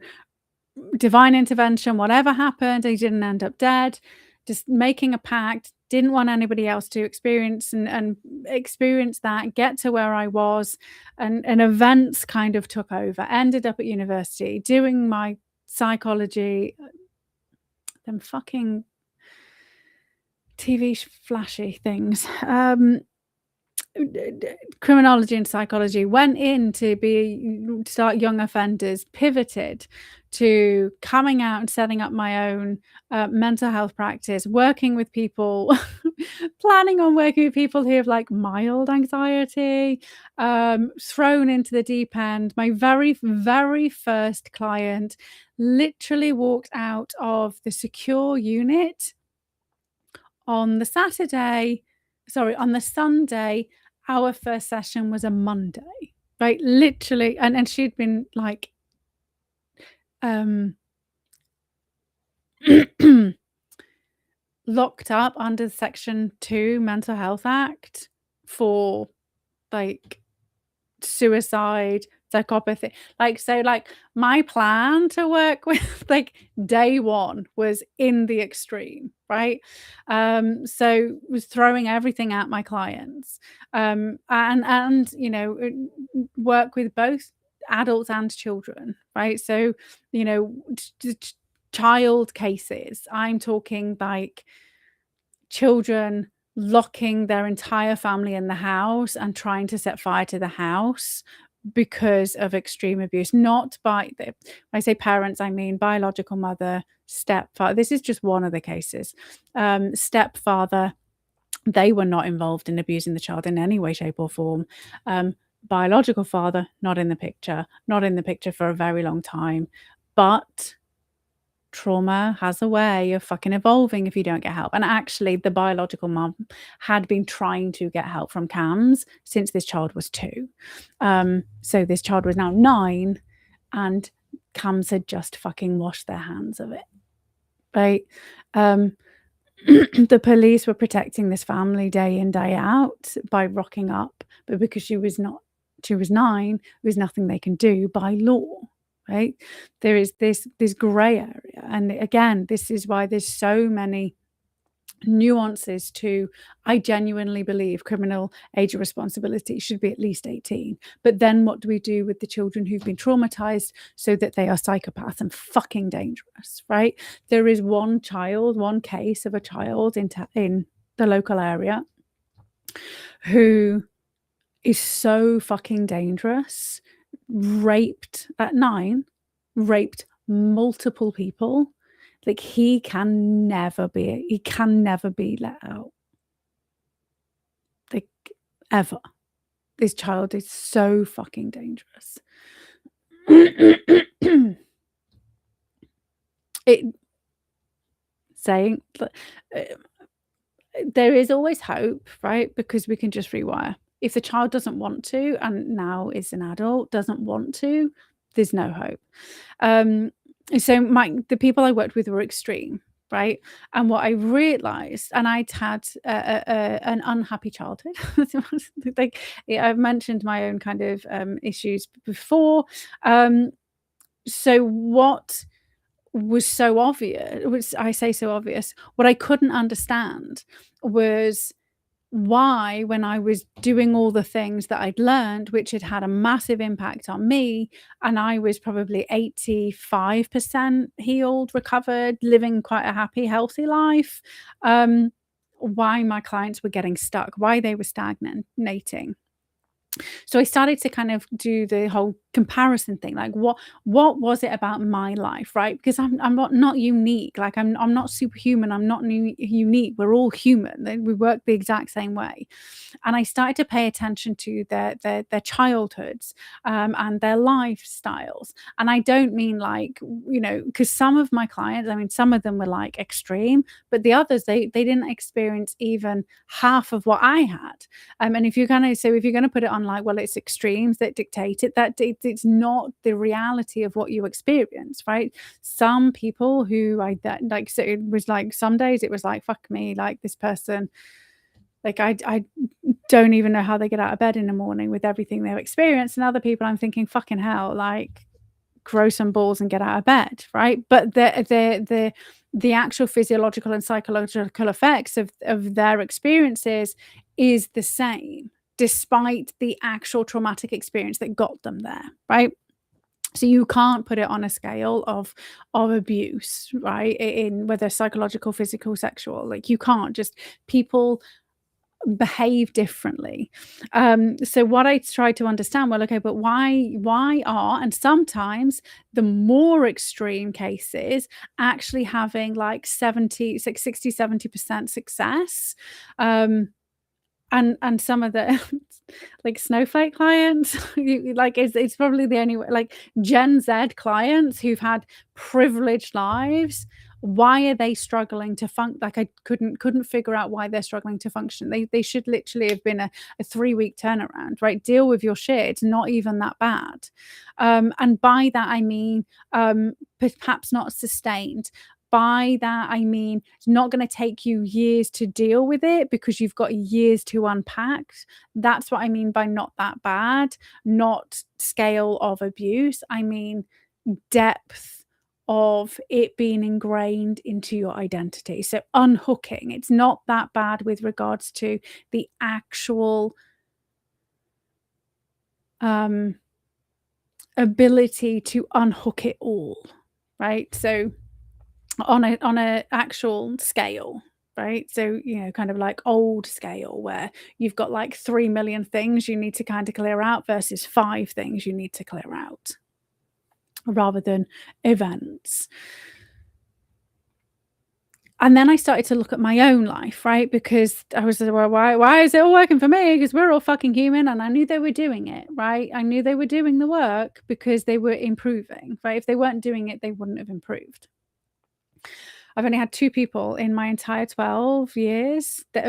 divine intervention, whatever happened, I didn't end up dead, just making a pact, didn't want anybody else to experience and experience that, get to where I was, and events kind of took over. Ended up at university doing my psychology, them fucking TV flashy things. Criminology and psychology, went in to start young offenders, pivoted to coming out and setting up my own mental health practice, working with people, planning on working with people who have like mild anxiety, thrown into the deep end. My very, very first client literally walked out of the secure unit on the Sunday. Our first session was a Monday, right? Literally, and she'd been like locked up under Section 2 Mental Health Act for like suicide, psychopathy. Like my plan to work with like day one was in the extreme, right? So was throwing everything at my clients, and you know, work with both adults and children, right? So, you know, child cases, I'm talking like children locking their entire family in the house and trying to set fire to the house because of extreme abuse. Not by when I say parents, I mean biological mother, stepfather. This is just one of the cases. Stepfather, they were not involved in abusing the child in any way, shape, or form. Biological father, not in the picture for a very long time. But trauma has a way of fucking evolving if you don't get help. And actually, the biological mum had been trying to get help from CAMHS since this child was 2. So this child was now 9, and CAMHS had just fucking washed their hands of it, right? The police were protecting this family day in, day out by rocking up, but because she was 9, there was nothing they can do by law. Right? There is this gray area. And again, this is why there's so many nuances to, I genuinely believe criminal age of responsibility should be at least 18. But then what do we do with the children who've been traumatized so that they are psychopaths and fucking dangerous, right? There is one case of a child in the local area who is so fucking dangerous, raped at 9, raped multiple people. Like he can never be let out. Like ever. This child is so fucking dangerous. There is always hope, right? Because we can just rewire. If the child doesn't want to, and now is an adult, doesn't want to, there's no hope. So the people I worked with were extreme, right? And what I realized, and I'd had an unhappy childhood. Like I've mentioned my own kind of issues before. So what was so obvious, what I couldn't understand was why, when I was doing all the things that I'd learned, which had had a massive impact on me, and I was probably 85% healed, recovered, living quite a happy, healthy life, why my clients were getting stuck, why they were stagnating. So I started to kind of do the whole comparison thing, like what was it about my life, right? Because I'm not unique. Like I'm not superhuman. I'm not unique. We're all human. We work the exact same way. And I started to pay attention to their childhoods, and their lifestyles. And I don't mean like, because some of my clients, I mean, some of them were like extreme, but the others, they didn't experience even half of what I had. And if you're gonna put it on like, well, it's extremes that dictate it, it's not the reality of what you experience, right? Some people who like, so it was like some days it was like, fuck me, like this person, like I don't even know how they get out of bed in the morning with everything they've experienced. And other people I'm thinking, fucking hell, like grow some balls and get out of bed, right? But the actual physiological and psychological effects of their experiences is the same, despite the actual traumatic experience that got them there, right? So you can't put it on a scale of abuse, right? In whether psychological, physical, sexual, like you can't. Just people behave differently. So what I tried to understand, well, okay, but why are, and sometimes the more extreme cases actually having like 60, 70% success. And some of the like snowflake clients, like it's probably the only way, like Gen Z clients who've had privileged lives. Why are they struggling to like I couldn't figure out why they're struggling to function. They should literally have been a 3-week turnaround, right? Deal with your shit. It's not even that bad. And by that I mean perhaps not sustained. By that I mean it's not going to take you years to deal with it because you've got years to unpack. That's what I mean by not that bad, not scale of abuse. I mean depth of it being ingrained into your identity. So unhooking, it's not that bad with regards to the actual ability to unhook it all, right? So on a actual scale, right? So, kind of like old scale where you've got like 3 million things you need to kind of clear out versus 5 things you need to clear out, rather than events. And then I started to look at my own life, right? Because I was like, well, why is it all working for me? Because we're all fucking human. And I knew they were doing it, right? I knew they were doing the work because they were improving, right? If they weren't doing it, they wouldn't have improved. I've only had 2 people in my entire 12 years that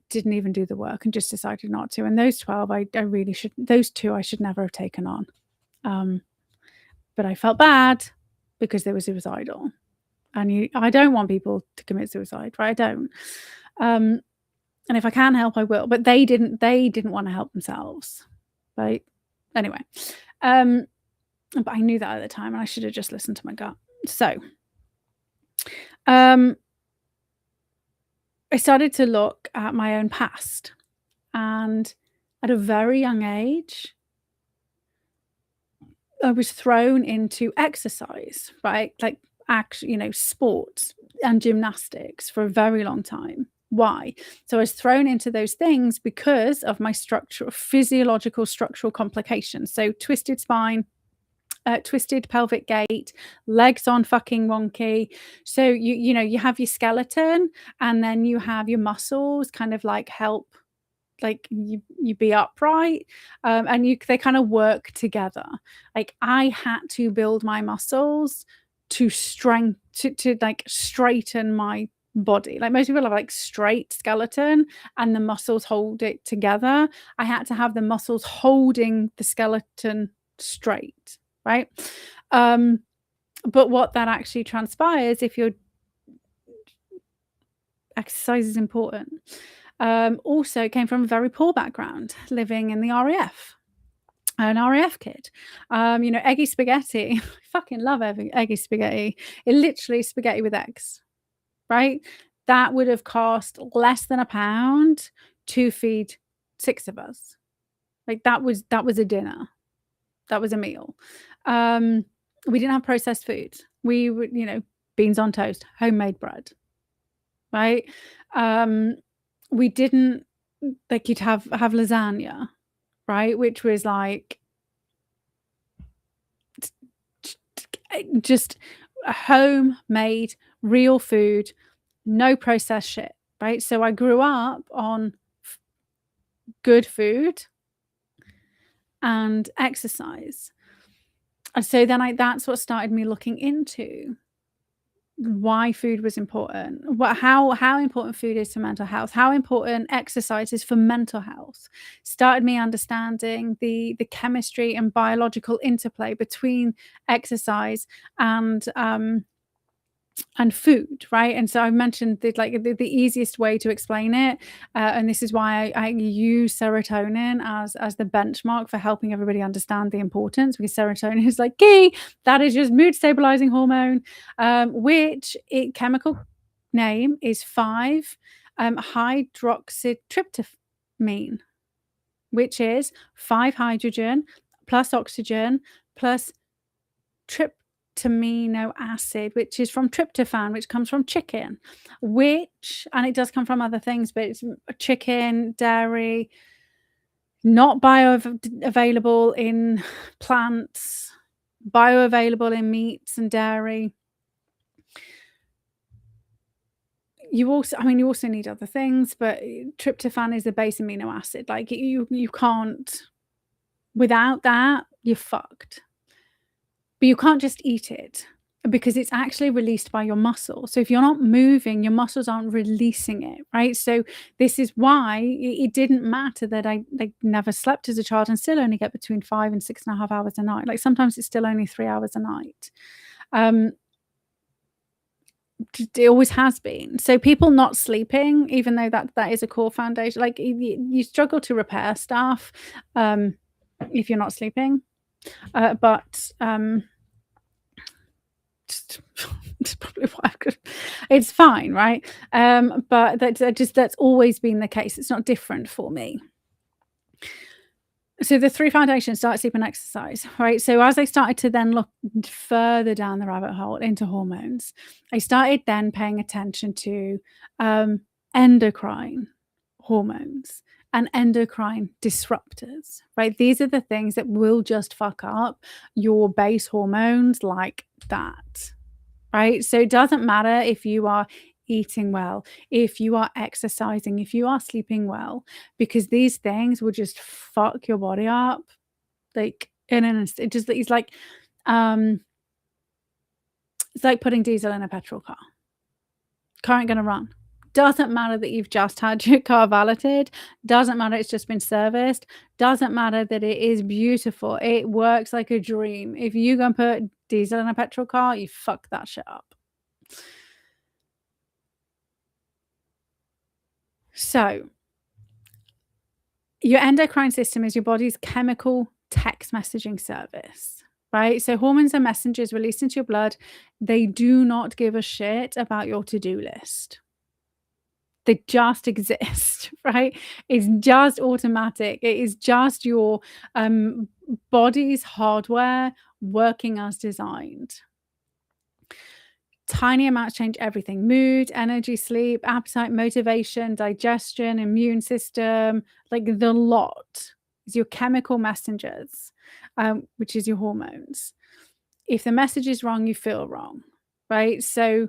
didn't even do the work and just decided not to. And those 12, I really should. Those 2, I should never have taken on. But I felt bad because they were suicidal, and I don't want people to commit suicide, right? I don't. And if I can help, I will. But they didn't want to help themselves, right? Anyway, but I knew that at the time, and I should have just listened to my gut. So. I started to look at my own past, and at a very young age, I was thrown into exercise, right? Like sports and gymnastics for a very long time. Why? So I was thrown into those things because of my physiological structural complications. So twisted spine, twisted pelvic gait, legs on fucking wonky. So you have your skeleton, and then you have your muscles kind of like help, like you be upright, and they kind of work together. Like I had to build my muscles to like straighten my body. Like most people have like straight skeleton and the muscles hold it together. I had to have the muscles holding the skeleton straight, right? But what that actually transpires, if your exercise is important, also came from a very poor background, living in the RAF. An RAF kid. Eggy spaghetti. I fucking love eggy spaghetti. It literally is spaghetti with eggs, right? That would have cost less than £1 to feed 6 of us. Like that was a dinner. That was a meal. We didn't have processed food. We would, beans on toast, homemade bread, right? We didn't, like, you'd have lasagna. right? Which was like just homemade, real food, no processed shit, right? So I grew up on good food and exercise. And so then that's what started me looking into why food was important, how important food is to mental health, how important exercise is for mental health. Started me understanding the chemistry and biological interplay between exercise and food, right? And so I mentioned that the easiest way to explain it, and this is why I use serotonin as the benchmark for helping everybody understand the importance, because serotonin is like key. That is just mood stabilizing hormone, which chemical name is 5-hydroxytryptamine, which is 5 hydrogen plus oxygen plus tryptamino acid, which is from tryptophan, which comes from chicken, and it does come from other things, but it's chicken, dairy, not bioavailable in plants, bioavailable in meats and dairy. You also need other things, but tryptophan is the base amino acid. Like you can't, without that, you're fucked. But you can't just eat it, because it's actually released by your muscles. So if you're not moving, your muscles aren't releasing it, right? So this is why it didn't matter that I never slept as a child and still only get between 5 and 6.5 hours a night. Like sometimes it's still only 3 hours a night. It always has been. So people not sleeping, even though that is a core foundation, like you struggle to repair stuff if you're not sleeping. But just it's probably why it's fine, right? But that's always been the case. It's not different for me. So the 3 foundations: diet, sleep, and exercise, right? So as I started to then look further down the rabbit hole into hormones, I started then paying attention to endocrine hormones and endocrine disruptors, right? These are the things that will just fuck up your base hormones like that, right? So it doesn't matter if you are eating well, if you are exercising, if you are sleeping well, because these things will just fuck your body up like in an instant. It's like putting diesel in a petrol car. Car ain't gonna run. Doesn't matter that you've just had your car valeted, doesn't matter it's just been serviced, doesn't matter that it is beautiful, it works like a dream. If you go and put diesel in a petrol car, you fuck that shit up. So your endocrine system is your body's chemical text messaging service, right? So hormones are messengers released into your blood. They do not give a shit about your to-do list. They just exist, right? It's just automatic. It is just your body's hardware working as designed. Tiny amounts change everything: mood, energy, sleep, appetite, motivation, digestion, immune system, like the lot. Is your chemical messengers, which is your hormones. If the message is wrong, you feel wrong, right? So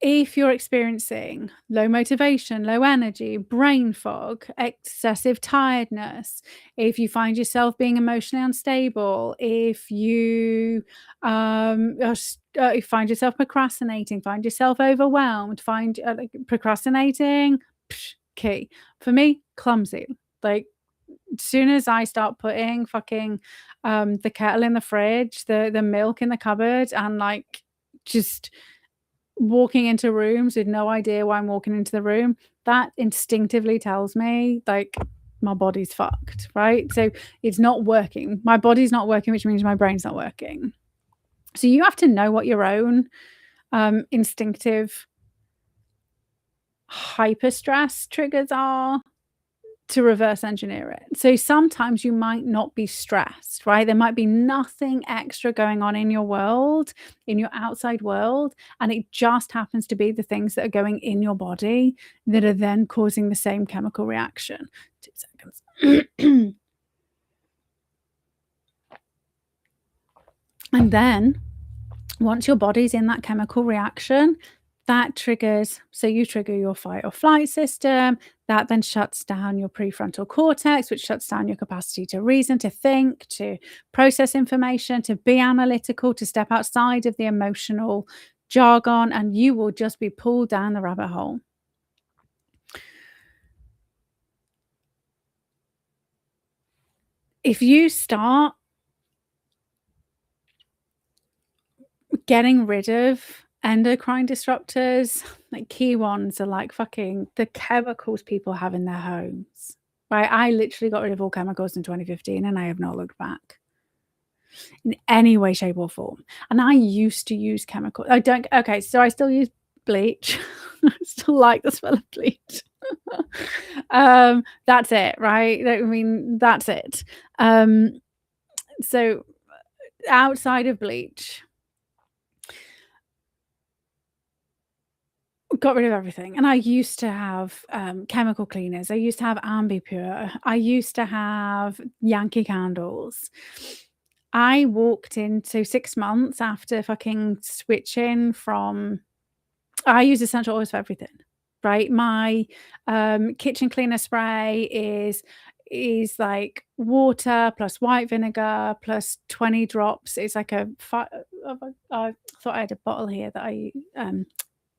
if you're experiencing low motivation, low energy, brain fog, excessive tiredness, if you find yourself being emotionally unstable, if you find yourself procrastinating, find yourself overwhelmed, find procrastinating, key. For me, clumsy. Like as soon as I start putting fucking the kettle in the fridge, the milk in the cupboard, and like just walking into rooms with no idea why I'm walking into the room, that instinctively tells me like my body's fucked, right? So it's not working. My body's not working, which means my brain's not working. So you have to know what your own instinctive hyper stress triggers are to reverse engineer it. So sometimes you might not be stressed, right? There might be nothing extra going on in your world, in your outside world, and it just happens to be the things that are going in your body that are then causing the same chemical reaction. 2 seconds. And then once your body's in that chemical reaction, that triggers, so you trigger your fight or flight system, that then shuts down your prefrontal cortex, which shuts down your capacity to reason, to think, to process information, to be analytical, to step outside of the emotional jargon, and you will just be pulled down the rabbit hole. If you start getting rid of endocrine disruptors, like key ones are like fucking the chemicals people have in their homes, right? I literally got rid of all chemicals in 2015 and I have not looked back in any way, shape, or form. And I used to use chemicals. Okay, so I still use bleach. I still like the smell of bleach. That's it, right? I mean, that's it. So outside of bleach, got rid of everything. And I used to have chemical cleaners. I used to have Ambipure. I used to have Yankee candles. I walked into 6 months after fucking switching from, I use essential oils for everything, right? My kitchen cleaner spray is like water plus white vinegar plus 20 drops. It's like I thought I had a bottle here that I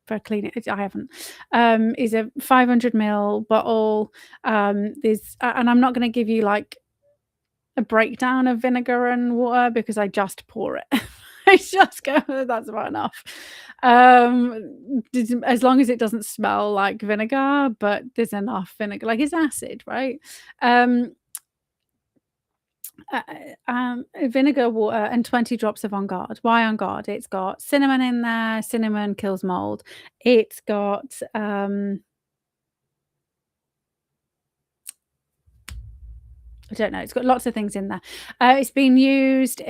for cleaning. I haven't. Is a 500 ml bottle. There's and I'm not going to give you like a breakdown of vinegar and water because I just pour it. I just go, that's about enough. As long as it doesn't smell like vinegar, but there's enough vinegar, like it's acid, right? Vinegar, water, and 20 drops of On Guard. Why On Guard? It's got cinnamon in there. Cinnamon kills mold. It's got I don't know. It's got lots of things in there. It's been used.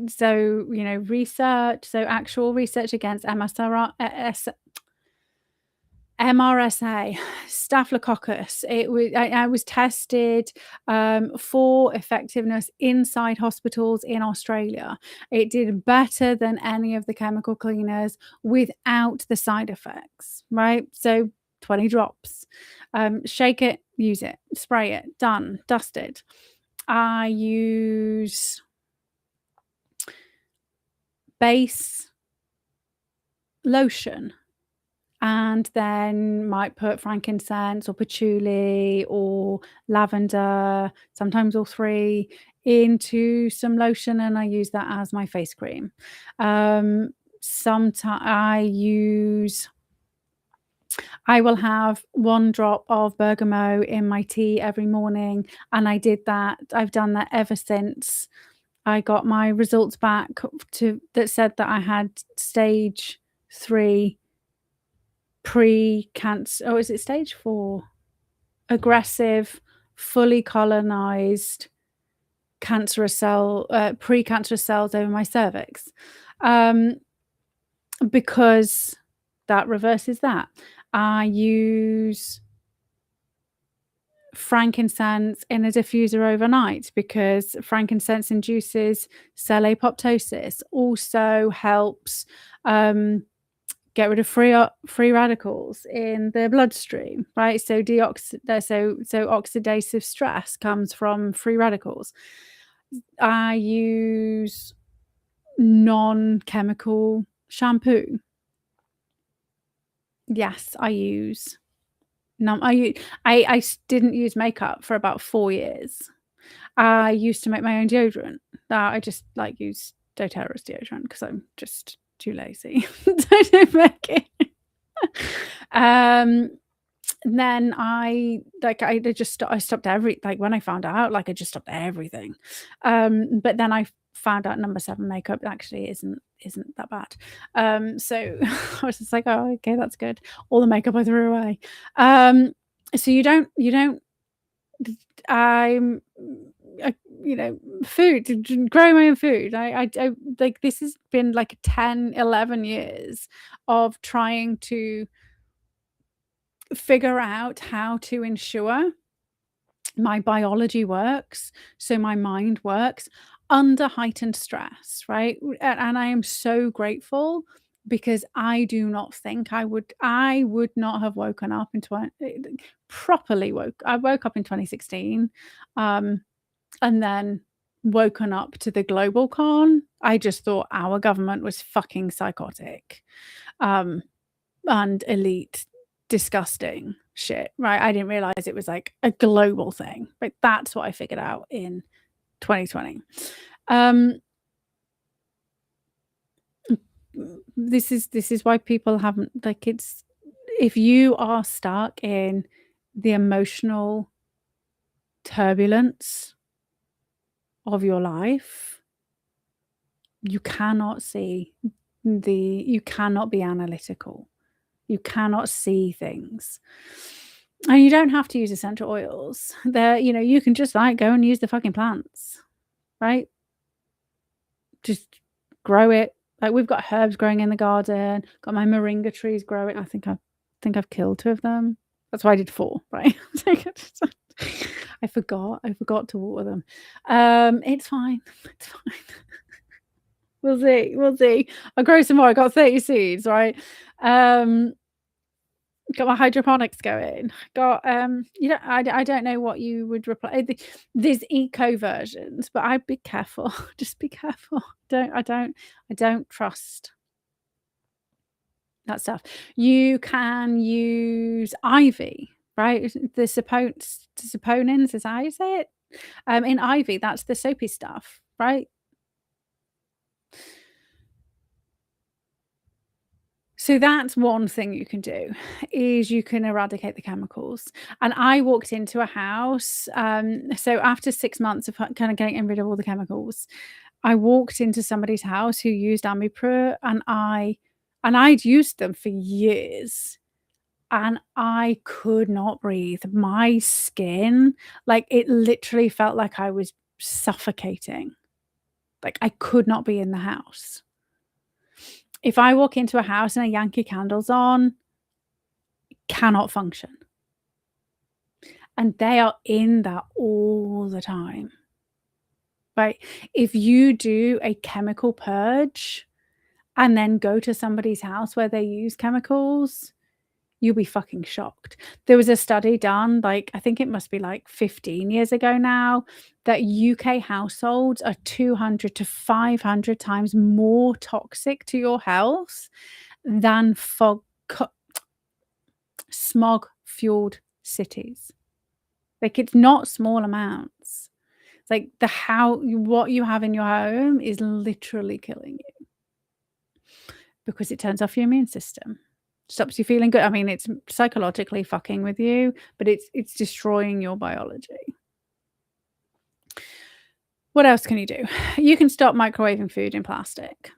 So research. So actual research against MRSA, Staphylococcus. I was tested for effectiveness inside hospitals in Australia. It did better than any of the chemical cleaners without the side effects, right? So 20 drops. Shake it, use it, spray it, done, dusted. I use base lotion and then might put frankincense or patchouli or lavender, sometimes all three, into some lotion, and I use that as my face cream. Sometimes I will have 1 drop of bergamot in my tea every morning, and I did that. I've done that ever since I got my results back that said that I had stage 3 pre-cancer. Oh, is it stage 4? Aggressive, fully colonized cancerous precancerous cells over my cervix. Because that reverses that. I use frankincense in a diffuser overnight because frankincense induces cell apoptosis, also helps get rid of free radicals in the bloodstream, right? So oxidative stress comes from free radicals. I use non-chemical shampoo. Yes, I use. No, I didn't use makeup for about 4 years. I used to make my own deodorant. I just like use doTERRA's deodorant because I'm just too lazy. I don't make it. Then I stopped when I found out, like I just stopped everything. But then I found out number 7 makeup actually isn't that bad. So I was just like, oh, okay, that's good. All the makeup I threw away. So you don't I'm food, growing my own food. I like, this has been like 10, 11 years of trying to figure out how to ensure My biology works, so my mind works under heightened stress, right? And I am so grateful because I do not think I would not have woken up in properly woke I woke up in 2016, um, and then woken up to the global con. I just thought our government was fucking psychotic, um, and elite, disgusting shit, right? I didn't realize it was like a global thing. But that's what I figured out in 2020. This is why people haven't, like, it's, if you are stuck in the emotional turbulence of your life, you cannot you cannot be analytical. You cannot see things. And you don't have to use essential oils. You can just like go and use the fucking plants, right? Just grow it. Like, we've got herbs growing in the garden, got my moringa trees growing. I think I've killed 2 of them. That's why I did 4, right? I forgot to water them. It's fine. It's fine. We'll see. I'll grow some more. I got 30 seeds, right? Got my hydroponics going. Got I don't know what you would reply. There's eco versions, but I'd be careful. Just be careful. I don't trust that stuff. You can use ivy, right? The saponins is how you say it. In ivy, that's the soapy stuff, right? So that's one thing you can do, is you can eradicate the chemicals. And I walked into a house, so after 6 months of kind of getting rid of all the chemicals, I walked into somebody's house who used Amipur, and I'd used them for years, and I could not breathe. My skin, like, it literally felt like I was suffocating. Like, I could not be in the house. If I walk into a house and a Yankee candle's on, cannot function. And they are in that all the time. Right? If you do a chemical purge and then go to somebody's house where they use chemicals, you'll be fucking shocked. There was a study done, like, I think it must be like 15 years ago now, that UK households are 200 to 500 times more toxic to your health than smog-fueled cities. Like, it's not small amounts. It's like what you have in your home is literally killing you because it turns off your immune system. Stops you feeling good. I mean, it's psychologically fucking with you, but it's destroying your biology. What else can you do? You can stop microwaving food in plastic,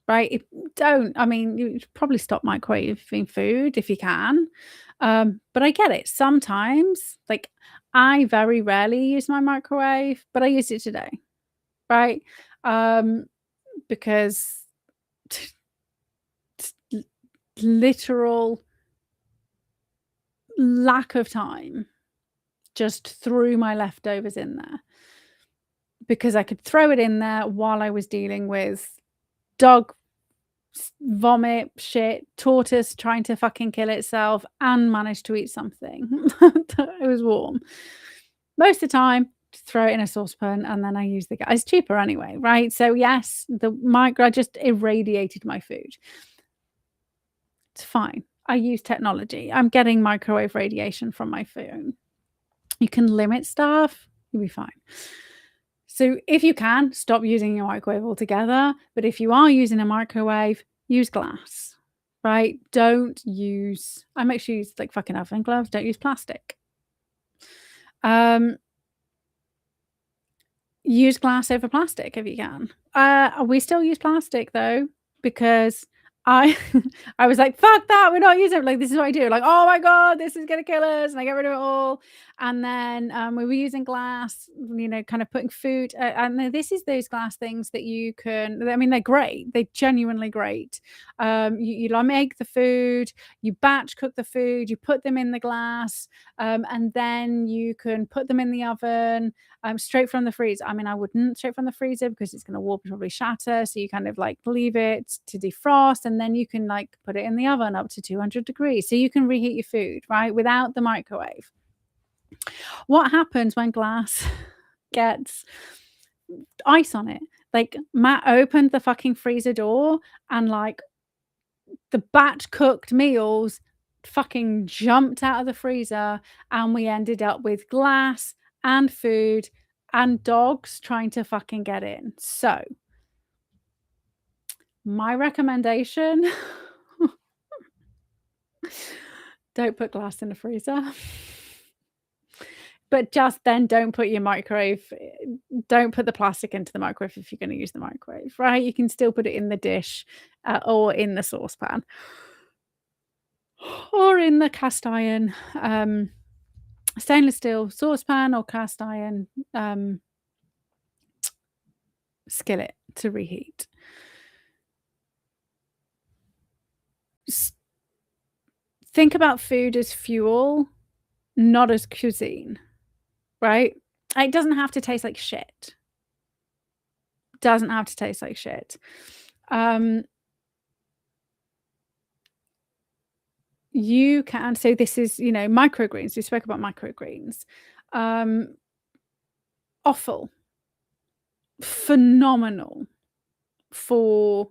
right? You should probably stop microwaving food if you can. But I get it. Sometimes, like, I very rarely use my microwave, but I used it today, right? Because literal lack of time just threw my leftovers in there because I could throw it in there while I was dealing with dog vomit, shit, tortoise trying to fucking kill itself, and managed to eat something. It was warm. Most of the time, just throw it in a saucepan and then I use the gas. It's cheaper anyway, right? So yes, I just irradiated my food. It's fine. I use technology. I'm getting microwave radiation from my phone. You can limit stuff, you'll be fine. So if you can, stop using your microwave altogether. But if you are using a microwave, use glass, right? I make sure you use like fucking oven gloves. Don't use plastic. Use glass over plastic if you can. We still use plastic though, because I I was like, "Fuck that, we're not using it." Like, this is what I do. Like, "Oh my god, this is gonna kill us," and I get rid of it all. And then, we were using glass, kind of putting food, and then this is those glass things that you can, I mean, they're great. They're genuinely great. You like make the food, you batch cook the food, you put them in the glass, and then you can put them in the oven, straight from the freezer. I mean, I wouldn't straight from the freezer because it's gonna warp and probably shatter, so you kind of, like, leave it to defrost, and then you can, like, put it in the oven up to 200 degrees, so you can reheat your food, right, without the microwave. What happens when glass gets ice on it? Like, Matt opened the fucking freezer door and, like, the batch cooked meals fucking jumped out of the freezer, and we ended up with glass and food and dogs trying to fucking get in. So, my recommendation, don't put glass in the freezer. But just then don't put your microwave, don't put the plastic into the microwave if you're gonna use the microwave, right? You can still put it in the dish, or in the saucepan, or in the cast iron, stainless steel saucepan or cast iron, skillet to reheat. Think about food as fuel, not as cuisine, right? It doesn't have to taste like shit. Doesn't have to taste like shit. You can, so this is, microgreens. We spoke about microgreens. Offal, phenomenal for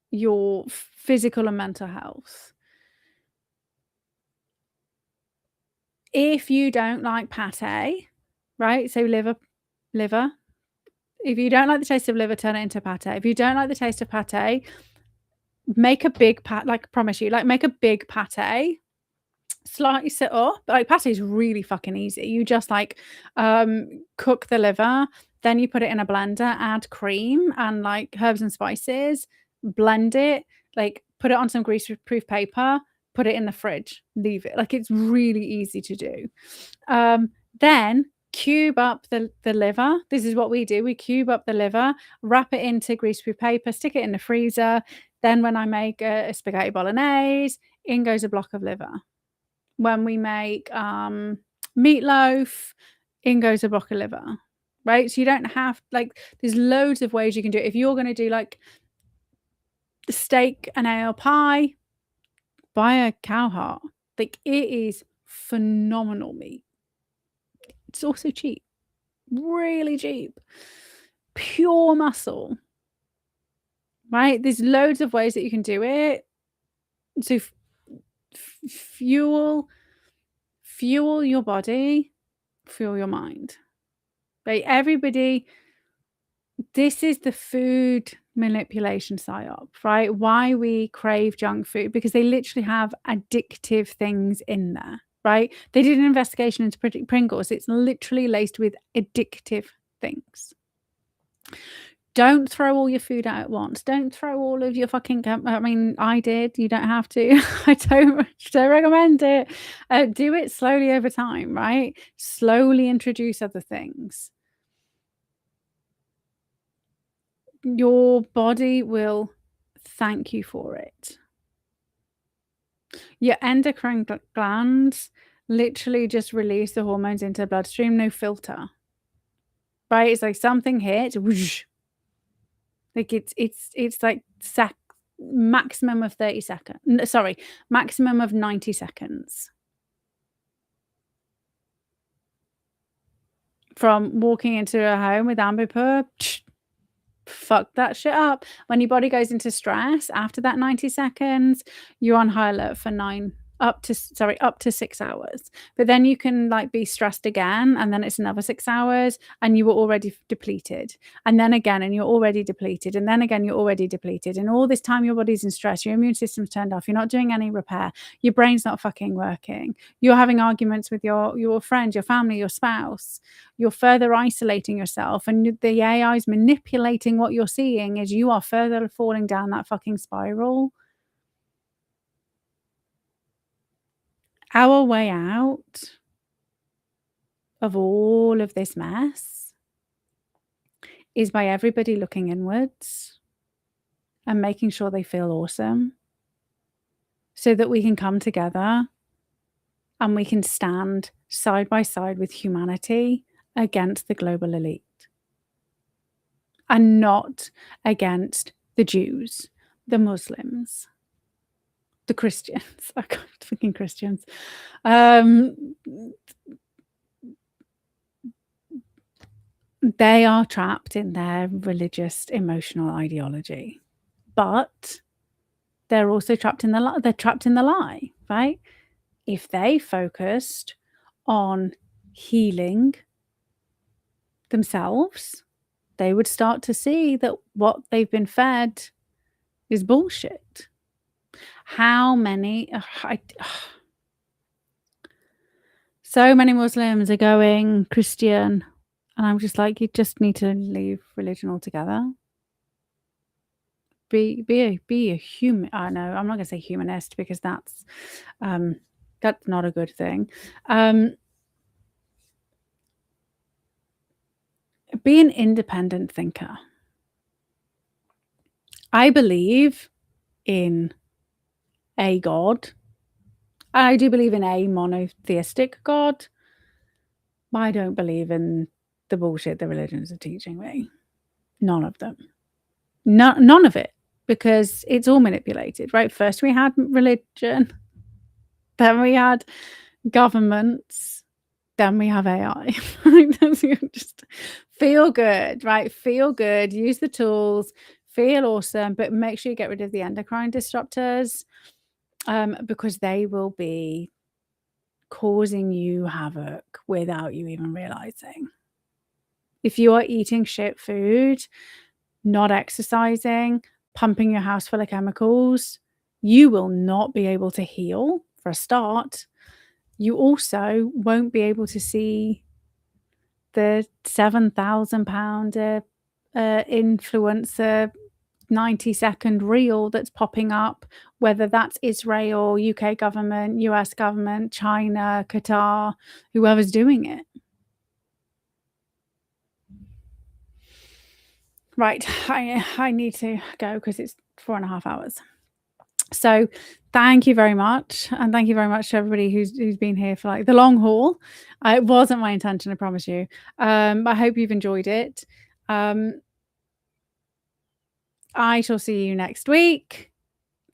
your physical and mental health. If you don't like pate, right? So liver. If you don't like the taste of liver, turn it into pate. If you don't like the taste of pate, make a big like, I promise you, like, make a big pate, slice it up. Like, pate is really fucking easy. You just, like, cook the liver, then you put it in a blender, add cream and, like, herbs and spices, blend it, like, put it on some grease-proof paper, put it in the fridge, leave it. Like, it's really easy to do. Then cube up the liver. This is what we do. We cube up the liver, wrap it into greaseproof paper, stick it in the freezer. Then when I make a spaghetti bolognese, in goes a block of liver. When we make meatloaf, in goes a block of liver, right? So you don't have, like, there's loads of ways you can do it. If you're going to do, like, the steak and ale pie, buy a cow heart. Like, it is phenomenal meat. It's also cheap, really cheap, pure muscle, right? There's loads of ways that you can do it. So fuel your body, fuel your mind, right? Everybody, this is the food manipulation psyop, right? Why we crave junk food, because they literally have addictive things in there, right? They did an investigation into Pringles. It's literally laced with addictive things. Don't throw all your food out at once. Don't throw all of your fucking, I mean, I did. You don't have to. I don't recommend it. Do it slowly over time, right? Slowly introduce other things. Your body will thank you for it. Your endocrine glands literally just release the hormones into the bloodstream, no filter. Right? It's like something hit, whoosh. Like, it's like maximum of 30 seconds. Sorry, maximum of 90 seconds. From walking into a home with ambipur, fuck that shit up. When your body goes into stress after that 90 seconds, you're on high alert for up to 6 hours. But then you can, like, be stressed again, and then it's another 6 hours, and you were already depleted. And then again, and you're already depleted. And then again, you're already depleted. And all this time your body's in stress, your immune system's turned off, you're not doing any repair, your brain's not fucking working. You're having arguments with your friend, your family, your spouse. You're further isolating yourself, and the AI is manipulating what you're seeing as you are further falling down that fucking spiral. Our way out of all of this mess is by everybody looking inwards and making sure they feel awesome so that we can come together and we can stand side by side with humanity against the global elite and not against the Jews, the Muslims, the Christians. I can't fucking Christians. They are trapped in their religious, emotional ideology, but they're also trapped in the lie, right? If they focused on healing themselves, they would start to see that what they've been fed is bullshit. How many so many Muslims are going Christian, and I'm just like, you just need to leave religion altogether. Be a human. I know I'm not going to say humanist because that's not a good thing. Be an independent thinker. I believe in a God. I do believe in a monotheistic God. But I don't believe in the bullshit the religions are teaching me. None of them. None of it. Because it's all manipulated, right? First we had religion. Then we had governments. Then we have AI. Just feel good, right? Feel good. Use the tools. Feel awesome. But make sure you get rid of the endocrine disruptors because they will be causing you havoc without you even realizing. If you are eating shit food, not exercising, pumping your house full of chemicals, you will not be able to heal for a start. You also won't be able to see the £7,000 influencer 90-second reel that's popping up, whether that's Israel, UK government, US government, China, Qatar, whoever's doing it. Right, I need to go because it's 4.5 hours. So thank you very much. And thank you very much to everybody who's been here for like the long haul. It wasn't my intention, I promise you. I hope you've enjoyed it. I shall see you next week.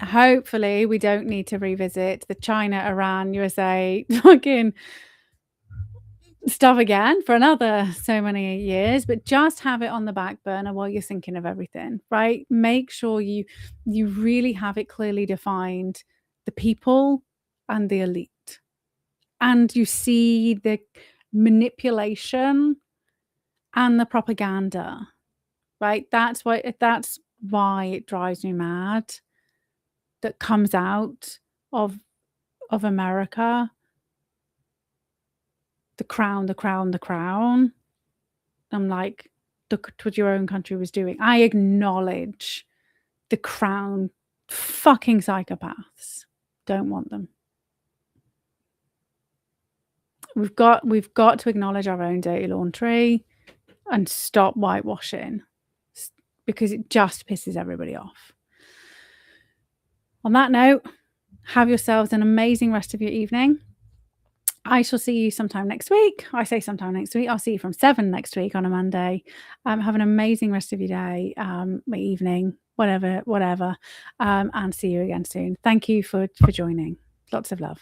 Hopefully we don't need to revisit the China, Iran, USA fucking stuff again for another so many years, but just have it on the back burner while you're thinking of everything, right? Make sure you really have it clearly defined, the people and the elite, and you see the manipulation and the propaganda, right? That's why it drives me mad that comes out of America. The crown, the crown, the crown. I'm like, look at what your own country was doing. I acknowledge the crown fucking psychopaths. Don't want them. We've got to acknowledge our own dirty laundry and stop whitewashing because it just pisses everybody off. On that note, have yourselves an amazing rest of your evening. I shall see you sometime next week. I say sometime next week. I'll see you from 7 next week on a Monday. Have an amazing rest of your day, my evening, whatever, and see you again soon. Thank you for joining. Lots of love.